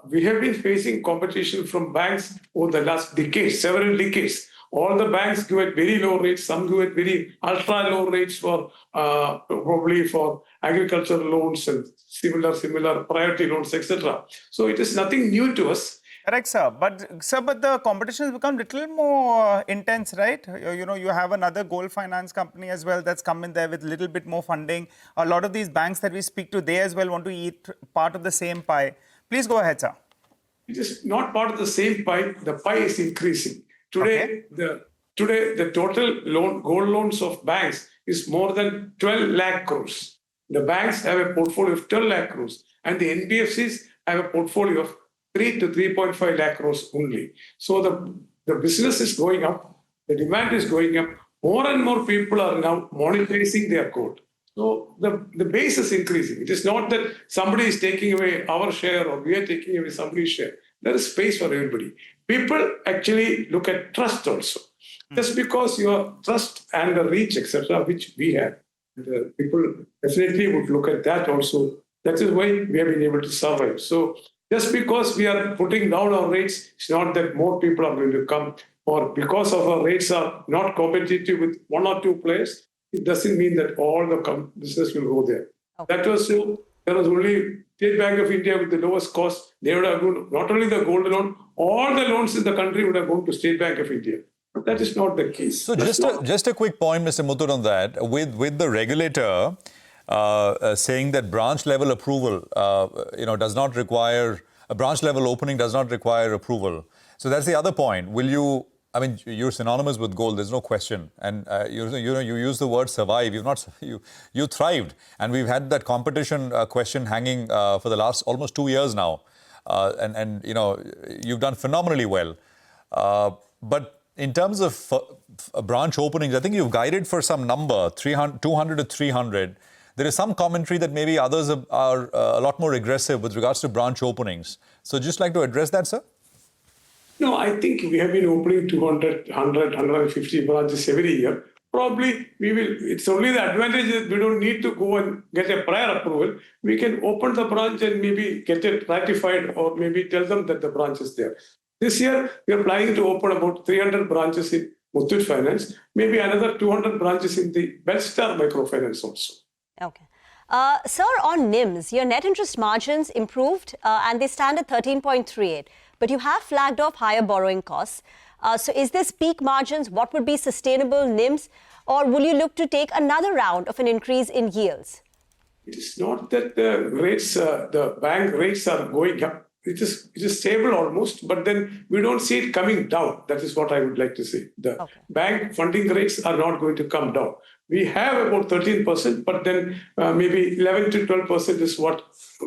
Speaker 5: we have been facing competition from banks over the last decades, several decades. All the banks give at very low rates. Some give at very ultra low rates for probably for agricultural loans and similar priority loans, etc. So it is nothing new to us.
Speaker 3: Correct, sir. But the competition has become a little more intense, right? You have another gold finance company as well that's come in there with a little bit more funding. A lot of these banks that we speak to, they as well want to eat part of the same pie. Please go ahead, sir.
Speaker 5: It is not part of the same pie. The pie is increasing. Today, the total gold loans of banks is more than 12 lakh crores. The banks have a portfolio of 12 lakh crores, and the NBFCs have a portfolio of 3 to 3.5 lakh crores only. So the business is going up, the demand is going up. More and more people are now monetizing their gold. So the base is increasing. It is not that somebody is taking away our share or we are taking away somebody's share. There is space for everybody. People actually look at trust also. Just because your trust and the reach, etc., which we have, people definitely would look at that also. That is why we have been able to survive. So just because we are putting down our rates, it's not that more people are going to come, or because of our rates are not competitive with one or two players, it doesn't mean that all the business will go there. Okay. That was so. There was only State Bank of India with the lowest cost. They would have gone, not only the gold loan, all the loans in the country would have gone to State Bank of India. But that is not the case.
Speaker 2: So just a quick point, Mr. Muthoot, on that. With the regulator saying that branch level approval, does not require a branch level opening does not require approval. So that's the other point. Will you? I mean, you're synonymous with gold. There's no question. And you use the word survive. You thrived, and we've had that competition question hanging for the last almost 2 years now, and you've done phenomenally well. But in terms of branch openings, I think you've guided for some number 200 to 300. There is some commentary that maybe others are a lot more aggressive with regards to branch openings. So just like to address that, sir?
Speaker 5: No, I think we have been opening 200, 100, 150 branches every year. Probably we will. It's only the advantage that we don't need to go and get a prior approval. We can open the branch and maybe get it ratified, or maybe tell them that the branch is there. This year, we are planning to open about 300 branches in Muthoot Finance, maybe another 200 branches in the Belstar Microfinance also.
Speaker 4: Okay. Sir, on NIMs, your net interest margins improved and they stand at 13.38. but you have flagged off higher borrowing costs. So is this peak margins? What would be sustainable NIMs? Or will you look to take another round of an increase in yields?
Speaker 5: It is not that the rates, the bank rates are going up. It is stable almost, but then we don't see it coming down. That is what I would like to say. The bank funding rates are not going to come down. We have about 13%, but then maybe 11 to 12% is what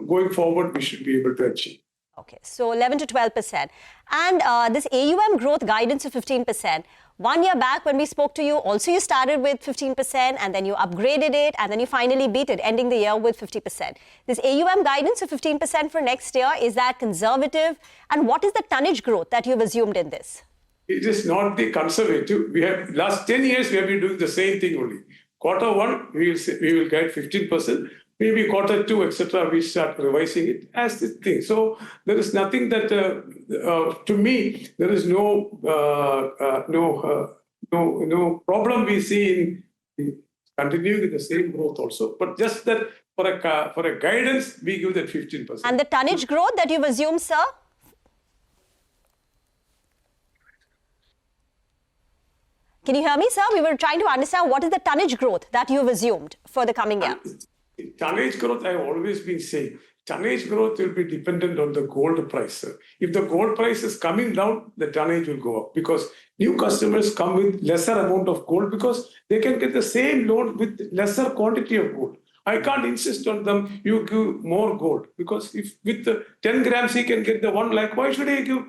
Speaker 5: going forward we should be able to achieve.
Speaker 4: Okay, so 11 to 12%. And this AUM growth guidance of 15%. 1 year back when we spoke to you, also you started with 15% and then you upgraded it and then you finally beat it, ending the year with 50%. This AUM guidance of 15% for next year, is that conservative? And what is the tonnage growth that you've assumed in this?
Speaker 5: It is not the conservative. We have last 10 years we have been doing the same thing only. Quarter one, we will get 15%. Maybe quarter two, etc., we start revising it as the thing. So there is nothing that, to me, there is no problem we see in continuing with the same growth also. But just that for a guidance, we give that 15%.
Speaker 4: And the tonnage growth that you've assumed, sir? Can you hear me, sir? We were trying to understand what is the tonnage growth that you've assumed for the coming year.
Speaker 5: Tonnage growth, I've always been saying, tonnage growth will be dependent on the gold price. If the gold price is coming down, the tonnage will go up because new customers come with lesser amount of gold because they can get the same loan with lesser quantity of gold. I can't insist on them, you give more gold because if with 10 grams he can get the 1 lakh, why should he give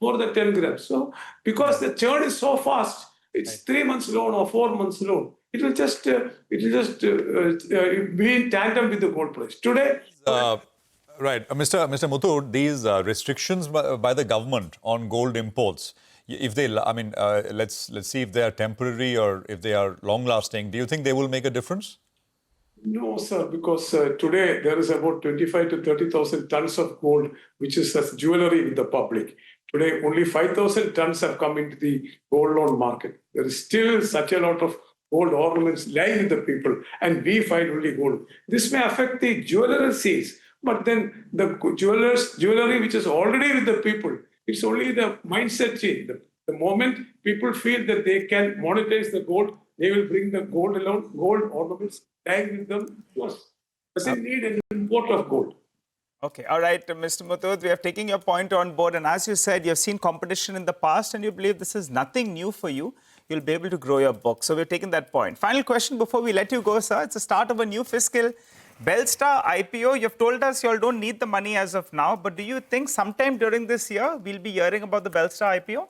Speaker 5: more than 10 grams? So because the churn is so fast, it's 3 months loan or 4 months loan. It will just be in tandem with the gold price. Today,
Speaker 2: right, Mr. Muthoot, these restrictions by the government on gold imports, if they, let's see if they are temporary or if they are long-lasting. Do you think they will make a difference?
Speaker 5: No, sir, because today there is about 25 to 30,000 tons of gold, which is as jewelry with the public. Today, only 5,000 tons have come into the gold loan market. There is still such a lot of gold ornaments lying with the people, and we find only gold. This may affect the jewelry sales, but then the jewelry which is already with the people, it's only the mindset change. The moment people feel that they can monetize the gold, they will bring the gold alone, gold ornaments lying with them. Doesn't need an import of gold.
Speaker 3: Okay, all right, Mr. Muthoot, we are taking your point on board. And as you said, you have seen competition in the past and you believe this is nothing new for you. You'll be able to grow your book. So we're taking that point. Final question before we let you go, sir. It's the start of a new fiscal. Belstar IPO, you've told us you all don't need the money as of now. But do you think sometime during this year, we'll be hearing about the Belstar IPO?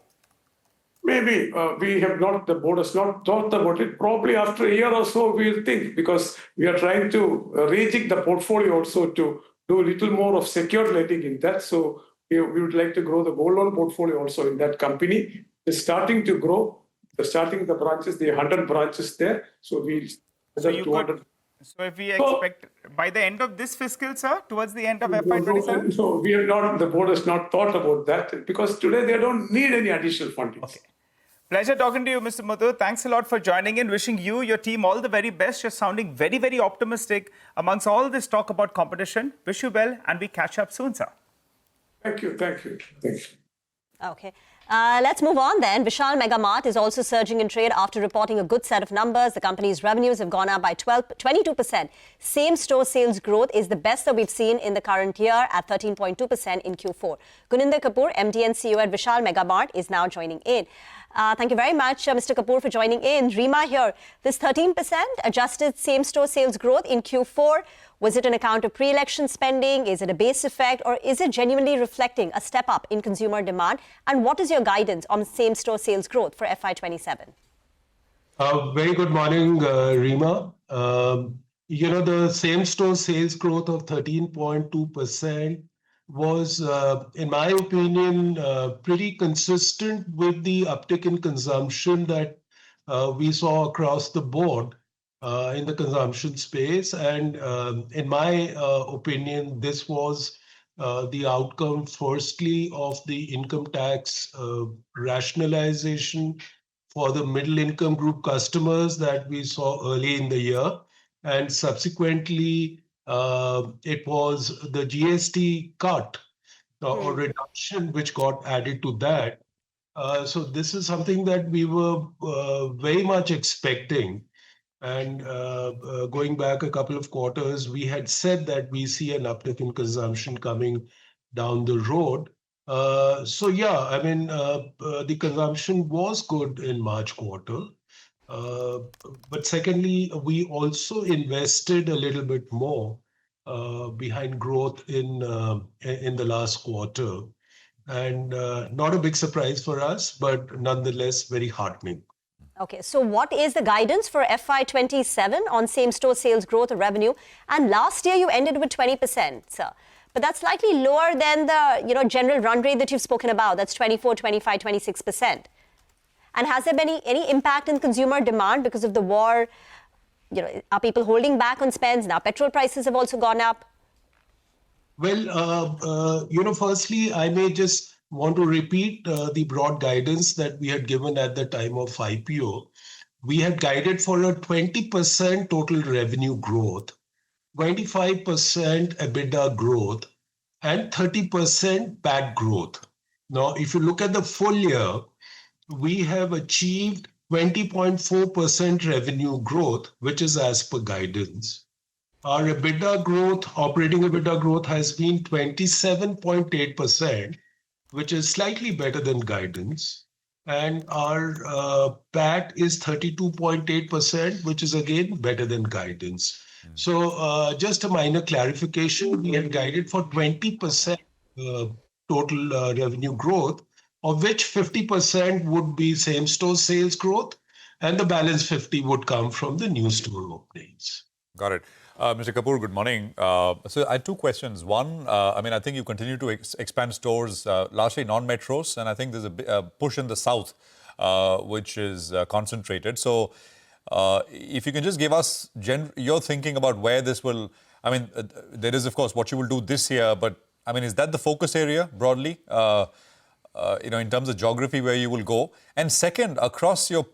Speaker 5: Maybe the board has not thought about it. Probably after a year or so, we'll think because we are trying to rejig the portfolio also to do a little more of secured lending in that. So we would like to grow the gold loan portfolio also in that company. It's starting to grow. They're starting the branches, the 100 branches there. So
Speaker 3: So if we expect by the end of this fiscal, sir, towards the end of FY27?
Speaker 5: So we have not, the board has not thought about that because today they don't need any additional funding.
Speaker 3: Okay. Pleasure talking to you, Mr. Muthoot. Thanks a lot for joining in. Wishing you, your team, all the very best. You're sounding very, very optimistic amongst all this talk about competition. Wish you well, and we catch up soon, sir.
Speaker 5: Thank you.
Speaker 4: Okay. Let's move on then. Vishal Mega Mart is also surging in trade after reporting a good set of numbers. The company's revenues have gone up by 22%. Same-store sales growth is the best that we've seen in the current year at 13.2% in Q4. Guninder Kapoor, MD and CEO at Vishal Mega Mart, is now joining in. Thank you very much, Mr. Kapoor, for joining in. Rima here. This 13% adjusted same-store sales growth in Q4, was it an account of pre-election spending? Is it a base effect? Or is it genuinely reflecting a step up in consumer demand? And what is your guidance on same-store sales growth for FY27?
Speaker 7: Very good morning, Rima. The same-store sales growth of 13.2% was, in my opinion, pretty consistent with the uptick in consumption that we saw across the board in the consumption space. And in my opinion, this was the outcome, firstly, of the income tax rationalization for the middle income group customers that we saw early in the year. And subsequently, it was the GST cut or reduction which got added to that. So this is something that we were very much expecting. And going back a couple of quarters, we had said that we see an uptick in consumption coming down the road. So yeah, I mean, the consumption was good in March quarter. But secondly, we also invested a little bit more behind growth in the last quarter. And not a big surprise for us, but nonetheless very heartening.
Speaker 4: Okay, so what is the guidance for FY27 on same-store sales growth or revenue? And last year you ended with 20%, sir. But that's slightly lower than the general run rate that you've spoken about. That's 24, 25, 26%. And has there been any impact in consumer demand because of the war? Are people holding back on spends? Now petrol prices have also gone up.
Speaker 7: Well, firstly, I may just want to repeat the broad guidance that we had given at the time of IPO. We had guided for a 20% total revenue growth, 25% EBITDA growth, and 30% PAT growth. Now, if you look at the full year, we have achieved 20.4% revenue growth, which is as per guidance. Our EBITDA growth, operating EBITDA growth has been 27.8%, which is slightly better than guidance. And our PAT is 32.8%, which is again better than guidance. So just a minor clarification, we had guided for 20% total revenue growth, of which 50% would be same-store sales growth, and the balance 50 would come from the new store openings.
Speaker 2: Got it. Mr. Kapoor, good morning. So I had two questions. One, I think you continue to expand stores, largely non-metros, and I think there's a push in the south, which is concentrated. So if you can just give us your thinking about where this will, there is, of course, what you will do this year, but is that the focus area broadly, in terms of geography where you will go? And second, across your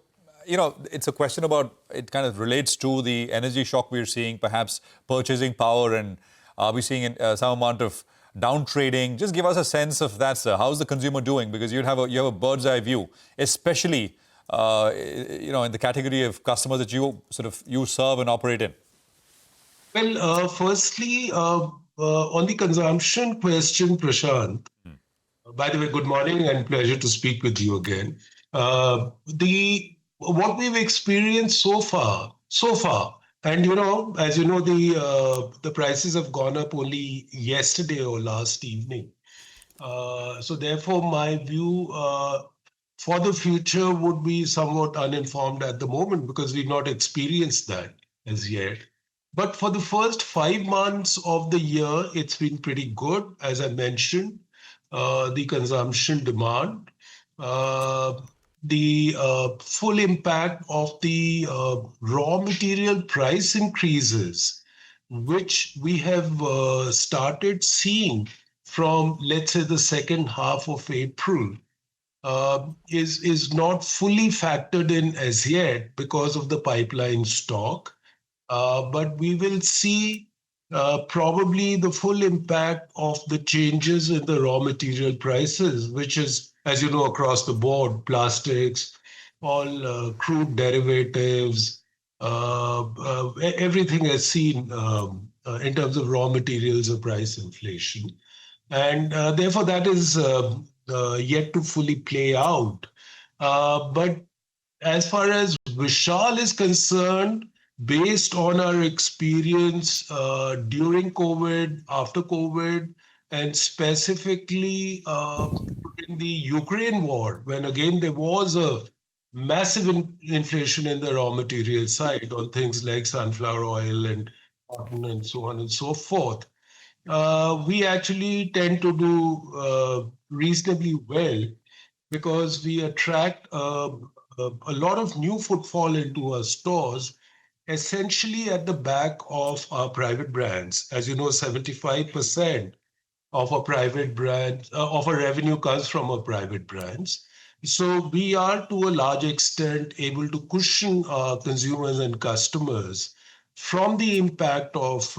Speaker 2: it's a question about, it kind of relates to the energy shock we're seeing, perhaps purchasing power, and are we seeing some amount of down trading? Just give us a sense of that, sir. How's the consumer doing? Because you have a bird's eye view, especially in the category of customers that you serve and operate in.
Speaker 7: Well, firstly, on the consumption question, Prashant. By the way, good morning and pleasure to speak with you again. What we've experienced so far, and as you know, the prices have gone up only yesterday or last evening. So therefore, my view for the future would be somewhat uninformed at the moment, because we've not experienced that as yet. But for the first 5 months of the year, it's been pretty good, as I mentioned. The consumption demand, the full impact of the raw material price increases, which we have started seeing from, let's say, the second half of April, is not fully factored in as yet because of the pipeline stock. But we will see probably the full impact of the changes in the raw material prices, which is, as you know, across the board, plastics, all crude derivatives, everything has seen in terms of raw materials or price inflation. And therefore, that is yet to fully play out. But as far as Vishal is concerned, based on our experience during COVID, after COVID, and specifically in the Ukraine war, when again there was a massive inflation in the raw material side on things like sunflower oil and cotton and so on and so forth, we actually tend to do reasonably well, because we attract a lot of new footfall into our stores, essentially at the back of our private brands. As you know, 75% of our private brands, of our revenue comes from our private brands. So we are to a large extent able to cushion our consumers and customers from the impact of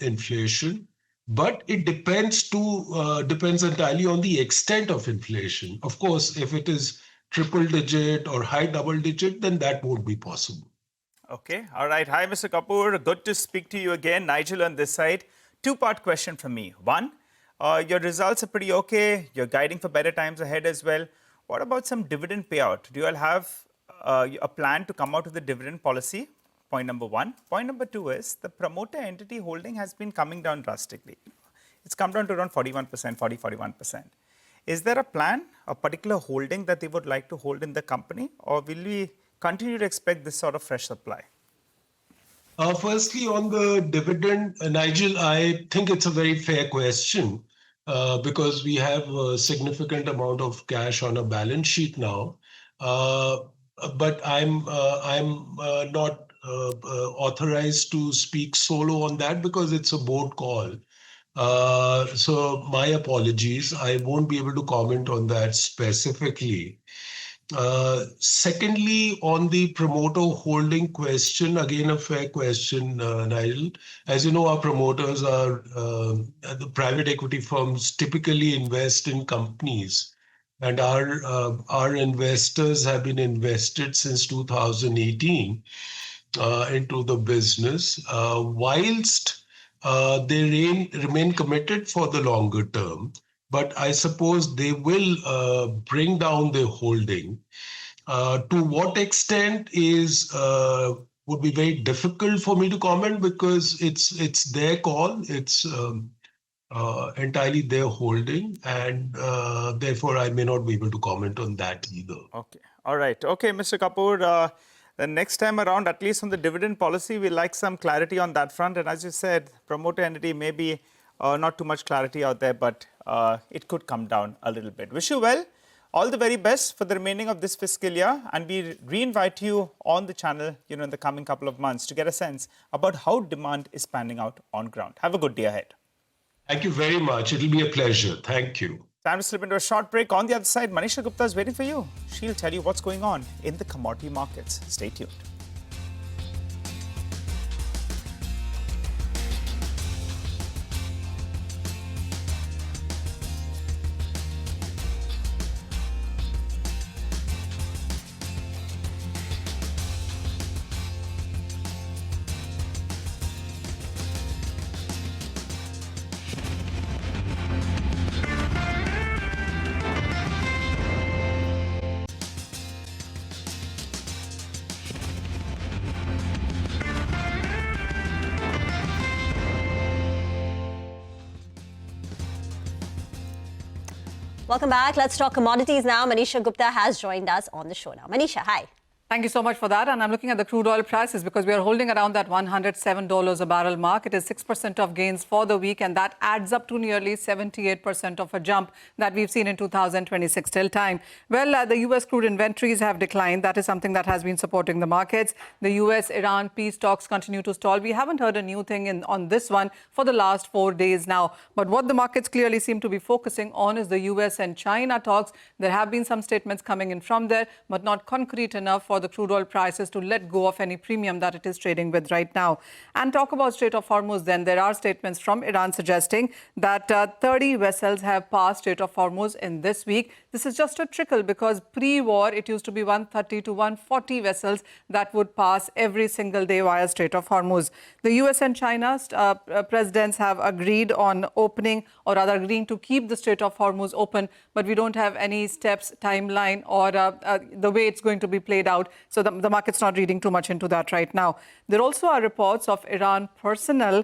Speaker 7: inflation But it depends entirely on the extent of inflation. Of course, if it is triple digit or high double digit, then that won't be possible.
Speaker 3: Okay. All right. Hi, Mr. Kapoor. Good to speak to you again. Nigel on this side. Two-part question from me. One, your results are pretty okay. You're guiding for better times ahead as well. What about some dividend payout? Do you all have a plan to come out with a dividend policy? Point number one. Point number two is the promoter entity holding has been coming down drastically. It's come down to around 41%, 41%. Is there a plan, a particular holding that they would like to hold in the company, or will we continue to expect this sort of fresh supply?
Speaker 7: Firstly, on the dividend, Nigel, I think it's a very fair question because we have a significant amount of cash on a balance sheet now. But I'm not authorized to speak solo on that because it's a board call. So my apologies. I won't be able to comment on that specifically. Secondly, on the promoter holding question, again, a fair question, Nigel. As you know, our promoters are the private equity firms typically invest in companies. And our investors have been invested since 2018 into the business, whilst they remain committed for the longer term. But I suppose they will bring down their holding. To what extent would be very difficult for me to comment because it's their call. It's entirely their holding, and therefore I may not be able to comment on that either.
Speaker 3: Okay. All right. Okay, Mr. Kapoor. The next time around, at least on the dividend policy, we like some clarity on that front. And as you said, promoter entity may be not too much clarity out there, but it could come down a little bit. Wish you well. All the very best for the remaining of this fiscal year, and we re-invite you on the channel, in the coming couple of months to get a sense about how demand is panning out on ground. Have a good day ahead.
Speaker 7: Thank you very much. It'll be a pleasure. Thank you.
Speaker 3: Time to slip into a short break. On the other side, Manisha Gupta is waiting for you. She'll tell you what's going on in the commodity markets. Stay tuned.
Speaker 4: Welcome back. Let's talk commodities now. Manisha Gupta has joined us on the show now. Manisha, hi.
Speaker 9: Thank you so much for that. And I'm looking at the crude oil prices because we are holding around that $107 a barrel mark. It is 6% of gains for the week, and that adds up to nearly 78% of a jump that we've seen in 2026 till time. Well, the U.S. crude inventories have declined. That is something that has been supporting the markets. The U.S.-Iran peace talks continue to stall. We haven't heard a new thing on this one for the last 4 days now. But what the markets clearly seem to be focusing on is the U.S. and China talks. There have been some statements coming in from there, but not concrete enough for the crude oil prices to let go of any premium that it is trading with right now. And talk about Strait of Hormuz, then there are statements from Iran suggesting that 30 vessels have passed Strait of Hormuz in this week. This is just a trickle because pre-war it used to be 130 to 140 vessels that would pass every single day via Strait of Hormuz. The US and China's presidents have agreed on opening, or rather agreeing to keep the Strait of Hormuz open, but we don't have any steps, timeline, or the way it's going to be played out. So the market's not reading too much into that right now. There also are reports of Iran personnel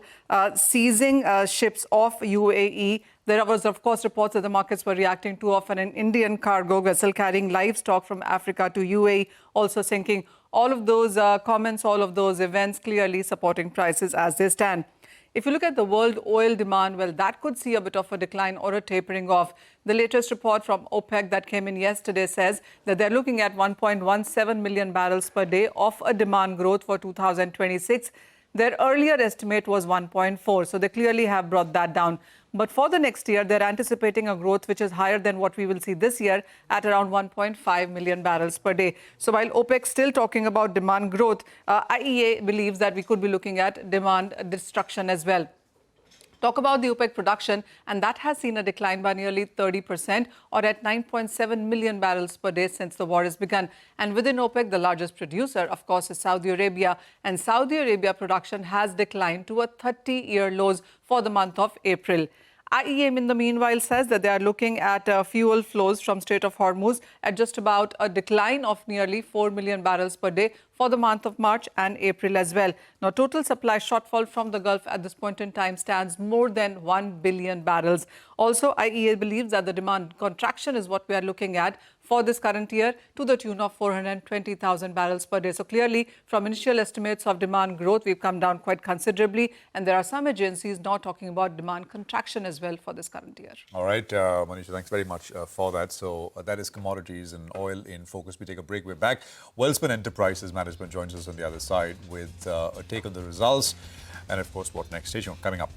Speaker 9: seizing ships off UAE. There was, of course, reports that the markets were reacting to of an Indian cargo vessel carrying livestock from Africa to UAE, also sinking. All of those comments, all of those events clearly supporting prices as they stand. If you look at the world oil demand, well, that could see a bit of a decline or a tapering off. The latest report from OPEC that came in yesterday says that they're looking at 1.17 million barrels per day of a demand growth for 2026. Their earlier estimate was 1.4, so they clearly have brought that down. But for the next year, they're anticipating a growth which is higher than what we will see this year at around 1.5 million barrels per day. So while OPEC still talking about demand growth, IEA believes that we could be looking at demand destruction as well. Talk about the OPEC production, and that has seen a decline by nearly 30% or at 9.7 million barrels per day since the war has begun. And within OPEC, the largest producer, of course, is Saudi Arabia. And Saudi Arabia production has declined to a 30-year lows for the month of April. IEM, in the meanwhile, says that they are looking at fuel flows from Strait of Hormuz at just about a decline of nearly 4 million barrels per day for the month of March and April as well. Now, total supply shortfall from the Gulf at this point in time stands more than 1 billion barrels. Also, IEA believes that the demand contraction is what we are looking at for this current year to the tune of 420,000 barrels per day. So clearly, from initial estimates of demand growth, we've come down quite considerably. And there are some agencies now talking about demand contraction as well for this current year.
Speaker 2: All right, Manisha, thanks very much for that. So that is commodities and oil in focus. We take a break. We're back. Wellspun Enterprises Management joins us on the other side with a take on the results and, of course, what next. Stay tuned. Coming up.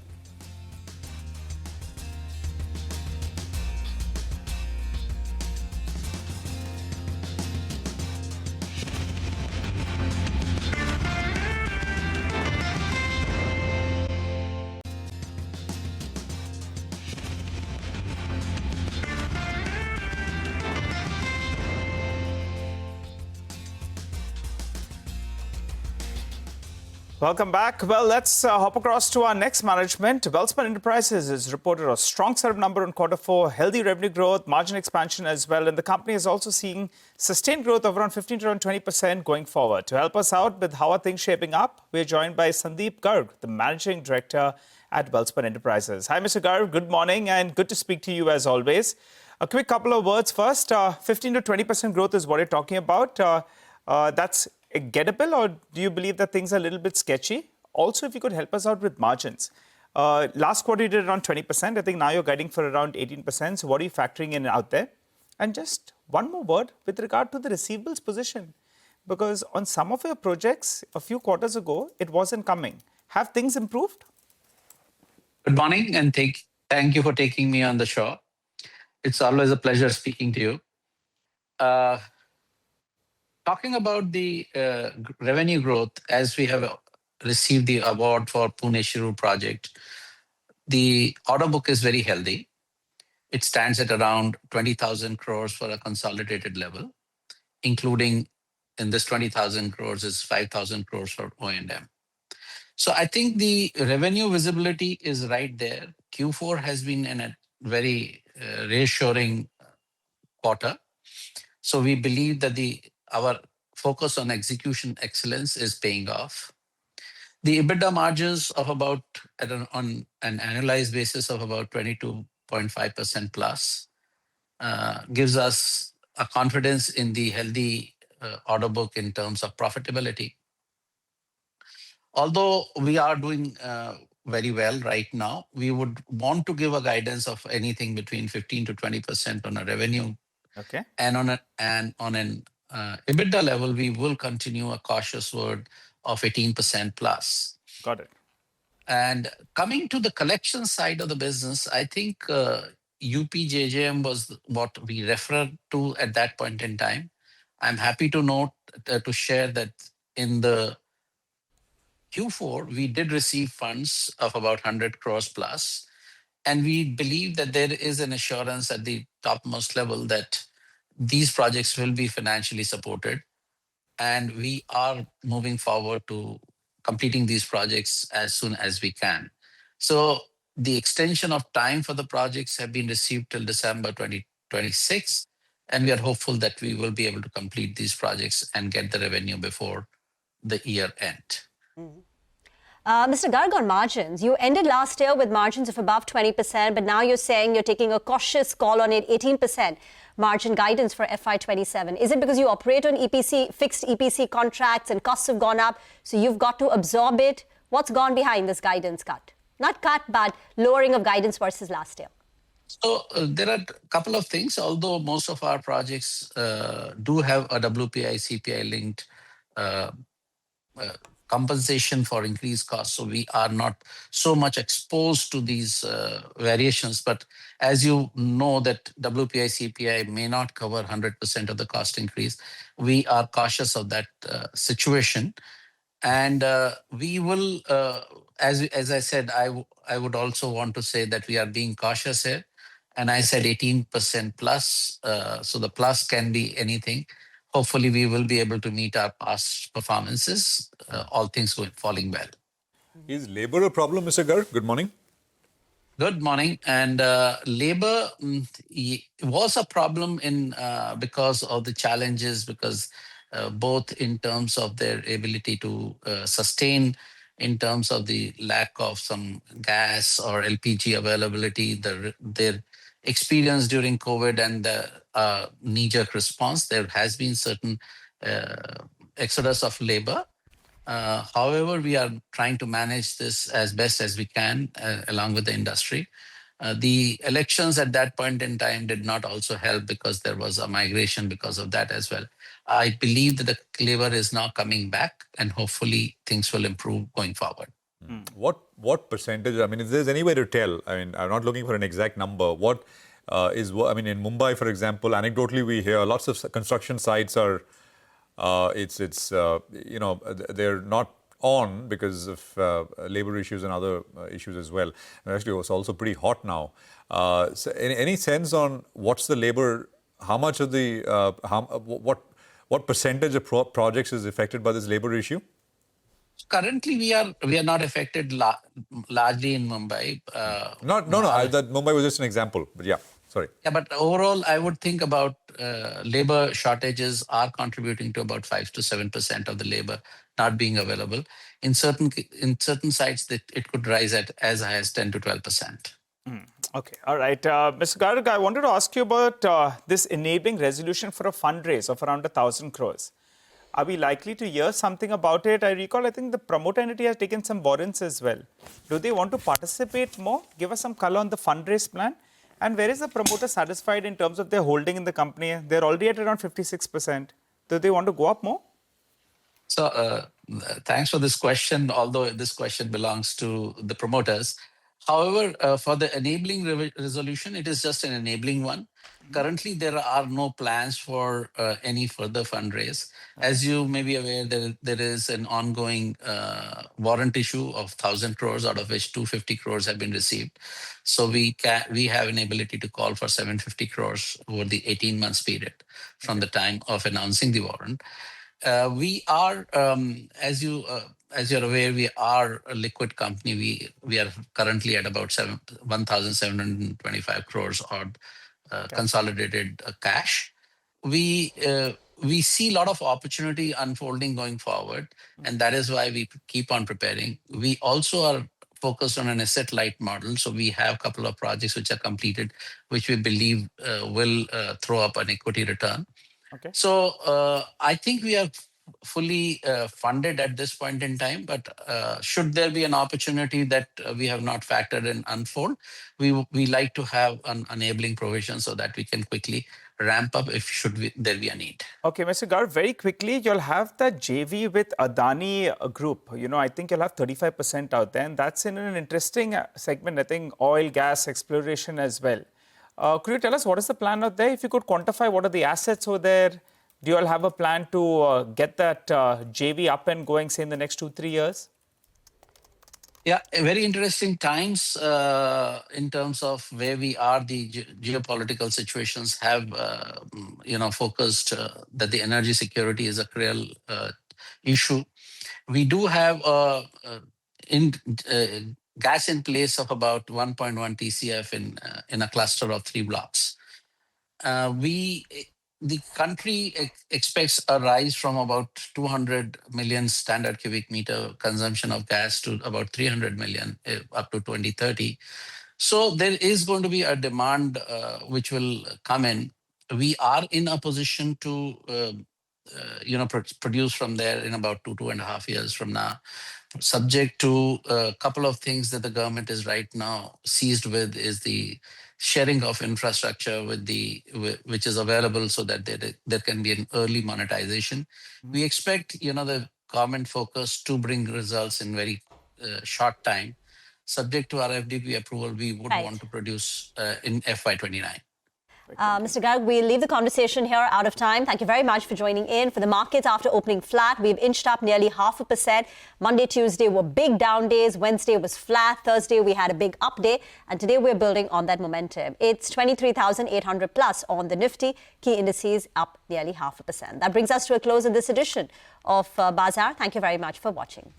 Speaker 3: Welcome back. Well, let's hop across to our next management. Wellspun Enterprises has reported a strong set of numbers in Q4, healthy revenue growth, margin expansion as well. And the company is also seeing sustained growth of around 15 to around 20% going forward. To help us out with how are things shaping up, we're joined by Sandeep Garg, the Managing Director at Wellspun Enterprises. Hi, Mr. Garg. Good morning and good to speak to you as always. A quick couple of words first. 15 to 20% growth is what you're talking about. That's gettable, or do you believe that things are a little bit sketchy? Also, if you could help us out with margins. Last quarter, you did around 20%. I think now you're guiding for around 18%. So what are you factoring in out there? And just one more word with regard to the receivables position. Because on some of your projects, a few quarters ago, it wasn't coming. Have things improved?
Speaker 11: Good morning, and thank you for taking me on the show. It's always a pleasure speaking to you. Talking about the revenue growth, as we have received the award for Pune Shiru project, the order book is very healthy. It stands at around 20,000 crores for a consolidated level, including in this 20,000 crores is 5,000 crores for O&M. So I think the revenue visibility is right there. Q4 has been in a very reassuring quarter. So we believe that our focus on execution excellence is paying off. The EBITDA margins of about, on an annualized basis of about 22.5% plus gives us a confidence in the healthy order book in terms of profitability. Although we are doing very well right now, we would want to give a guidance of anything between 15 to 20% on a revenue.
Speaker 3: Okay.
Speaker 11: And on an EBITDA level, we will continue a cautious word of 18% plus.
Speaker 3: Got it.
Speaker 11: And coming to the collection side of the business, I think UPJJM was what we referred to at that point in time. I'm happy to note, to share that in the Q4, we did receive funds of about 100 crores plus. And we believe that there is an assurance at the topmost level that these projects will be financially supported. And we are moving forward to completing these projects as soon as we can. So the extension of time for the projects have been received till December 2026. And we are hopeful that we will be able to complete these projects and get the revenue before the year end.
Speaker 4: Mr. Garg, on margins, you ended last year with margins of above 20%, but now you're saying you're taking a cautious call on it, 18% margin guidance for FY27. Is it because you operate on fixed EPC contracts and costs have gone up, so you've got to absorb it? What's gone behind this guidance cut? Not cut, but lowering of guidance versus last year.
Speaker 11: So there are a couple of things. Although most of our projects do have a WPI, CPI linked compensation for increased costs. So we are not so much exposed to these variations. But as you know that WPI, CPI may not cover 100% of the cost increase, we are cautious of that situation. And we will, as I said, I would also want to say that we are being cautious here. And I said 18% plus. So the plus can be anything. Hopefully, we will be able to meet our past performances, all things falling well.
Speaker 2: Is labor a problem, Mr. Garg? Good morning.
Speaker 11: Good morning. And labor was a problem in because of the challenges, because both in terms of their ability to sustain, in terms of the lack of some gas or LPG availability, their experience during COVID and the knee-jerk response, there has been certain exodus of labor. However, we are trying to manage this as best as we can along with the industry. The elections at that point in time did not also help because there was a migration because of that as well. I believe that the labor is now coming back and hopefully things will improve going forward.
Speaker 2: What percentage, I mean, if there's any way to tell, I mean, I'm not looking for an exact number, what is, I mean, in Mumbai, for example, anecdotally, we hear lots of construction sites are, you know, they're not on because of labor issues and other issues as well. And actually, it's also pretty hot now. So any sense on what's the labor, how much of the, what percentage of projects is affected by this labor issue?
Speaker 11: Currently, we are not affected largely in Mumbai.
Speaker 2: That Mumbai was just an example, but yeah, sorry.
Speaker 11: Yeah, but overall, I would think about labor shortages are contributing to about 5 to 7% of the labor not being available. In certain sites, that it could rise at as high as 10 to 12%.
Speaker 3: Okay, all right. Mr. Garg, I wanted to ask you about this enabling resolution for a fundraise of around 1,000 crores. Are we likely to hear something about it? I recall, I think the promoter entity has taken some warrants as well. Do they want to participate more? Give us some color on the fundraise plan. And where is the promoter satisfied in terms of their holding in the company? They're already at around 56%. Do they want to go up more?
Speaker 11: So thanks for this question, although this question belongs to the promoters. However, for the enabling resolution, it is just an enabling one. Currently, there are no plans for any further fundraise. As you may be aware, there is an ongoing warrant issue of 1,000 crores, out of which 250 crores have been received. So we have an ability to call for 750 crores over the 18 months period from the time of announcing the warrant. We are, as you're aware, we are a liquid company. We are currently at about 1,725 crores odd consolidated cash. We see a lot of opportunity unfolding going forward, and that is why we keep on preparing. We also are focused on an asset-light model, so we have a couple of projects which are completed, which we believe will throw up an equity return. Okay. So I think we are fully funded at this point in time, but should there be an opportunity that we have not factored in unfold, we like to have an enabling provision so that we can quickly ramp up if there be a need.
Speaker 3: Okay, Mr. Garg, very quickly, you'll have the JV with Adani Group. You know, I think you'll have 35% out there, and that's in an interesting segment, I think oil, gas, exploration as well. Could you tell us what is the plan out there? If you could quantify what are the assets over there, do you all have a plan to get that JV up and going, say, in the next 2-3 years?
Speaker 11: Yeah, very interesting times in terms of where we are. The geopolitical situations have, focused that the energy security is a real issue. We do have gas in place of about 1.1 TCF in a cluster of 3 blocks. The country expects a rise from about 200 million standard cubic meter consumption of gas to about 300 million up to 2030. So there is going to be a demand which will come in. We are in a position to produce from there in about 2.5 years from now, subject to a couple of things that the government is right now seized with, is the sharing of infrastructure which is available so that there can be an early monetization. We expect, the government focus to bring results in very short time. Subject to our FDP approval, we would want to produce in FY29.
Speaker 4: Mr. Garg, we'll leave the conversation here out of time. Thank you very much for joining in. For the markets, after opening flat, we've inched up nearly 0.5%. Monday, Tuesday were big down days. Wednesday was flat. Thursday, we had a big up day. And today, we're building on that momentum. It's 23,800 plus on the Nifty. Key indices up nearly 0.5%. That brings us to a close in this edition of Bazaar. Thank you very much for watching.